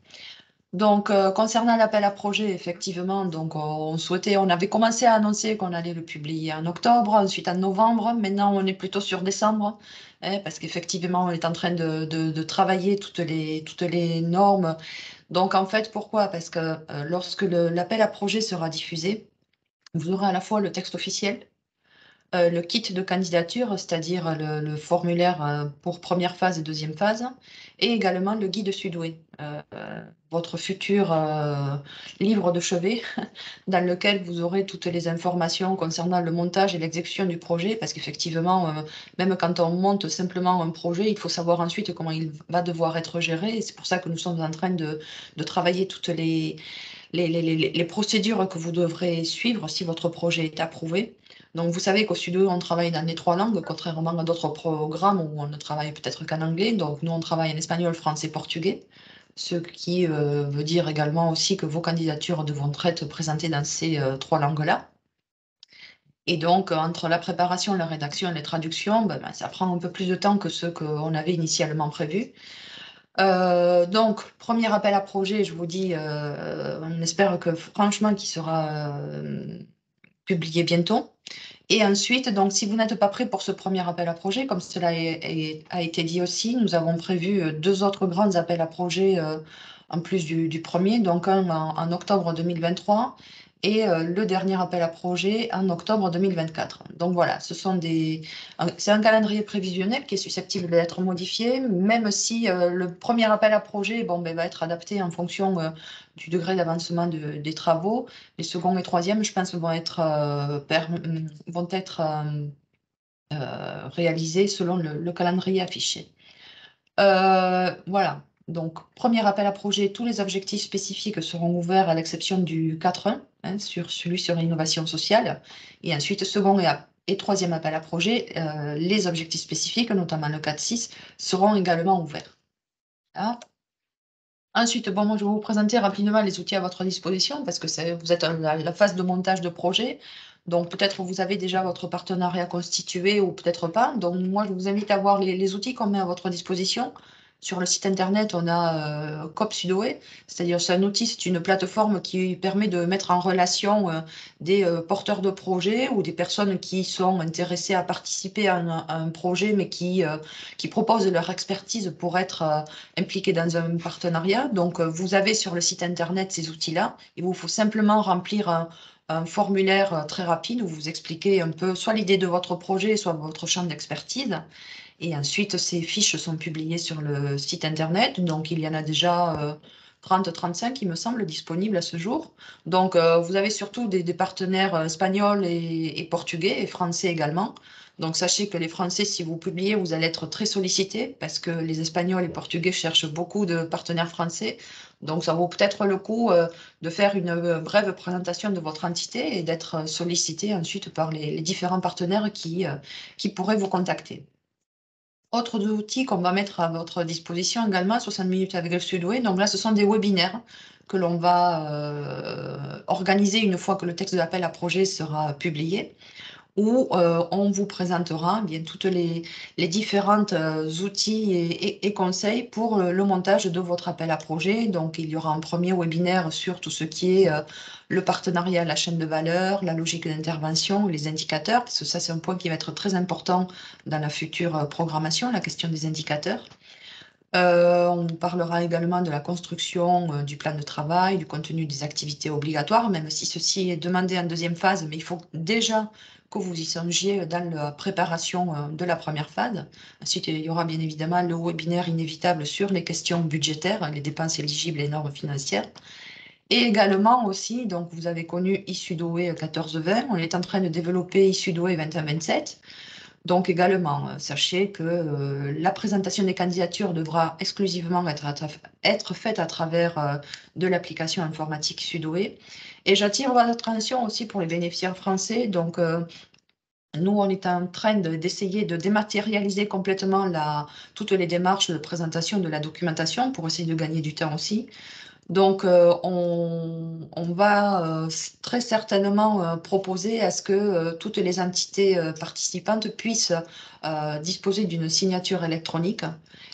Donc, concernant l'appel à projet, effectivement, donc on avait commencé à annoncer qu'on allait le publier en octobre, ensuite en novembre. Maintenant, on est plutôt sur décembre, hein, parce qu'effectivement, on est en train de travailler toutes les normes. Donc, en fait, pourquoi? Parce que lorsque l'appel à projet sera diffusé, vous aurez à la fois le texte officiel, le kit de candidature, c'est-à-dire le formulaire pour première phase et deuxième phase, et également le guide Sud-Ouest, votre futur livre de chevet, dans lequel vous aurez toutes les informations concernant le montage et l'exécution du projet, parce qu'effectivement, même quand on monte simplement un projet, il faut savoir ensuite comment il va devoir être géré, et c'est pour ça que nous sommes en train de travailler toutes les procédures que vous devrez suivre si votre projet est approuvé. Donc, vous savez qu'au Sud-Ouest, on travaille dans les 3 langues, contrairement à d'autres programmes où on ne travaille peut-être qu'en anglais. Donc, nous, on travaille en espagnol, français, portugais, ce qui veut dire également aussi que vos candidatures devront être présentées dans ces 3 langues-là. Et donc, entre la préparation, la rédaction et les traductions, ça prend un peu plus de temps que ce qu'on avait initialement prévu. Donc, premier appel à projet, je vous dis, on espère que franchement qu'il sera publié bientôt. Et ensuite, donc, si vous n'êtes pas prêt pour ce premier appel à projet, comme cela a été dit aussi, nous avons prévu 2 autres grands appels à projet en plus du premier, donc un en octobre 2023 et le dernier appel à projet en octobre 2024. Donc voilà, c'est un calendrier prévisionnel qui est susceptible d'être modifié, même si le premier appel à projet va être adapté en fonction du degré d'avancement des travaux. Les second et troisième, je pense, vont être réalisés selon le calendrier affiché. Voilà. Donc, premier appel à projet, tous les objectifs spécifiques seront ouverts à l'exception du 4.1, sur celui sur l'innovation sociale. Et ensuite, second et troisième appel à projet, les objectifs spécifiques, notamment le 4.6, seront également ouverts. Voilà. Ensuite, moi, je vais vous présenter rapidement les outils à votre disposition parce que vous êtes à la phase de montage de projet. Donc, peut-être vous avez déjà votre partenariat constitué ou peut-être pas. Donc, moi, je vous invite à voir les outils qu'on met à votre disposition. Sur le site internet, on a COP Sudoé, c'est-à-dire c'est un outil, c'est une plateforme qui permet de mettre en relation des porteurs de projets ou des personnes qui sont intéressées à participer à un projet, mais qui proposent leur expertise pour être impliquées dans un partenariat. Donc, vous avez sur le site internet ces outils-là. Il vous faut simplement remplir un formulaire très rapide où vous expliquez un peu soit l'idée de votre projet, soit votre champ d'expertise. Et ensuite, ces fiches sont publiées sur le site internet. Donc, il y en a déjà 30-35, il me semble, disponibles à ce jour. Donc, vous avez surtout des partenaires espagnols et portugais et français également. Donc, sachez que les Français, si vous publiez, vous allez être très sollicités parce que les Espagnols et Portugais cherchent beaucoup de partenaires français. Donc, ça vaut peut-être le coup de faire une brève présentation de votre entité et d'être sollicité ensuite par les différents partenaires qui pourraient vous contacter. Autre outil qu'on va mettre à votre disposition également, 60 minutes avec le Sudoué. Donc là, ce sont des webinaires que l'on va organiser une fois que le texte de l'appel à projet sera publié, où on vous présentera bien toutes les différentes outils et conseils pour le montage de votre appel à projet. Donc, il y aura un premier webinaire sur tout ce qui est le partenariat, la chaîne de valeur, la logique d'intervention, les indicateurs, parce que ça, c'est un point qui va être très important dans la future programmation, la question des indicateurs. On parlera également de la construction du plan de travail, du contenu des activités obligatoires, même si ceci est demandé en deuxième phase, mais il faut déjà que vous y songiez dans la préparation de la première phase. Ensuite, il y aura bien évidemment le webinaire inévitable sur les questions budgétaires, les dépenses éligibles et normes financières. Et également aussi, donc vous avez connu Issudoé 14-20, on est en train de développer Issudoé 21-27. Donc également, sachez que la présentation des candidatures devra exclusivement être faite à travers de l'application informatique Sudoué. Et j'attire votre attention aussi pour les bénéficiaires français. Donc, nous, on est en train d'essayer de dématérialiser complètement toutes les démarches de présentation de la documentation pour essayer de gagner du temps aussi. Donc, on va très certainement proposer à ce que toutes les entités participantes puissent disposer d'une signature électronique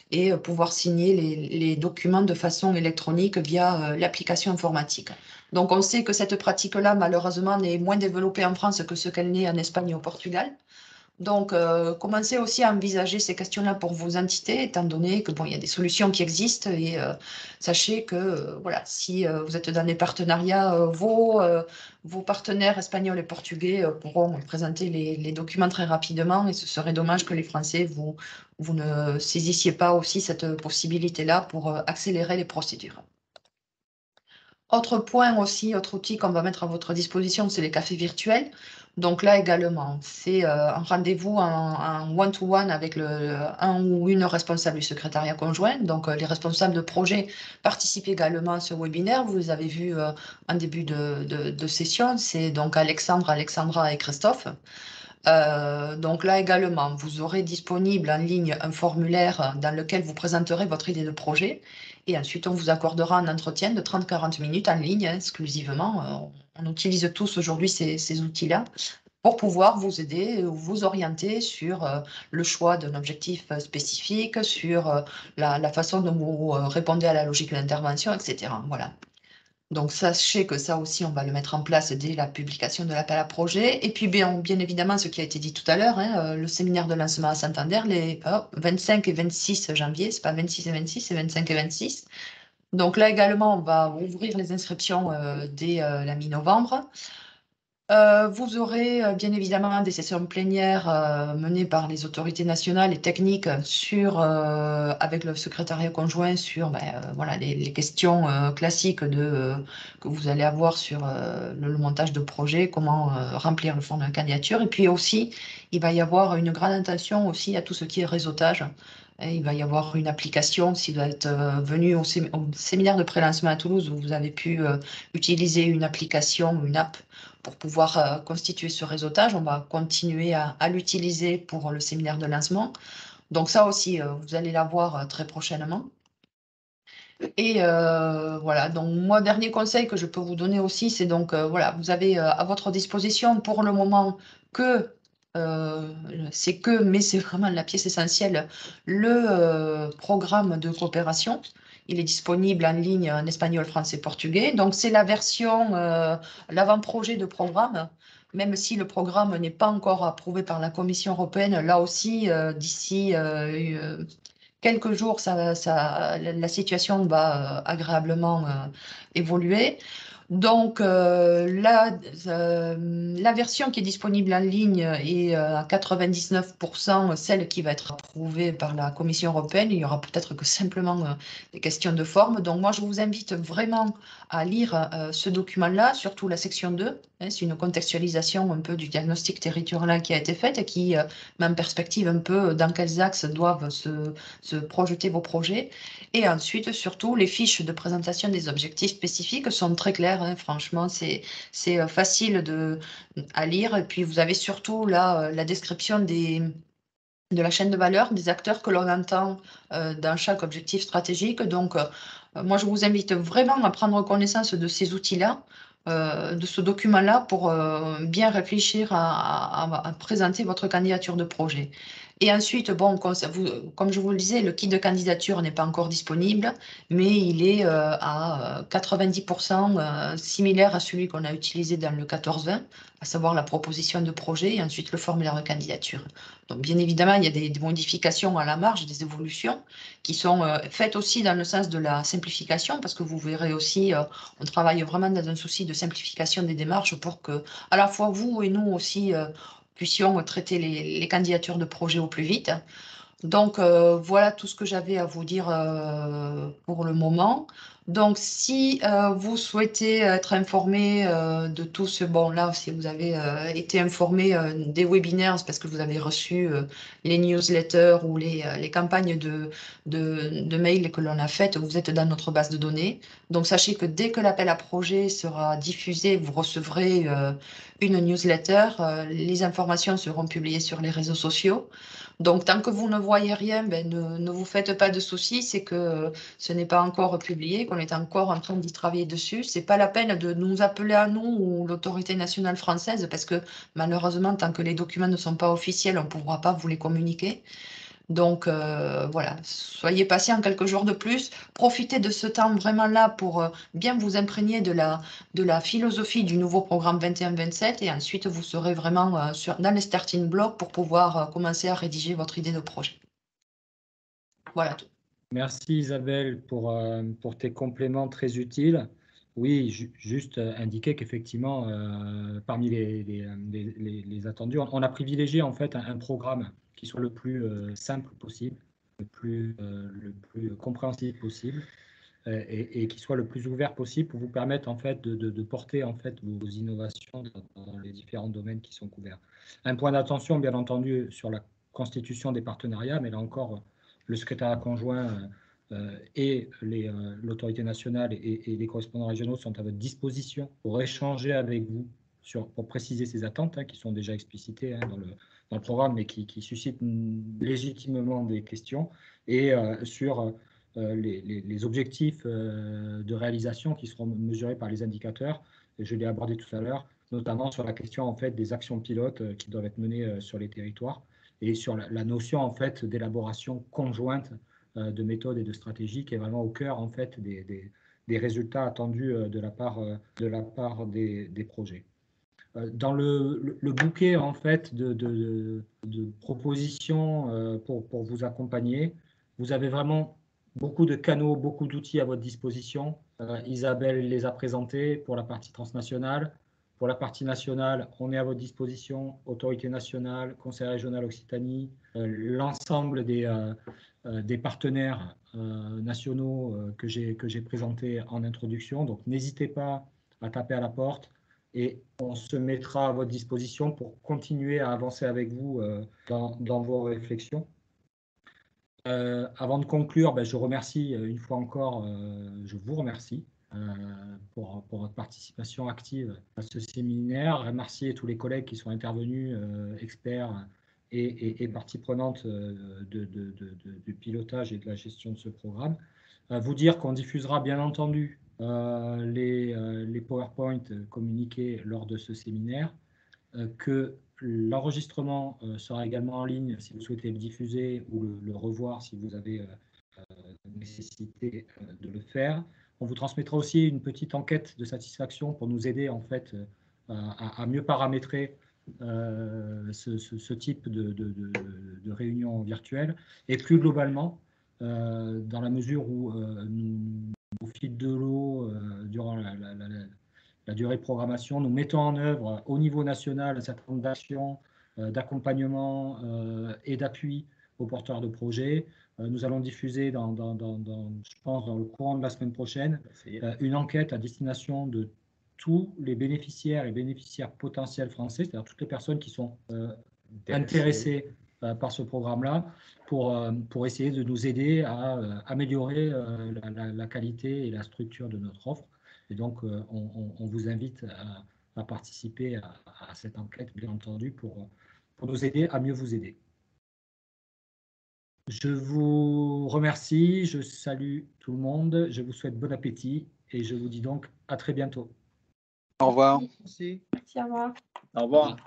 et pouvoir signer les documents de façon électronique via l'application informatique. Donc, on sait que cette pratique-là, malheureusement, est moins développée en France que ce qu'elle n'est en Espagne et au Portugal. Donc, commencez aussi à envisager ces questions-là pour vos entités, étant donné que il y a des solutions qui existent et sachez que voilà, si vous êtes dans des partenariats, vos partenaires espagnols et portugais pourront présenter les documents très rapidement et ce serait dommage que les Français vous ne saisissiez pas aussi cette possibilité-là pour accélérer les procédures. Autre point aussi, autre outil qu'on va mettre à votre disposition, c'est les cafés virtuels. Donc là également, c'est un rendez-vous en one-to-one avec un ou une responsable du secrétariat conjoint. Donc les responsables de projet participent également à ce webinaire. Vous les avez vus en début de session. C'est donc Alexandre, Alexandra et Christophe. Donc là également, vous aurez disponible en ligne un formulaire dans lequel vous présenterez votre idée de projet. Et ensuite, on vous accordera un entretien de 30-40 minutes en ligne exclusivement. On utilise tous aujourd'hui ces outils-là pour pouvoir vous aider ou vous orienter sur le choix d'un objectif spécifique, sur la façon dont vous répondez à la logique d'intervention, etc. Voilà. Donc, sachez que ça aussi, on va le mettre en place dès la publication de l'appel à projet. Et puis, bien évidemment, ce qui a été dit tout à l'heure, le séminaire de lancement à Santander, les 25 et 26 janvier, ce n'est pas 26 et 26, c'est 25 et 26. Donc là également, on va ouvrir les inscriptions dès la mi-novembre. Vous aurez bien évidemment des sessions plénières menées par les autorités nationales et techniques avec le secrétariat conjoint sur voilà, les questions classiques que vous allez avoir sur le montage de projet, comment remplir le fond de la candidature. Et puis aussi, il va y avoir une grande attention aussi à tout ce qui est réseautage. Et il va y avoir une application, si vous êtes venu au séminaire de pré-lancement à Toulouse, où vous avez pu utiliser une application, une app, pour pouvoir constituer ce réseautage. On va continuer à l'utiliser pour le séminaire de lancement. Donc ça aussi, vous allez l'avoir très prochainement. Et voilà, donc moi, dernier conseil que je peux vous donner aussi, c'est donc, voilà, vous avez à votre disposition pour le moment mais c'est vraiment la pièce essentielle, le programme de coopération. Il est disponible en ligne en espagnol, français, portugais. Donc, c'est la version, l'avant-projet de programme, même si le programme n'est pas encore approuvé par la Commission européenne. Là aussi, d'ici quelques jours, la situation va agréablement évoluer. Donc, la version qui est disponible en ligne est à 99% celle qui va être approuvée par la Commission européenne. Il y aura peut-être que simplement des questions de forme. Donc, moi, je vous invite vraiment à lire ce document-là, surtout la section 2. C'est une contextualisation un peu du diagnostic territorial qui a été faite et qui met en perspective un peu dans quels axes doivent se projeter vos projets. Et ensuite, surtout, les fiches de présentation des objectifs spécifiques sont très claires. Franchement, c'est facile à lire. Et puis, vous avez surtout là la description de la chaîne de valeur, des acteurs que l'on entend dans chaque objectif stratégique. Donc, moi, je vous invite vraiment à prendre connaissance de ces outils-là, de ce document-là, pour bien réfléchir à présenter votre candidature de projet. Et ensuite, bon, comme je vous le disais, le kit de candidature n'est pas encore disponible, mais il est à 90% similaire à celui qu'on a utilisé dans le 14-20, à savoir la proposition de projet et ensuite le formulaire de candidature. Donc, bien évidemment, il y a des modifications à la marge, des évolutions qui sont faites aussi dans le sens de la simplification, parce que vous verrez aussi, on travaille vraiment dans un souci de simplification des démarches pour que, à la fois vous et nous aussi, puissions traiter les candidatures de projet au plus vite. Donc, voilà tout ce que j'avais à vous dire pour le moment. Donc, si vous souhaitez être informé de tout ce, bon, là, si vous avez été informé des webinaires, c'est parce que vous avez reçu les newsletters ou les campagnes de mails que l'on a faites, vous êtes dans notre base de données. Donc, sachez que dès que l'appel à projet sera diffusé, vous recevrez une newsletter. Les informations seront publiées sur les réseaux sociaux. Donc, tant que vous ne voyez rien, ne vous faites pas de soucis, c'est que ce n'est pas encore publié, qu'on est encore en train d'y travailler dessus. Ce n'est pas la peine de nous appeler à nous ou l'autorité nationale française, parce que malheureusement, tant que les documents ne sont pas officiels, on ne pourra pas vous les communiquer. Donc, voilà, soyez patient quelques jours de plus. Profitez de ce temps vraiment là pour bien vous imprégner de la philosophie du nouveau programme 21-27 et ensuite vous serez vraiment dans les starting blocks pour pouvoir commencer à rédiger votre idée de projet. Voilà tout. Merci Isabelle pour tes compléments très utiles. Oui, juste indiquer qu'effectivement, parmi les attendus, on a privilégié en fait un programme qui soit le plus simple possible, le plus compréhensible possible et qui soit le plus ouvert possible pour vous permettre en fait de porter en fait vos innovations dans les différents domaines qui sont couverts. Un point d'attention, bien entendu, sur la constitution des partenariats, mais là encore, le secrétariat conjoint et l'autorité nationale et les correspondants régionaux sont à votre disposition pour échanger avec vous pour préciser ces attentes qui sont déjà explicitées dans le programme, mais qui suscitent légitimement des questions, et sur les objectifs de réalisation qui seront mesurés par les indicateurs. Et je l'ai abordé tout à l'heure, notamment sur la question en fait des actions pilotes qui doivent être menées sur les territoires et sur la notion en fait d'élaboration conjointe de méthodes et de stratégies qui est vraiment au cœur en fait des résultats attendus de la part des projets. Dans le bouquet en fait de propositions pour vous accompagner, vous avez vraiment beaucoup de canaux, beaucoup d'outils à votre disposition. Isabelle les a présentés pour la partie transnationale. Pour la partie nationale, on est à votre disposition, autorité nationale, Conseil régional Occitanie, l'ensemble des partenaires nationaux que j'ai présentés en introduction. Donc, n'hésitez pas à taper à la porte et on se mettra à votre disposition pour continuer à avancer avec vous dans vos réflexions. Avant de conclure, je remercie une fois encore, je vous remercie pour votre participation active à ce séminaire. Remercier tous les collègues qui sont intervenus, experts et parties prenantes du pilotage et de la gestion de ce programme. Vous dire qu'on diffusera bien entendu les PowerPoint communiqués lors de ce séminaire, que l'enregistrement sera également en ligne si vous souhaitez le diffuser ou le revoir si vous avez nécessité de le faire. On vous transmettra aussi une petite enquête de satisfaction pour nous aider en fait à mieux paramétrer ce type de réunion virtuelle. Et plus globalement, dans la mesure où au fil de l'eau, durant la durée de programmation, nous mettons en œuvre au niveau national un certain nombre d'actions, d'accompagnement et d'appui aux porteurs de projets. Nous allons diffuser, je pense, dans le courant de la semaine prochaine, une enquête à destination de tous les bénéficiaires et bénéficiaires potentiels français, c'est-à-dire toutes les personnes qui sont intéressées par ce programme-là, pour essayer de nous aider à améliorer la qualité et la structure de notre offre. Et donc, on vous invite à participer à cette enquête, bien entendu, pour nous aider à mieux vous aider. Je vous remercie, je salue tout le monde, je vous souhaite bon appétit et je vous dis donc à très bientôt. Au revoir. Merci. Merci, au revoir. Au revoir.